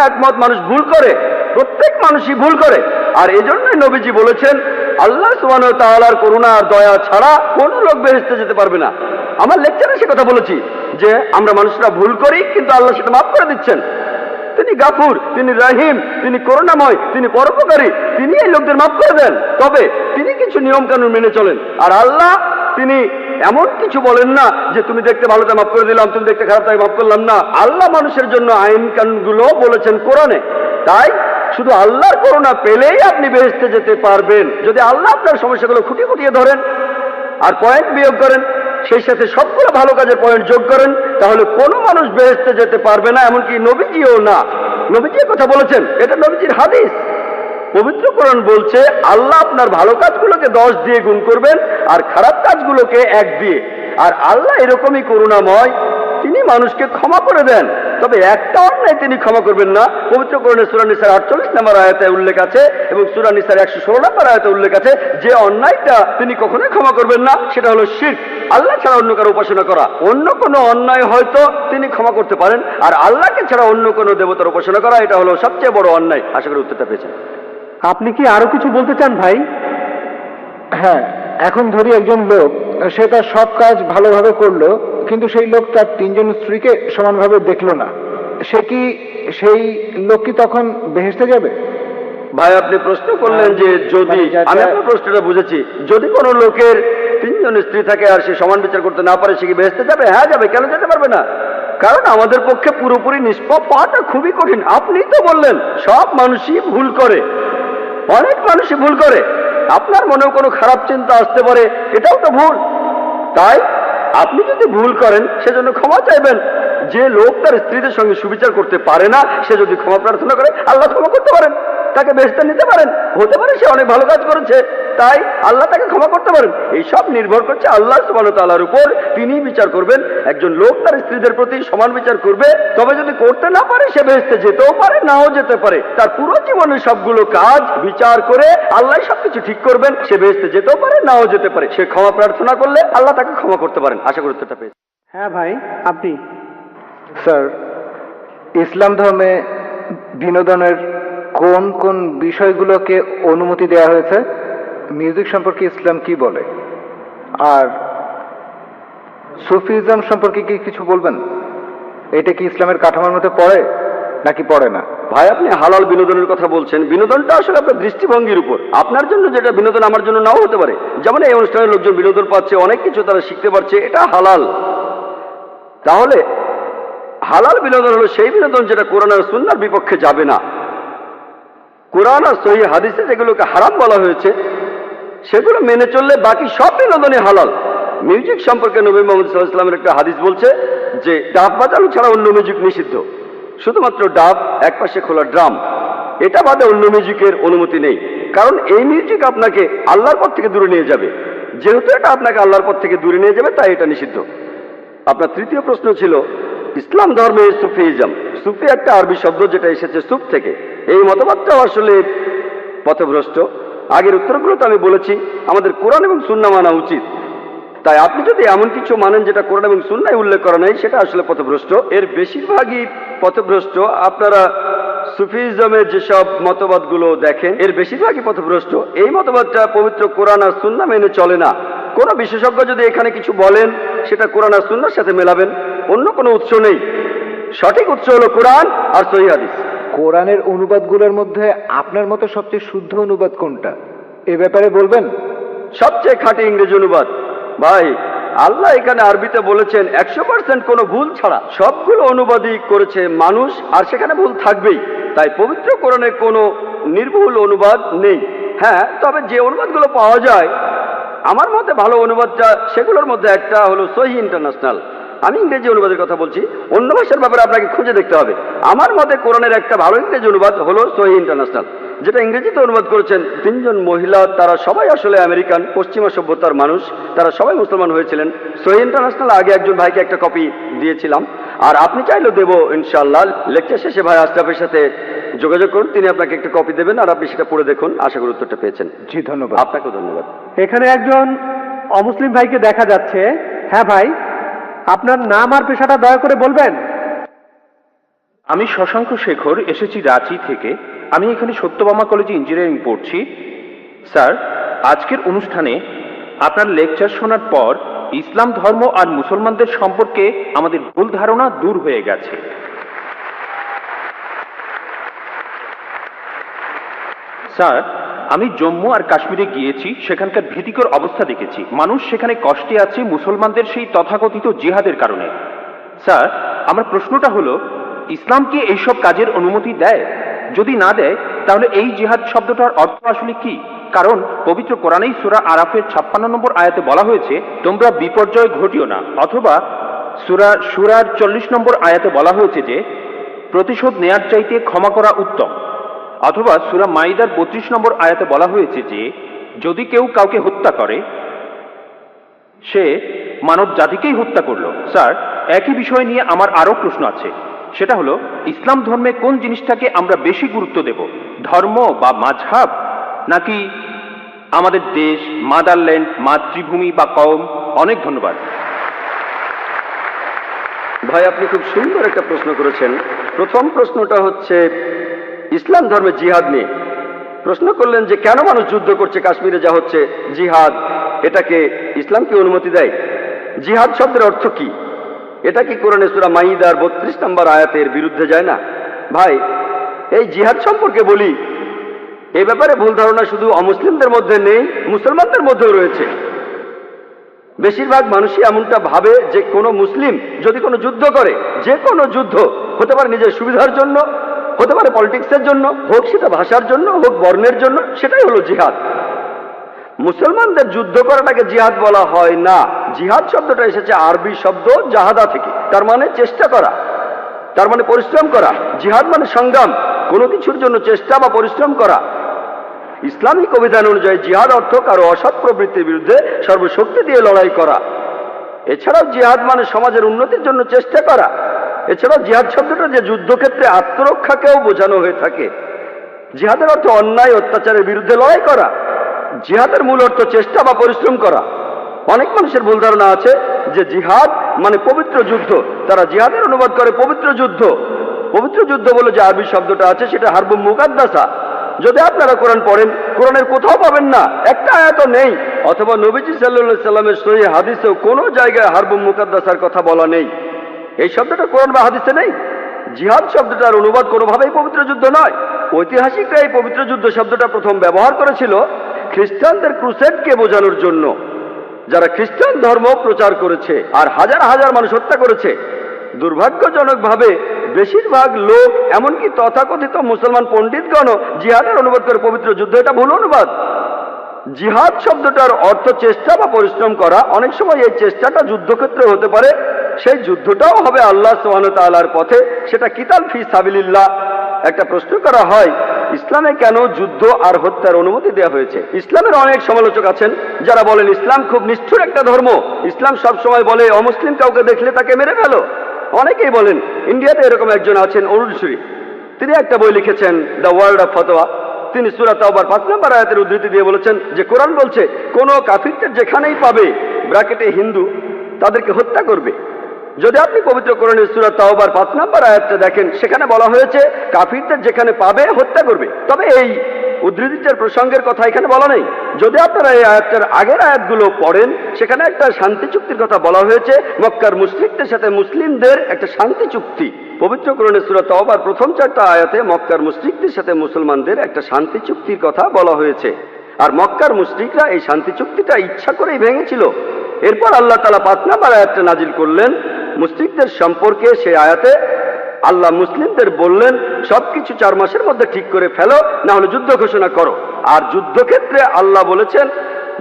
একমত, মানুষ ভুল করে, প্রত্যেক মানুষই ভুল করে। আর এজন্যই নবীজি বলেছেন আল্লাহ সুবহানাহু ওয়া তাআলার করুণা আর দয়া ছাড়া কোনো লোক বেহেশতে যেতে পারবে না। আমার লেকচারে সে কথা বলেছি যে আমরা মানুষরা ভুল করি, কিন্তু আল্লাহ সেটা মাফ করে দিচ্ছেন। তিনি গাফুর, তিনি রাহিম, তিনি করুণাময়, তিনি পরোপকারী, তিনি এই লোকদের মাফ করে দেন। তবে তিনি কিছু নিয়ম কানুন মেনে চলেন। আর আল্লাহ তিনি এমন কিছু বলেন না যে তুমি দেখতে ভালোটা মাফ করে দিলাম, তুমি দেখতে খারাপটাকে মাফ করলাম না। আল্লাহ মানুষের জন্য আইন কানুনগুলো বলেছেন কোরআনে। তাই শুধু আল্লাহর করুণা পেলেই আপনি বেহেশতে যেতে পারবেন। যদি আল্লাহ আপনার সমস্যাগুলো খুঁটিয়ে খুঁটিয়ে ধরেন আর পয়েন্ট বিয়োগ করেন, সেই সাথে সবগুলো ভালো কাজের পয়েন্ট যোগ করেন, তাহলে কোনো মানুষ বেহেশতে যেতে পারবে না, এমনকি নবীজিও না। নবীজি কথা বলেছেন, এটা নবীজির হাদিস। পবিত্র কোরআন বলছে আল্লাহ আপনার ভালো কাজগুলোকে 10 দিয়ে গুণ করবেন আর খারাপ কাজগুলোকে 1 দিয়ে। আর আল্লাহ এরকমই করুণাময়, তিনি মানুষকে ক্ষমা করে দেন, তবে একটা অন্যায় তিনি ক্ষমা করবেন না। পবিত্র কোরআনে সূরা নিসার 48 নম্বর আয়াতে উল্লেখ আছে এবং সূরা নিসার 116 নম্বর আয়াতে উল্লেখ আছে যে অন্যায়টা তিনি কখনোই ক্ষমা করবেন না, সেটা হলো শিরক, আল্লাহ ছাড়া অন্য কারো উপাসনা করা। অন্য কোনো অন্যায় হয়তো তিনি ক্ষমা করতে পারেন, আর আল্লাহকে ছাড়া অন্য কোনো দেবতার উপাসনা করা, এটা হলো সবচেয়ে বড় অন্যায়। আশা করি উত্তরটা পেয়েছেন। আপনি কি আরো কিছু বলতে চান ভাই? হ্যাঁ, এখন ধরি একজন লোক, সে তার সব কাজ ভালোভাবে করলো, কিন্তু সেই লোক তার 3 জন স্ত্রীকে সমানভাবে দেখলো না, সেই লোক কি তখন বেহেশতে যাবে? ভাই, আপনি প্রশ্ন করলেন যে যদি, আমি আপনার প্রশ্নটা বুঝেছি, যদি কোনো লোকের 3 জন স্ত্রী থাকে আর সে সমান বিচার করতে না পারে, সে কি বেহেশতে যাবে? হ্যাঁ যাবে। কেন যেতে পারবে না? কারণ আমাদের পক্ষে পুরোপুরি নিষ্পাপ পাওয়াটা খুবই কঠিন। আপনি তো বললেন সব মানুষই ভুল করে, অনেক মানুষই ভুল করে। আপনার মনেও কোনো খারাপ চিন্তা আসতে পারে, এটাও তো ভুল। তাই আপনি যদি ভুল করেন সেজন্য ক্ষমা চাইবেন। যে লোক তার স্ত্রীদের সঙ্গে সুবিচার করতে পারে না, সে যদি ক্ষমা প্রার্থনা করে আল্লাহ ক্ষমা করতে পারেন, তাকে বেহেশতে নিতে পারেন। হতে পারে সে অনেক ভালো কাজ করেছে, তাই আল্লাহ তাকে ক্ষমা করতে পারেন। এই সব নির্ভর করছে আল্লাহ সুবহানাহু ওয়া তাআলার উপর। তিনি বিচার করবেন। একজন লোক তার স্ত্রীদের প্রতি সমান বিচার করবে, তবে যদি করতে না পারে সে বেহেশতে যেতেও পারে, নাও যেতে পারে। তার পুরো জীবনের সবগুলো কাজ বিচার করে আল্লাহ সবকিছু ঠিক করবেন। সে বেহেশতে যেতেও পারে, নাও যেতে পারে। সে ক্ষমা প্রার্থনা করলে আল্লাহ তাকে ক্ষমা করতে পারেন। আশা করি উত্তরটা পেয়েছেন। হ্যাঁ ভাই, আপনি? স্যার, ইসলাম ধর্মে বিনোদনের কোন কোন বিষয়গুলোকে অনুমতি দেওয়া হয়েছে? মিউজিক সম্পর্কে ইসলাম কি বলে? আর সুফিজম সম্পর্কে কি কিছু বলবেন? এটা কি ইসলামের কাঠামোর মধ্যে পড়ে নাকি পড়ে না? ভাই, আপনি হালাল বিনোদনের কথা বলছেন। বিনোদনটা আসলে আপনার দৃষ্টিভঙ্গির উপর। আপনার জন্য যেটা বিনোদন আমার জন্য নাও হতে পারে। যেমন এই অনুষ্ঠানের লোকজন বিনোদন পাচ্ছে, অনেক কিছু তারা শিখতে পারছে, এটা হালাল। তাহলে হালাল বিনোদন হলো সেই বিনোদন যেটা কোরআন আর সুন্নাহর বিপক্ষে যাবে না। কোরআন আর সহিহ হাদিসে যেগুলোকে হারাম বলা হয়েছে সেগুলো মেনে চললে বাকি সব বিনোদনই হালাল। মিউজিক সম্পর্কে নবী মুহাম্মদ সাল্লাল্লাহু আলাইহি ওয়াসাল্লামের একটা হাদিস বলছে যে ডাব বাজানো ছাড়া অন্য মিউজিক নিষিদ্ধ, শুধুমাত্র ডাব, একপাশে খোলা ড্রাম। এটা বাদে অন্য মিউজিকের অনুমতি নেই, কারণ এই মিউজিক আপনাকে আল্লাহর পথ থেকে দূরে নিয়ে যাবে। যেহেতু এটা আপনাকে আল্লাহর পথ থেকে দূরে নিয়ে যাবে, তাই এটা নিষিদ্ধ। আপনার তৃতীয় প্রশ্ন ছিল ইসলাম ধর্মে সুফিজম। সুফি একটা আরবি শব্দ যেটা এসেছে সুফ থেকে। এই মতবাদটাও আসলে পথভ্রষ্ট। আগের উত্তরগুলোতে আমি বলেছি আমাদের কোরআন এবং সুন্নাহ মানা উচিত। তাই আপনি যদি এমন কিছু মানেন যেটা কোরআন এবং সুন্নাহয় উল্লেখ করা নাই, সেটা আসলে পথভ্রষ্ট। এর বেশিরভাগই পথভ্রষ্ট। আপনারা সুফিজমের যেসব মতবাদগুলো দেখেন, এর বেশিরভাগই পথভ্রষ্ট। এই মতবাদটা পবিত্র কোরআন আর সুন্নাহ মেনে চলে না। কোনো বিশেষজ্ঞ যদি এখানে কিছু বলেন, সেটা কোরআন আর সুন্নাহর সাথে মেলাবেন, অন্য কোনো উৎস নেই। সঠিক উৎস হলো কোরআন আর সহিহ হাদিস। কোরআনের অনুবাদগুলোর মধ্যে আপনার মতো সবচেয়ে শুদ্ধ অনুবাদ কোনটা, এ ব্যাপারে বলবেন? সবচেয়ে খাঁটি ইংরেজি অনুবাদ। ভাই, আল্লাহ এখানে আরবিতে বলেছেন 100% কোনো ভুল ছাড়া। সবগুলো অনুবাদই করেছে মানুষ, আর সেখানে ভুল থাকবেই। তাই পবিত্র কোরআনে কোনো নির্ভুল অনুবাদ নেই। হ্যাঁ, তবে যে অনুবাদগুলো পাওয়া যায়, আমার মতে ভালো অনুবাদটা সেগুলোর মধ্যে একটা হলো সহিহ ইন্টারন্যাশনাল। আমি ইংরেজি অনুবাদের কথা বলছি, অন্য ভাষার ব্যাপারে আপনাকে খুঁজে দেখতে হবে। আমার মতে কোরআনের একটা ভালো ইংরেজি অনুবাদ হলো সহিহ ইন্টারন্যাশনাল, যেটা ইংরেজিতে অনুবাদ করেছেন 3 জন মহিলা। তারা সবাই আসলে আমেরিকান, পশ্চিমা সভ্যতার মানুষ। তারা সবাই মুসলমান হয়েছিলেন। সহিহ ইন্টারন্যাশনাল আগে একজন ভাইকে একটা কপি দিয়েছিলাম, আর আপনি চাইলেও দেবো ইনশাআল্লাহ। লেকচার শেষে ভাই আশরাফের সাথে যোগাযোগ করুন, তিনি আপনাকে একটা কপি দেবেন, আর আপনি সেটা পড়ে দেখুন। আশা করি উত্তরটা পেয়েছেন। জি, ধন্যবাদ। আপনাকেও ধন্যবাদ। এখানে একজন অমুসলিম ভাইকে দেখা যাচ্ছে। হ্যাঁ ভাই, আপনার নাম আর পেশাটা দয়া করে বলবেন। আমি শশাঙ্ক শেখর, এসেছি রাঁচি থেকে। আমি এখানে সত্যভামা কলেজে ইঞ্জিনিয়ারিং পড়ছি। স্যার, আজকের অনুষ্ঠানে আপনার লেকচার শোনার পর ইসলাম ধর্ম আর মুসলমানদের সম্পর্কে আমাদের ভুল ধারণা দূর হয়ে গেছে। স্যার, আমি জম্মু আর কাশ্মীরে গিয়েছি, সেখানকার ভীতিকর অবস্থা দেখেছি। মানুষ সেখানে কষ্টে আছে মুসলমানদের সেই তথাকথিত জিহাদের কারণে। স্যার, আমার প্রশ্নটা হলো, ইসলাম কি এইসব কাজের অনুমতি দেয়? যদি না দেয়, তাহলে এই জিহাদ শব্দটার অর্থ আসলে কি? কারণ পবিত্র কোরআনেই সূরা আরাফের 56 নম্বর আয়াতে বলা হয়েছে, তোমরা বিপর্যয় ঘটিও না। অথবা সূরা শুরার 40 নম্বর আয়াতে বলা হয়েছে যে প্রতিশোধ নেয়ার চাইতে ক্ষমা করা উত্তম। অথবা সূরা মাইদার 32 নম্বর আয়াতে বলা হয়েছে যে যদি কেউ কাউকে হত্যা করে, সে মানব জাতিকেই হত্যা করলো। স্যার, একই বিষয় নিয়ে আমার আরো প্রশ্ন আছে। সেটা হলো, ইসলাম ধর্মে কোন জিনিসটাকে আমরা বেশি গুরুত্ব দেব, ধর্ম বা মাযহাব, নাকি আমাদের দেশ, মাদারল্যান্ড, মাতৃভূমি বা কওম? অনেক ধন্যবাদ। ভাই, আপনি খুব সুন্দর একটা প্রশ্ন করেছেন। প্রথম প্রশ্নটা হচ্ছে ইসলাম ধর্মে জিহাদ নিয়ে। প্রশ্ন করলেন যে কেন মানুষ যুদ্ধ করছে কাশ্মীরে, যা হচ্ছে জিহাদ, এটাকে ইসলাম কি অনুমতি দেয়? জিহাদ শব্দের অর্থ কি? এটা কি কোরআনে সূরা মাইদার 32 নম্বর আয়াতের বিরুদ্ধে যায় না? ভাই, এই জিহাদ সম্পর্কে বলি, এ ব্যাপারে ভুল ধারণা শুধু অমুসলিমদের মধ্যে নেই, মুসলমানদের মধ্যেও রয়েছে। বেশিরভাগ মানুষই এমনটা ভাবে যে কোনো মুসলিম যদি কোনো যুদ্ধ করে, যে কোনো যুদ্ধ হতে পারে নিজের সুবিধার জন্য, হতে পারে পলিটিক্সের জন্য, হোক সেটা ভাষার জন্য, হোক বর্ণের জন্য, সেটাই হলো জিহাদ। মুসলমানদের যুদ্ধ করাটাকে জিহাদ বলা হয় না। জিহাদ শব্দটা এসেছে আরবি শব্দ জাহাদা থেকে, তার মানে চেষ্টা করা, তার মানে পরিশ্রম করা। জিহাদ মানে সংগ্রাম, কোনো কিছুর জন্য চেষ্টা বা পরিশ্রম করা। ইসলামিক অভিধান অনুযায়ী জিহাদ অর্থ কারো অসৎ প্রবৃত্তির বিরুদ্ধে সর্বশক্তি দিয়ে লড়াই করা। এছাড়াও জিহাদ মানে সমাজের উন্নতির জন্য চেষ্টা করা। এছাড়াও জিহাদ শব্দটা যে যুদ্ধক্ষেত্রে আত্মরক্ষাকেও বোঝানো হয়ে থাকে। জিহাদের অর্থ অন্যায় অত্যাচারের বিরুদ্ধে লড়াই করা। জিহাদের মূল অর্থ চেষ্টা বা পরিশ্রম করা। অনেক মানুষের ভুল ধারণা আছে যে জিহাদ মানে পবিত্র যুদ্ধ। তারা জিহাদের অনুবাদ করে পবিত্র যুদ্ধ। পবিত্র যুদ্ধ বলে যে আরবি শব্দটা আছে, সেটা হারবুম মুকাদ্দাসা। যদি আপনারা কোরআন পড়েন, কোরআনের কোথাও পাবেন না, একটা আয়াতও নেই। অথবা নবীজি সাল্লাল্লাহু আলাইহি সাল্লামের সহিহ হাদিসেও কোনো জায়গায় হারবুম মুকাদ্দাসার কথা বলা নেই। এই শব্দটা কোরআন বা হাদিসে নেই। জিহাদ শব্দটার অনুবাদ কোনোভাবেই পবিত্র যুদ্ধ নয়। ঐতিহাসিকরা এই পবিত্র যুদ্ধ শব্দটা প্রথম ব্যবহার করেছিল খ্রিস্টানদের ক্রুসেডকে বোঝানোর জন্য, যারা খ্রিস্টান ধর্ম প্রচার করেছে আর হাজার হাজার মানুষ হত্যা করেছে। দুর্ভাগ্যজনকভাবে বেশিরভাগ লোক, এমনকি তথাকথিত মুসলমান পণ্ডিতগণও জিহাদের অনুবাদ করে পবিত্র যুদ্ধ। এটা ভুল অনুবাদ। জিহাদ শব্দটার অর্থ চেষ্টা বা পরিশ্রম করা। অনেক সময় এই চেষ্টাটা যুদ্ধক্ষেত্রে হতে পারে, সেই যুদ্ধটাও হবে আল্লাহ সুবহানাহু ওয়া তাআলার পথে, সেটা কিতাল ফি সাবিলিল্লাহ। একটা প্রশ্ন করা হয় ইসলামে কেন যুদ্ধ আর হত্যার অনুমতি দেওয়া হয়েছে। ইসলামের অনেক সমালোচক আছেন যারা বলেন ইসলাম খুব নিষ্ঠুর একটা ধর্ম, ইসলাম সবসময় বলে অমুসলিম কাউকে দেখলে তাকে মেরে ফেলো। অনেকেই বলেন, ইন্ডিয়াতে এরকম একজন আছেন অরুণ সুরি, তিনি একটা বই লিখেছেন দ্য ওয়ার্ল্ড অফ ফতোয়া। তিনি সূরা তাওবার 5 নম্বর আয়াতের উদ্ধৃতি দিয়ে বলেছেন যে কোরআন বলছে কোন কাফিরদের যেখানেই পাবে ব্র্যাকেটে হিন্দু তাদেরকে হত্যা করবে। যদি আপনি পবিত্র কোরআনের সূরা তাওবার 5 নম্বর আয়াতটা দেখেন, সেখানে বলা হয়েছে কাফিরদের যেখানে পাবে হত্যা করবে। তবে এই উদ্ধৃতিটার প্রসঙ্গের কথা এখানে বলা নেই। যদি আপনারা এই আয়াতটার আগের আয়াতগুলো পড়েন, সেখানে একটা শান্তি চুক্তির কথা বলা হয়েছে, মক্কার মুশরিকদের সাথে মুসলিমদের একটা শান্তি চুক্তি। পবিত্র কোরআনের সূরা তাওবার প্রথম 4টা আয়াতে মক্কার মুশরিকদের সাথে মুসলমানদের একটা শান্তি চুক্তির কথা বলা হয়েছে, আর মক্কার মুশরিকরা এই শান্তি চুক্তিটা ইচ্ছা করেই ভেঙেছিল। এরপর আল্লাহ তাআলা 5 নম্বর আয়াতটা নাজিল করলেন মুশরিকদের সম্পর্কে। সেই আয়াতে আল্লাহ মুসলিমদের বললেন সবকিছু 4 মাসের মধ্যে ঠিক করে ফেলো, না হলে যুদ্ধ ঘোষণা করো। আর যুদ্ধক্ষেত্রে আল্লাহ বলেছেন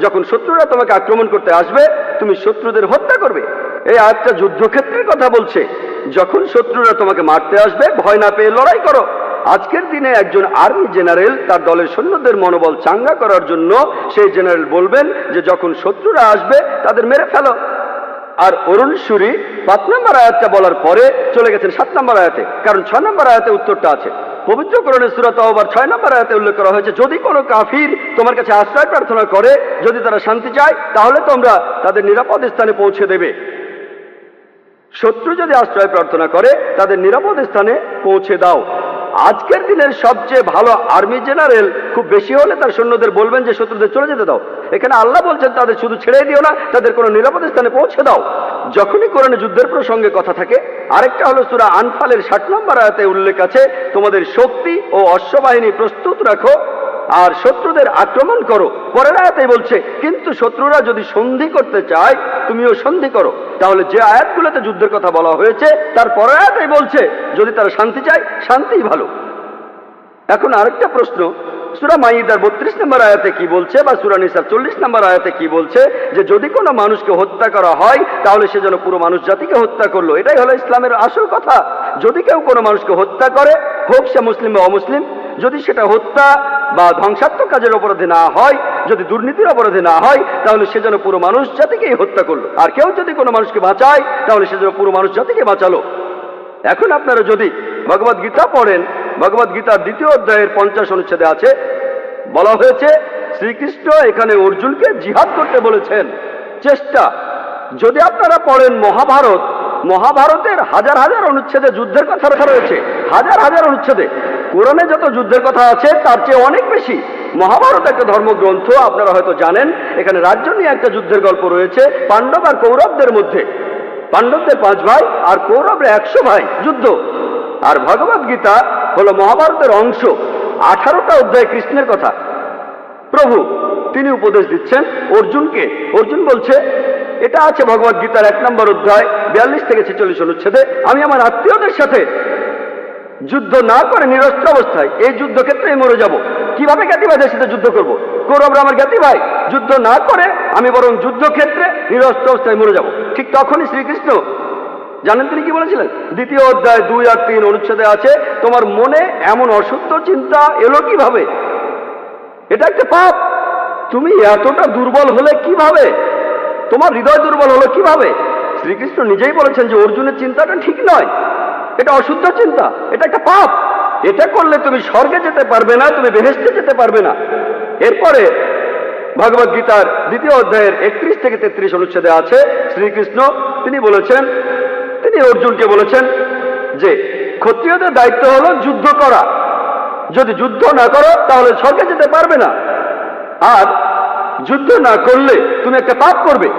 যখন শত্রুরা তোমাকে আক্রমণ করতে আসবে তুমি শত্রুদের হত্যা করবে। এই আয়াতটা যুদ্ধক্ষেত্রের কথা বলছে, যখন শত্রুরা তোমাকে মারতে আসবে ভয় না পেয়ে লড়াই করো। আজকের দিনে একজন আর্মি জেনারেল তার দলের সৈন্যদের মনোবল চাঙ্গা করার জন্য সেই জেনারেল বলবেন যে যখন শত্রুরা আসবে তাদের মেরে ফেলো। আর অরুণ সুরি 5 নম্বর আয়াতটা বলার পরে চলে গেছেন 7 নম্বর আয়াতে, কারণ 6 নম্বর আয়াতে উত্তরটা আছে। পবিত্র কোরআনের সূরা তাওবার 6 নম্বর আয়াতে উল্লেখ করা হয়েছে যদি কোনো কাফির তোমার কাছে আশ্রয় প্রার্থনা করে, যদি তারা শান্তি চায় তাহলে তোমরা তাদের নিরাপদ স্থানে পৌঁছে দেবে। শত্রু যদি আশ্রয় প্রার্থনা করে তাদের নিরাপদ স্থানে পৌঁছে দাও। আজকের দিনের সবচেয়ে ভালো আর্মি জেনারেল খুব বেশি হলে তার সৈন্যদের বলবেন যে শত্রুদের চলে যেতে দাও। এখানে আল্লাহ বলছেন তাদের শুধু ছেড়ে দিও না, তাদের কোনো নিরাপদ স্থানে পৌঁছে দাও। যখনই কোরআনে যুদ্ধের প্রসঙ্গে কথা থাকে, আরেকটা হলো সূরা আনফালের 60 নম্বর আয়াতে উল্লেখ আছে তোমাদের শক্তি ও অশ্ববাহিনী প্রস্তুত রাখো আর শত্রুদের আক্রমণ করো। পরের আয়াতেই বলছে কিন্তু শত্রুরা যদি সন্ধি করতে চায় তুমিও সন্ধি করো। তাহলে যে আয়াতগুলোতে যুদ্ধের কথা বলা হয়েছে তার পরের আয়াতেই বলছে যদি তারা শান্তি চায় শান্তিই ভালো। এখন আরেকটা প্রশ্ন, সূরা মাইদার 32 নম্বর আয়াতে কি বলছে বা সূরা নিসার 40 নম্বর আয়াতে কি বলছে যে যদি কোনো মানুষকে হত্যা করা হয় তাহলে সে যেন পুরো মানুষ জাতিকে হত্যা করলো। এটাই হলো ইসলামের আসল কথা। যদি কেউ কোনো মানুষকে হত্যা করে, হোক সে মুসলিম বা অমুসলিম, যদি সেটা হত্যা বা ধ্বংসাত্মক কাজের অপরাধে না হয়, যদি দুর্নীতির অপরাধে না হয়, তাহলে সে যেন পুরো মানুষ জাতিকেই হত্যা করলো। আর কেউ যদি কোনো মানুষকে বাঁচায় তাহলে সে যেন পুরো মানুষ জাতিকে বাঁচালো। এখন আপনারা যদি ভগবদ গীতা পড়েন, ভগবদ গীতার 2য় অধ্যায়ের 50 অনুচ্ছেদে আছে বলা হয়েছে শ্রীকৃষ্ণ এখানে অর্জুনকে জিহাদ করতে বলেছেন। চেষ্টা যদি আপনারা পড়েন মহাভারত, মহাভারতের হাজার হাজার অনুচ্ছেদে যুদ্ধের কথা লেখা রয়েছে, হাজার হাজার অনুচ্ছেদে। কোরআনে যত যুদ্ধের কথা আছে তার চেয়ে অনেক বেশি। মহাভারত একটা ধর্মগ্রন্থ, আপনারা হয়তো জানেন। এখানে রাজ্য নিয়ে একটা যুদ্ধের গল্প রয়েছে পাণ্ডব আর কৌরবদের মধ্যে। পাণ্ডবদের 5 ভাই আর কৌরবরা 100 ভাই, যুদ্ধ। আর ভগবদ গীতা হলো মহাভারতের অংশ। 18টা অধ্যায় কৃষ্ণের কথা। প্রভু তিনি উপদেশ দিচ্ছেন অর্জুনকে। অর্জুন বলছে, এটা আছে ভগবদ গীতার 1 নম্বর অধ্যায় 42 থেকে 46 অনুচ্ছেদে, আমি আমার আত্মীয়দের সাথে যুদ্ধ না করে নিরস্ত্র অবস্থায় এই যুদ্ধক্ষেত্রে মরে যাব। কিভাবে জ্ঞাতি ভাইদের সাথে যুদ্ধ করব? কৌরবরা আমার জ্ঞাতি ভাই, যুদ্ধ না করে আমি বরং যুদ্ধক্ষেত্রে নিরস্ত্র অবস্থায় মরে যাব। ঠিক তখনই শ্রীকৃষ্ণ জানেন তিনি কি বলেছিলেন? 2য় অধ্যায় 2 আর 3 অনুচ্ছেদে আছে তোমার মনে এমন অশুদ্ধ চিন্তা এলো কিভাবে? এটা একটা পাপ। তুমি এতটা দুর্বল হলে কিভাবে? তোমার হৃদয় দুর্বল হলো কিভাবে? শ্রীকৃষ্ণ নিজেই বলেছেন যে অর্জুনের চিন্তাটা ঠিক নয়, এটা অশুদ্ধ চিন্তা, এটা একটা পাপ। এটা করলে তুমি স্বর্গে যেতে পারবে না, তুমি বেহেশতে যেতে পারবে না। এরপরে ভগবদ গীতার 2য় অধ্যায়ের 31 থেকে 33 অনুচ্ছেদে আছে শ্রীকৃষ্ণ তিনি বলেছেন, তিনি অর্জুনকে বলেছেন যে ক্ষত্রিয়দের দায়িত্ব হলো যুদ্ধ করা। যদি যুদ্ধ না করো তাহলে স্বর্গে যেতে পারবে না, আর যুদ্ধ না করলে তুমি একটা পাপ করবে।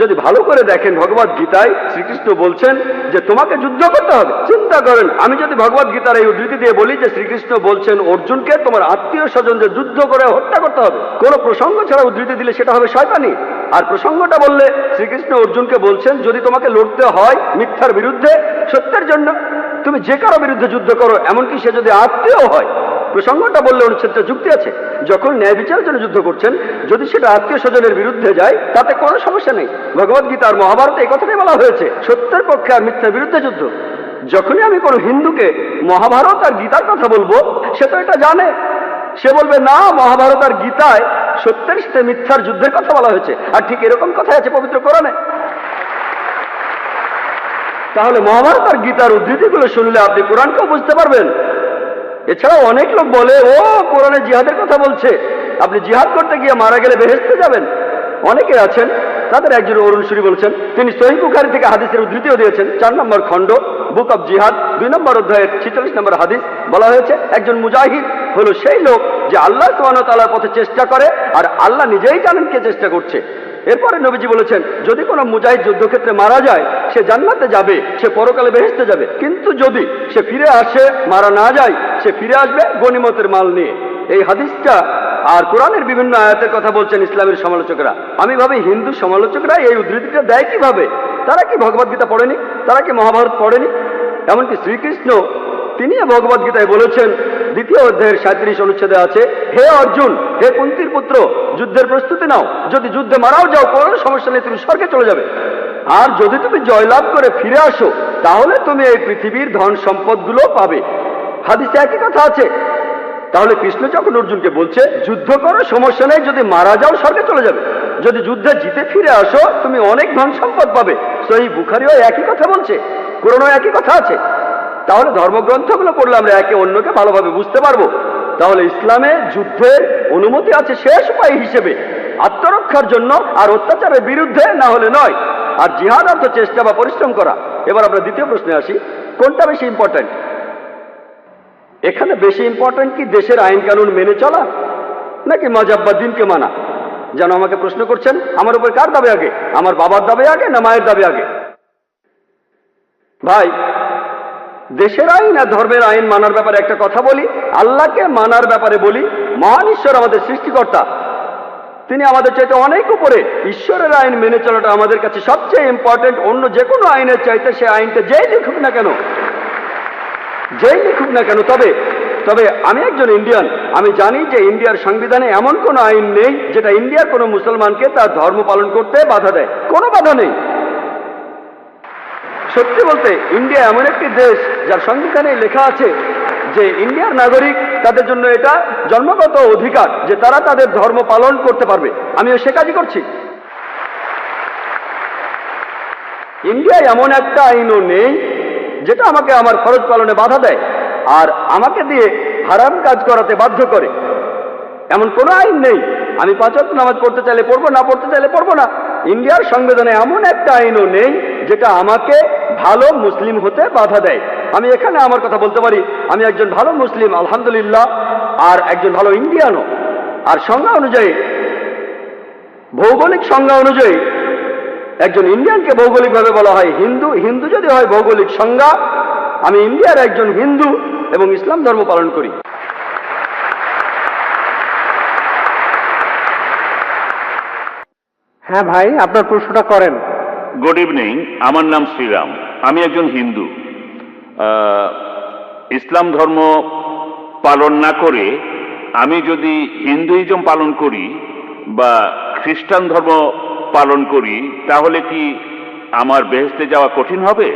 যদি ভালো করে দেখেন ভগবদ গীতায় শ্রীকৃষ্ণ বলছেন যে তোমাকে যুদ্ধ করতে হবে। চিন্তা করেন, আমি যদি ভগবদ গীতার এই উদ্ধৃতি দিয়ে বলি যে শ্রীকৃষ্ণ বলছেন অর্জুনকে তোমার আত্মীয় স্বজনদের যুদ্ধ করে হত্যা করতে হবে, কোন প্রসঙ্গ ছাড়া উদ্ধৃতি দিলে সেটা হবে শয়তানি। আর প্রসঙ্গটা বললে শ্রীকৃষ্ণ অর্জুনকে বলছেন যদি তোমাকে লড়তে হয় মিথ্যার বিরুদ্ধে, সত্যের জন্য, তুমি যে কারো বিরুদ্ধে যুদ্ধ করো, এমনকি সে যদি আত্মীয় হয়। প্রসঙ্গটা বললে অনুচ্ছেদটা যুক্তি আছে। যখন ন্যায় বিচারের জন্য যুদ্ধ করছেন, যদি সেটা আত্মীয় স্বজনের বিরুদ্ধে যায় তাতে কোনো সমস্যা নেই। ভগবদ গীতা আর মহাভারতে এই কথাটাই বলা হয়েছে, সত্যের পক্ষে আর মিথ্যার বিরুদ্ধে যুদ্ধ। যখনই আমি কোনো হিন্দুকে মহাভারত আর গীতার কথা বলবো, সে তো এটা জানে। সে বলবে না, মহাভারত আর গীতায় সত্যের সাথে মিথ্যার যুদ্ধের কথা বলা হয়েছে, আর ঠিক এরকম কথাই আছে পবিত্র কোরআনে। তাহলে মহাভারত আর গীতার উদ্ধৃতিগুলো শুনলে আপনি কোরআনকেও বুঝতে পারবেন। এছাড়াও অনেক লোক বলে, ও কোরআনে জিহাদের কথা বলছে, আপনি জিহাদ করতে গিয়ে মারা গেলে বেহেশতে যাবেন। অনেকে আছেন, তাদের একজন অরুণ সুরি বলছেন, তিনি সহিহ বুখারী থেকে হাদিসের উদ্ধৃতিও দিয়েছেন। 4 নম্বর খণ্ড, বুক অব জিহাদ, 2 নম্বর অধ্যায়ের 46 নম্বর হাদিস বলা হয়েছে, একজন মুজাহিদ হলো সেই লোক যে আল্লাহ সুবহানাহু ওয়া তাআলার পথে চেষ্টা করে, আর আল্লাহ নিজেই জানেন কে চেষ্টা করছে। এরপরে নবীজি বলেছেন, যদি কোনো মুজাহিদ যুদ্ধক্ষেত্রে মারা যায়, সে জান্নাতে যাবে, সে পরকালে বেহেশতে যাবে। কিন্তু যদি সে ফিরে আসে, মারা না যায়, সে ফিরে আসবে গনিমতের মাল নিয়ে। এই হাদিসটা আর কোরআনের বিভিন্ন আয়াতের কথা বলছেন ইসলামের সমালোচকরা। আমি ভাবি হিন্দু সমালোচকরা এই উদ্ধৃতিটা দেয় কিভাবে? তারা কি ভগবদ্গীতা পড়েনি? তারা কি মহাভারত পড়েনি? এমনকি শ্রীকৃষ্ণ তিনি ভগবদ্গীতায় বলেছেন, 2য় অধ্যায়ের 37 অনুচ্ছেদে আছে, হে অর্জুন, হে কুন্তির পুত্র, যুদ্ধের প্রস্তুতি নাও। যদি যুদ্ধে মারাও যাও, কোনো সমস্যা নেই, তুমি স্বর্গে চলে যাবে। আর যদি তুমি জয়লাভ করে ফিরে আসো, তাহলে তুমি এই পৃথিবীর ধন সম্পদগুলো পাবে। হাদিসে একই কথা আছে। তাহলে কৃষ্ণ যখন অর্জুনকে বলছে, যুদ্ধ করো, সমস্যা নেই, যদি মারা যাও স্বর্গে চলে যাবে, যদি যুদ্ধে জিতে ফিরে আসো তুমি অনেক ধন সম্পদ পাবে। সহিহ বুখারীও একই কথা বলছে, কোরআনেও একই কথা আছে। তাহলে ধর্মগ্রন্থগুলো পড়লে আমরা একে অন্যকে ভালোভাবে বুঝতে পারবো। তাহলে ইসলামে যুদ্ধের অনুমতি আছে শেষ উপায় হিসেবে, আত্মরক্ষার জন্য, আর অত্যাচারের বিরুদ্ধে, না হলে নয়। আর জিহাদ অর্থ চেষ্টা বা পরিশ্রম করা। এবার আমরা দ্বিতীয় প্রশ্নে আসি, কোনটা বেশি ইম্পর্ট্যান্ট? এখানে বেশি ইম্পর্ট্যান্ট কি দেশের আইন কানুন মেনে চলা, নাকি মজাব বা দিনকে মানা? যেন আমাকে প্রশ্ন করছেন, আমার উপর কার দাবি আগে? আমার বাবার দাবি আগে না মায়ের দাবি আগে? ভাই, দেশের আইন আর ধর্মের আইন মানার ব্যাপারে একটা কথা বলি, আল্লাহকে মানার ব্যাপারে বলি। মহান ঈশ্বর আমাদের সৃষ্টিকর্তা, তিনি আমাদের চাইতে অনেক উপরে। ঈশ্বরের আইন মেনে চলাটা আমাদের কাছে সবচেয়ে ইম্পর্টেন্ট, অন্য যে কোনো আইনের চাইতে। সে আইনটা যেই লিখুক না কেন, যেই লিখুক না কেন। তবে আমি একজন ইন্ডিয়ান, আমি জানি যে ইন্ডিয়ার সংবিধানে এমন কোনো আইন নেই যেটা ইন্ডিয়ার কোনো মুসলমানকে তার ধর্ম পালন করতে বাধা দেয়। কোনো বাধা নেই। সত্যি বলতে, ইন্ডিয়া এমন একটি দেশ যার সংবিধানে লেখা আছে যে ইন্ডিয়ার নাগরিক, তাদের জন্য এটা জন্মগত অধিকার যে তারা তাদের ধর্ম পালন করতে পারবে। আমিও সে কাজই করছি। ইন্ডিয়ায় এমন একটা আইনও নেই যেটা আমাকে আমার ফরজ পালনে বাধা দেয় আর আমাকে দিয়ে হারাম কাজ করাতে বাধ্য করে। এমন কোনো আইন নেই। আমি 5 ওয়াক্ত নামাজ পড়তে চাইলে পড়বো, না পড়তে চাইলে পড়বো না। ইন্ডিয়ার সংবিধানে এমন একটা আইনও নেই যেটা আমাকে ভালো মুসলিম হতে বাধা দেয়। আমি এখানে আমার কথা বলতে পারি, আমি একজন ভালো মুসলিম আলহামদুলিল্লাহ, আর একজন ভালো ইন্ডিয়ানও। আর সংজ্ঞা অনুযায়ী, ভৌগোলিক সংজ্ঞা অনুযায়ী একজন ইন্ডিয়ানকে ভৌগোলিকভাবে বলা হয় হিন্দু। হিন্দু যদি হয় ভৌগোলিক সংজ্ঞা, আমি ইন্ডিয়ার একজন হিন্দু এবং ইসলাম ধর্ম পালন করি। হ্যাঁ ভাই, আপনার প্রশ্নটা করেন। গুড ইভিনিং, আমার নাম শ্রীরাম, আমি একজন হিন্দু। ইসলাম ধর্ম পালন না করে আমি যদি হিন্দুইজম পালন করি বা খ্রিস্টান ধর্ম পালন করি, তাহলে কি আমার বেহেশতে যাওয়া কঠিন হবে?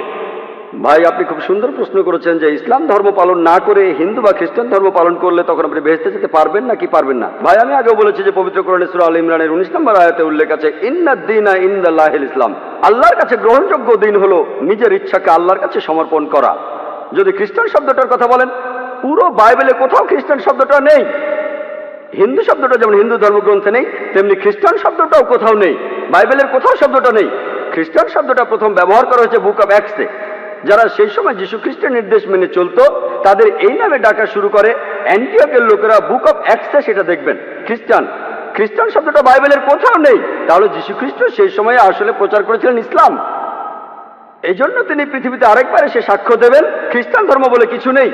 ভাই, আপনি খুব সুন্দর প্রশ্ন করেছেন যে ইসলাম ধর্ম পালন না করে হিন্দু বা খ্রিস্টান ধর্ম পালন করলে তখন আপনি বেহেশতে যেতে পারবেন না কি পারবেন না? ভাই, আমি আগেও বলেছি যে পবিত্র কোরআনে সূরা আল ইমরানের 19 নম্বর আয়াতে উল্লেখ আছে, ইন্নাদ-দীনা ইনদাল্লাহিল ইসলাম। আল্লাহর কাছে গ্রহণযোগ্য দিন হলো নিজের ইচ্ছাকে আল্লাহর কাছে সমর্পণ করা। যদি খ্রিস্টান শব্দটার কথা বলেন, পুরো বাইবেলে কোথাও খ্রিস্টান শব্দটা নেই। হিন্দু শব্দটা যেমন হিন্দু ধর্মগ্রন্থে নেই, তেমনি খ্রিস্টান শব্দটাও কোথাও নেই। বাইবেলের কোথাও শব্দটা নেই। খ্রিস্টান শব্দটা প্রথম ব্যবহার করা হয়েছে বুক অব অ্যাক্টসে। যারা সেই সময় যীশু খ্রিস্টের নির্দেশ মেনে চলতো, তাদের এই নামে ডাকা শুরু করে অ্যান্টিওকের লোকেরা। বুক অব অ্যাক্টসে সেটা দেখবেন, খ্রিস্টান শব্দটা বাইবেলের কোথাও নেই। তাহলে যীশু খ্রিস্ট সেই সময়ে আসলে প্রচার করেছিলেন ইসলাম। এই জন্য তিনি পৃথিবীতে আরেকবার এসে সাক্ষ্য দেবেন খ্রিস্টান ধর্ম বলে কিছু নেই।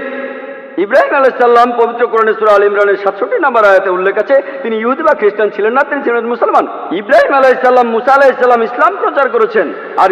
ইব্রাহিম আলাইহিস সালাম পবিত্র কোরআনে সূরা আল ইমরানের 67 নম্বর আয়াতে উল্লেখ আছে, তিনি ইহুদি বা খ্রিস্টান ছিলেন না, তিনি ছিলেন মুসলমান। ইব্রাহিম আলাইহিস সালাম, মুসা আলাইহিস সালাম ইসলাম প্রচার করেছেন। আর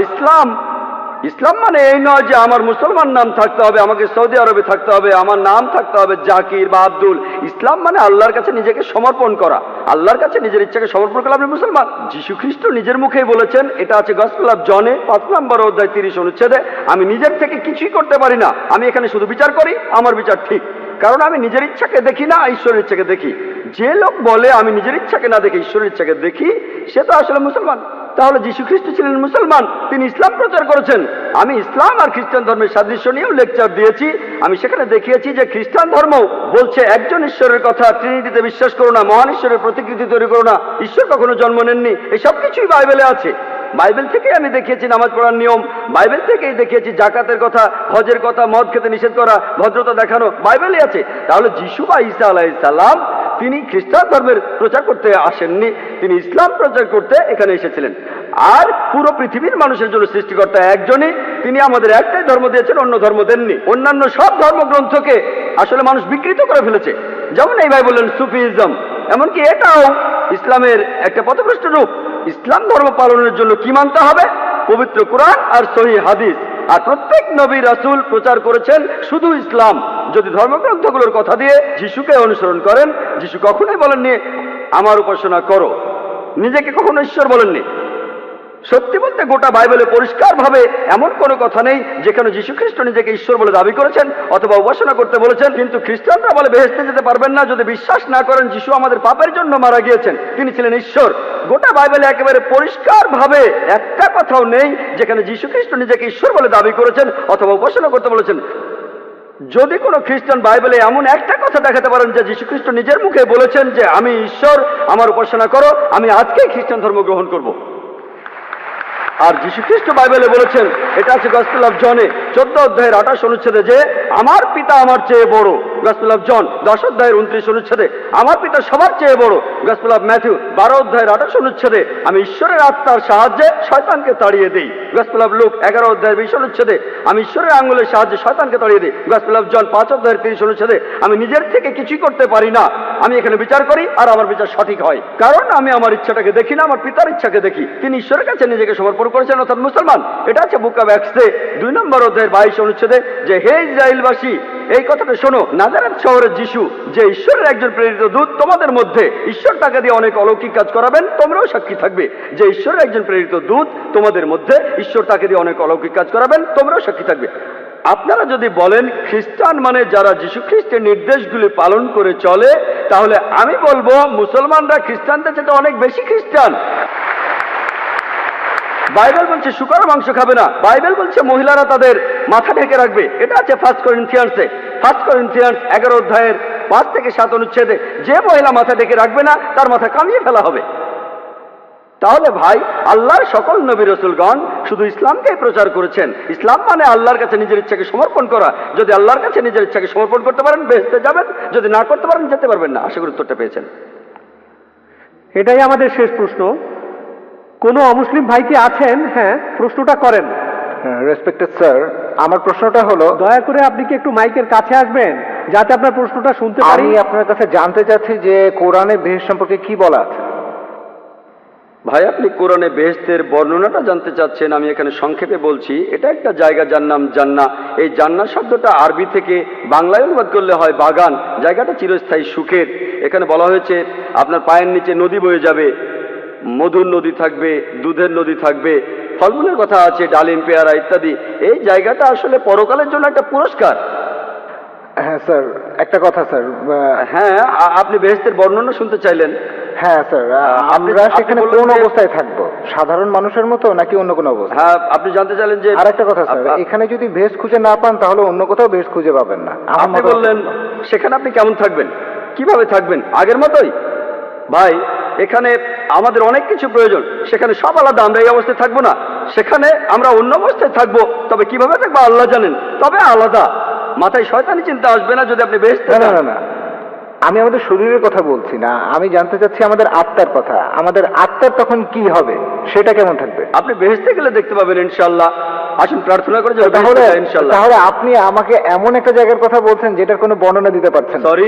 ইসলাম মানে এই নয় যে আমার মুসলমান নাম থাকতে হবে, আমাকে সৌদি আরবে থাকতে হবে, আমার নাম থাকতে হবে জাকির বা আব্দুল। ইসলাম মানে আল্লাহর কাছে নিজেকে সমর্পণ করা, আল্লাহর কাছে নিজের ইচ্ছাকে সমর্পণ করলে আপনি মুসলমান। যীশু খ্রিস্ট নিজের মুখেই বলেছেন, এটা আছে গসপেল অফ জনে 5 নম্বর অধ্যায় 30 অনুচ্ছেদে, আমি নিজের থেকে কিছুই করতে পারি না, আমি এখানে শুধু বিচার করি, আমার বিচার ঠিক, কারণ আমি নিজের ইচ্ছাকে দেখি না, ঈশ্বরের ইচ্ছাকে দেখি। যে লোক বলে আমি নিজের ইচ্ছাকে না দেখে ঈশ্বরের ইচ্ছাকে দেখি, সে তো আসলে মুসলমান। তাহলে যীশু খ্রিস্ট ছিলেন মুসলমান, তিনি ইসলাম প্রচার করেছেন। আমি ইসলাম আর খ্রিস্টান ধর্মের সাদৃশ্য নিয়েও লেকচার দিয়েছি। আমি সেখানে দেখিয়েছি যে খ্রিস্টান ধর্ম বলছে একজন ঈশ্বরের কথা, ট্রিনিটিতে বিশ্বাস করো না, মহান ঈশ্বরের প্রতিকৃতি তৈরি করো না, ঈশ্বর কখনো জন্ম নেননি, এসব কিছুই বাইবেলে আছে। বাইবেল থেকেই আমি দেখিয়েছি নামাজ পড়ার নিয়ম, বাইবেল থেকেই দেখিয়েছি জাকাতের কথা, হজের কথা, মদ খেতে নিষেধ করা, ভদ্রতা দেখানো, বাইবেলে আছে। তাহলে যিশু বা ঈসা আলাইহিস সালাম তিনি খ্রিস্টান ধর্মের প্রচার করতে আসেননি, তিনি ইসলাম প্রচার করতে এখানে এসেছিলেন। আর পুরো পৃথিবীর মানুষের জন্য সৃষ্টিকর্তা একজনই, তিনি আমাদের একটাই ধর্ম দিয়েছেন, অন্য ধর্ম দেননি। অন্যান্য সব ধর্মগ্রন্থকে আসলে মানুষ বিকৃত করে ফেলেছে, যেমন এই ভাই বললেন সুফিজম, এমনকি এটাও ইসলামের একটা পথভ্রষ্ট রূপ। ইসলাম ধর্ম পালনের জন্য কি মানতে হবে? পবিত্র কোরআন আর সহিহ হাদিস। আর প্রত্যেক নবী রাসূল প্রচার করেছেন শুধু ইসলাম। যদি ধর্মগ্রন্থগুলোর কথা দিয়ে যিশুকে অনুসরণ করেন, যিশু কখনোই বলেননি আমার উপাসনা করো, নিজেকে কখনো ঈশ্বর বলেননি। সত্যি বলতে গোটা বাইবেলে পরিষ্কারভাবে এমন কোনো কথা নেই যেখানে যীশু খ্রিস্ট নিজেকে ঈশ্বর বলে দাবি করেছেন অথবা উপাসনা করতে বলেছেন। কিন্তু খ্রিস্টানরা বলে বেহেশতে যেতে পারবেন না যদি বিশ্বাস না করেন যিশু আমাদের পাপের জন্য মারা গিয়েছেন, তিনি ছিলেন ঈশ্বর। গোটা বাইবেলে একেবারে পরিষ্কারভাবে একটা কথাও নেই যেখানে যীশু খ্রিস্ট নিজেকে ঈশ্বর বলে দাবি করেছেন অথবা উপাসনা করতে বলেছেন। যদি কোনো খ্রিস্টান বাইবেলে এমন একটা কথা দেখাতে পারেন যে যীশু খ্রিস্ট নিজের মুখে বলেছেন যে আমি ঈশ্বর, আমার উপাসনা করো, আমি আজকেই খ্রিস্টান ধর্ম গ্রহণ করব। আর যীশু খ্রিস্ট বাইবেলে বলেছেন, এটা আছে গসপেল অফ জনে 14 অধ্যায়ের 28 অনুচ্ছেদে, যে আমার পিতা আমার চেয়ে বড়। গসপেল অফ জন 10 অধ্যায়ের 29 অনুচ্ছেদে, আমার পিতা সবার চেয়ে বড়। গসপেল অফ ম্যাথিউ 12 অধ্যায়ের 28 অনুচ্ছেদে, আমি ঈশ্বরের আত্মার সাহায্যে শয়তানকে তাড়িয়ে দিই। গসপেল অফ লুক 11 অধ্যায়ের 20 অনুচ্ছেদে, আমি ঈশ্বরের আঙ্গুলের সাহায্যে শয়তানকে তাড়িয়ে দিই। গসপেল অফ জন 5 অধ্যায়ের 30 অনুচ্ছেদে, আমি নিজের থেকে কিছুই করতে পারি না, আমি এখানে বিচার করি আর আমার বিচার সঠিক হয়, কারণ আমি আমার ইচ্ছাটাকে দেখি না, আমার পিতার ইচ্ছাকে দেখি। তিনি ঈশ্বরের কাছে নিজেকে সমর্পণ করেছেন, অর্থাৎ মুসলমান। এটা আছে বুক অফ অ্যাক্টসে 2 নম্বর অধ্যায়ের 22 অনুচ্ছেদে, যে হে ইসরায়েলবাসী, এই কথাটা শোনো, নাজারেথ শহরের যিশু যে ঈশ্বরের একজন প্রেরিত দূত, তোমাদের মধ্যে ঈশ্বর তাকে দিয়ে অনেক অলৌকিক কাজ করাবেন, তোমরাও সাক্ষী থাকবে। যে ঈশ্বরের একজন প্রেরিত দূত, তোমাদের মধ্যে ঈশ্বর তাকে দিয়ে অনেক অলৌকিক কাজ করাবেন, তোমরাও সাক্ষী থাকবে। আপনারা যদি বলেন খ্রিস্টান মানে যারা যীশু খ্রিস্টের নির্দেশগুলি পালন করে চলে, তাহলে আমি বলবো মুসলমানরা খ্রিস্টানদের চেয়ে অনেক বেশি খ্রিস্টান। বাইবেল বলছে শুকর মাংস খাবে না, বাইবেল বলছে মহিলারা তাদের মাথা ঢেকে রাখবে। এটা আছে 1 করিন্থিয়ান্সে 1 করিন্থিয়ান্স 11 অধ্যায়ের 5 থেকে 7 অনুচ্ছেদে, যে মহিলা মাথা ঢেকে রাখবে না তার মাথা কামিয়ে ফেলা হবে। তাহলে ভাই, আল্লাহর সকল নবী রাসূলগণ শুধু ইসলামকেই প্রচার করেছেন। ইসলাম মানে আল্লাহর কাছে নিজের ইচ্ছাকে সমর্পণ করা। যদি আল্লাহর কাছে নিজের ইচ্ছাকে সমর্পণ করতে পারেন, বেহেশতে যাবেন, যদি না করতে পারেন যেতে পারবেন না। আশা করি উত্তরটা পেয়েছেন। এটাই আমাদের শেষ প্রশ্ন। কোনো অমুসলিম ভাই কি আছেন? হ্যাঁ, প্রশ্নটা করেন। রেসপেক্টেড স্যার, আমার প্রশ্নটা হলো, দয়া করে আপনি কি একটু মাইকের কাছে আসবেন যাতে আপনার প্রশ্নটা শুনতে পারি? আমি আপনার কাছে জানতে চাচ্ছি যে কোরআনে বেহেশত সম্পর্কে কি বলা আছে। ভাই, আপনি কোরআনে বেহেশতের বর্ণনাটা জানতে চাচ্ছেন, আমি এখানে সংক্ষেপে বলছি। এটা একটা জায়গা যার নাম জান্নাহ। এই জান্নাহ শব্দটা আরবি থেকে বাংলায় অনুবাদ করলে হয় বাগান। জায়গাটা চিরস্থায়ী সুখের। এখানে বলা হয়েছে আপনার পায়ের নিচে নদী বয়ে যাবে, মধুর নদী থাকবে, দুধের নদী থাকবে, ফলমূলের কথা আছে, ডালিম, পেয়ারা ইত্যাদি। এই জায়গাটা আসলে পরকালের জন্য একটা পুরস্কার। হ্যাঁ স্যার, একটা কথা স্যার। হ্যাঁ, আপনি বেহেশতের বর্ণনা শুনতে চাইলেন? হ্যাঁ স্যার, আমরা সেখানে কোন অবস্থায় থাকবো? সাধারণ মানুষের মতো নাকি অন্য কোনো অবস্থা? হ্যাঁ, আপনি জানতে চাইলেন যে। আর একটা কথা স্যার, এখানে যদি বেহেশত খুঁজে না পান তাহলে অন্য কোথাও বেহেশত খুঁজে পাবেন না। আপনি বললেন সেখানে আপনি কেমন থাকবেন, কিভাবে থাকবেন? আগের মতোই। ভাই, এখানে আমাদের অনেক কিছু প্রয়োজন, সেখানে সব আলাদা। আমরা এই অবস্থায় থাকবো না, সেখানে আমরা অন্য অবস্থায় থাকবো। তবে কিভাবে থাকবো আল্লাহ জানেন, তবে আলাদা। মাথায় শয়তানি চিন্তা আসবে না যদি আপনি বেহেশতে না না না, আমি আমাদের শরীরের কথা বলছি না, আমি জানতে চাচ্ছি আমাদের আত্মার কথা। আমাদের আত্মার তখন কি হবে, সেটা কেমন থাকবে? আপনি বেহেশতে গেলে দেখতে পাবেন ইনশাআল্লাহ। আসুন প্রার্থনা করে যাবেন ইনশাআল্লাহ। তাহলে আপনি আমাকে এমন একটা জায়গার কথা বলছেন যেটার কোনো বর্ণনা দিতে পারছেন? সরি,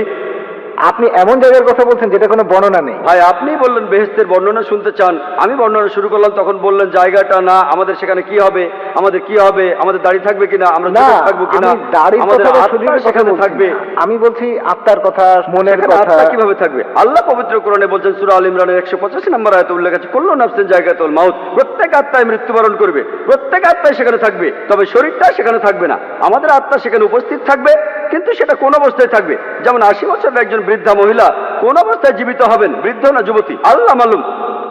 আপনি এমন জায়গার কথা বলছেন যেটা কোনো বর্ণনা নেই। ভাই আপনি বললেন বেহেশতের বর্ণনা শুনতে চান, আমি বর্ণনা শুরু করলাম, তখন বললেন জায়গাটা না, আমাদের সেখানে কি হবে, আমাদের কি হবে, আমাদের দাড়ি থাকবে কিনা, আমরা না, জোটে থাকবো কিনা, আমি দাড়ির আমাদের কথা বা আত্মা শরীরের কথা সেখানে বলছি থাকবে। না। আমি বলছি আত্মার কথা, মনের সেখানে কথা। আত্মা কিভাবে থাকবে? আল্লাহ পবিত্র কোরআনে বলছেন সূরা আল ইমরানের 185 নম্বর আয়াতে উল্লেখ আছে, কুল্লু নাফসিন জায়গাতুল মাউত, প্রত্যেক আত্মায় মৃত্যুবরণ করবে, প্রত্যেক আত্মায় সেখানে থাকবে, তবে শরীরটা সেখানে থাকবে না। আমাদের আত্মা সেখানে উপস্থিত থাকবে, কিন্তু সেটা কোন অবস্থায় থাকবে? যেমন 80 বছরের একজন বৃদ্ধা মহিলা কোন অবস্থায় জীবিত হবেন, বৃদ্ধ না যুবতী, আল্লাহ মালুম,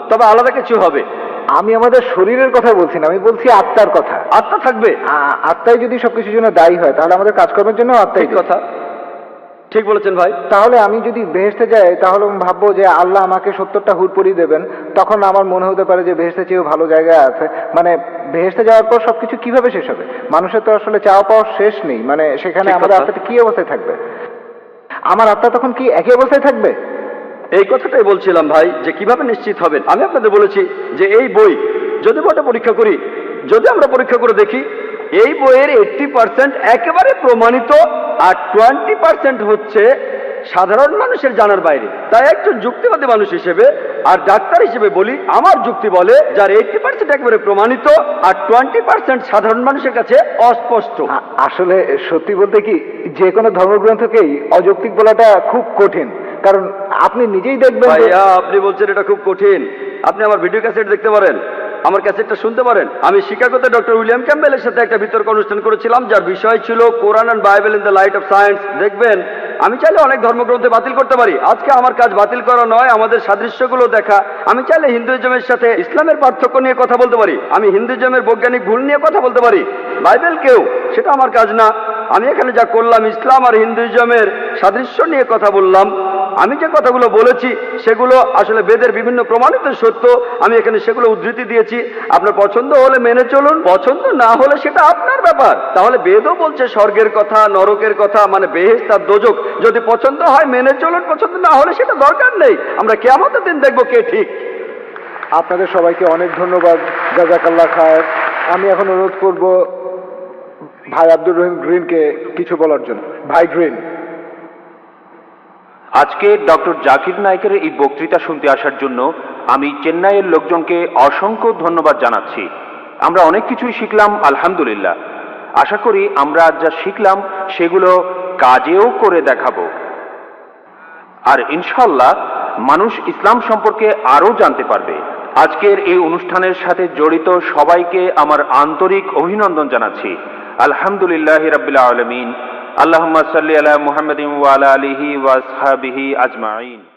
তবে আলাদা কিছু হবে। আমি আমাদের শরীরের কথা বলছি না, আমি বলছি আত্মার কথা। আত্মা থাকবে। আত্মাই যদি সবকিছুর জন্য দায়ী হয়, তাহলে আমাদের কাজকর্মের জন্য আত্মাই ঠিক কথা, ঠিক বলেছেন ভাই। তাহলে আমি যদি বেহেশতে যাই, তাহলে আমি ভাববো যে আল্লাহ আমাকে 70টা হুর পরিয়ে দেবেন, তখন আমার মনে হতে পারে যে বেহেশতে চেয়েও ভালো জায়গায় আছে। মানে বেহেশতে যাওয়ার পর সবকিছু কিভাবে শেষ হবে? মানুষের তো আসলে চাওয়া পাওয়ার শেষ নেই। মানে সেখানে ঠিক আমাদের কথা। আত্মাটা কি অবস্থায় থাকবে? আমার আত্মা তখন কি একই অবস্থায় থাকবে? এই কথাটাই বলছিলাম ভাই, যে কিভাবে নিশ্চিত হবেন। আমি আপনাদের বলেছি যে এই বই যদি বইটা পরীক্ষা করি, যদি আমরা পরীক্ষা করে দেখি, এই বইয়ের 80% একেবারে প্রমাণিত, আর 20% হচ্ছে সাধারণ মানুষের জানার বাইরে। তাই একজন যুক্তিবাদী মানুষ হিসেবে আর ডাক্তার হিসেবে বলি, আমার যুক্তি বলে যার 80% একেবারে প্রমাণিত আর 20% সাধারণ মানুষের কাছে অস্পষ্ট। আসলে সত্যি বলতে কি, যে কোনো ধর্মগ্রন্থকেই অযৌক্তিক বলাটা খুব কঠিন, কারণ আপনি নিজেই দেখবেন যে- ভাইয়া আপনি বলছেন এটা খুব কঠিন, আপনি আমার ভিডিও ক্যাসেট দেখতে পারেন, আমার ক্যাসেটটা শুনতে পারেন। আমি শিকাগোতে ডক্টর উইলিয়াম ক্যাম্বেলের সাথে একটা বিতর্ক অনুষ্ঠান করেছিলাম, যার বিষয় ছিল Quran and Bible in the light of science. দেখবেন আমি চাইলে অনেক ধর্মগ্রন্থে বাতিল করতে পারি। আজকে আমার কাজ বাতিল করা নয়, আমাদের সাদৃশ্যগুলো দেখা। আমি চাইলে হিন্দুইজমের সাথে ইসলামের পার্থক্য নিয়ে কথা বলতে পারি, আমি হিন্দুইজমের বৈজ্ঞানিক ভুল নিয়ে কথা বলতে পারি, বাইবেলকেও, সেটা আমার কাজ না। আমি এখানে যা করলাম, ইসলাম আর হিন্দুইজমের সাদৃশ্য নিয়ে কথা বললাম। আমি যে কথাগুলো বলেছি সেগুলো আসলে বেদের বিভিন্ন প্রমাণিত সত্য, আমি এখানে সেগুলো উদ্ধৃতি দিয়েছি। আপনার পছন্দ হলে মেনে চলুন, পছন্দ না হলে সেটা আপনার ব্যাপার। তাহলে বেদও বলছে স্বর্গের কথা, নরকের কথা, মানে বেহেশত আর দোজখ। যদি পছন্দ হয় মেনে চলুন, পছন্দ না হলে সেটা দরকার নেই। আমরা কিয়ামতের দিন দেখবো কে ঠিক। আপনাদের সবাইকে অনেক ধন্যবাদ, জাযাকাল্লাহ খায়ের। আমি এখন অনুরোধ করব ভাই আব্দুর রহিম গ্রিনকে কিছু বলার জন্য। ভাই গ্রিন। আজকে ডক্টর জাকির নায়েকের এই বক্তৃতা শুনতে আসার জন্য আমি চেন্নাইয়ের লোকজনকে অসংখ্য ধন্যবাদ জানাচ্ছি। আমরা অনেক কিছুই শিখলাম, আলহামদুলিল্লাহ। আশা করি আমরা আজ যা শিখলাম সেগুলো কাজেও করে দেখাবো, আর ইনশাল্লাহ মানুষ ইসলাম সম্পর্কে আরো জানতে পারবে। আজকের এই অনুষ্ঠানের সাথে জড়িত সবাইকে আমার আন্তরিক অভিনন্দন জানাচ্ছি। আলহামদুলিল্লাহ রাব্বিল আলামিন। আল্লাহুম্মা সাল্লি আলা মুহাম্মাদিন ওয়া আলা আলিহি ওয়া আসহাবিহি আজমাইন।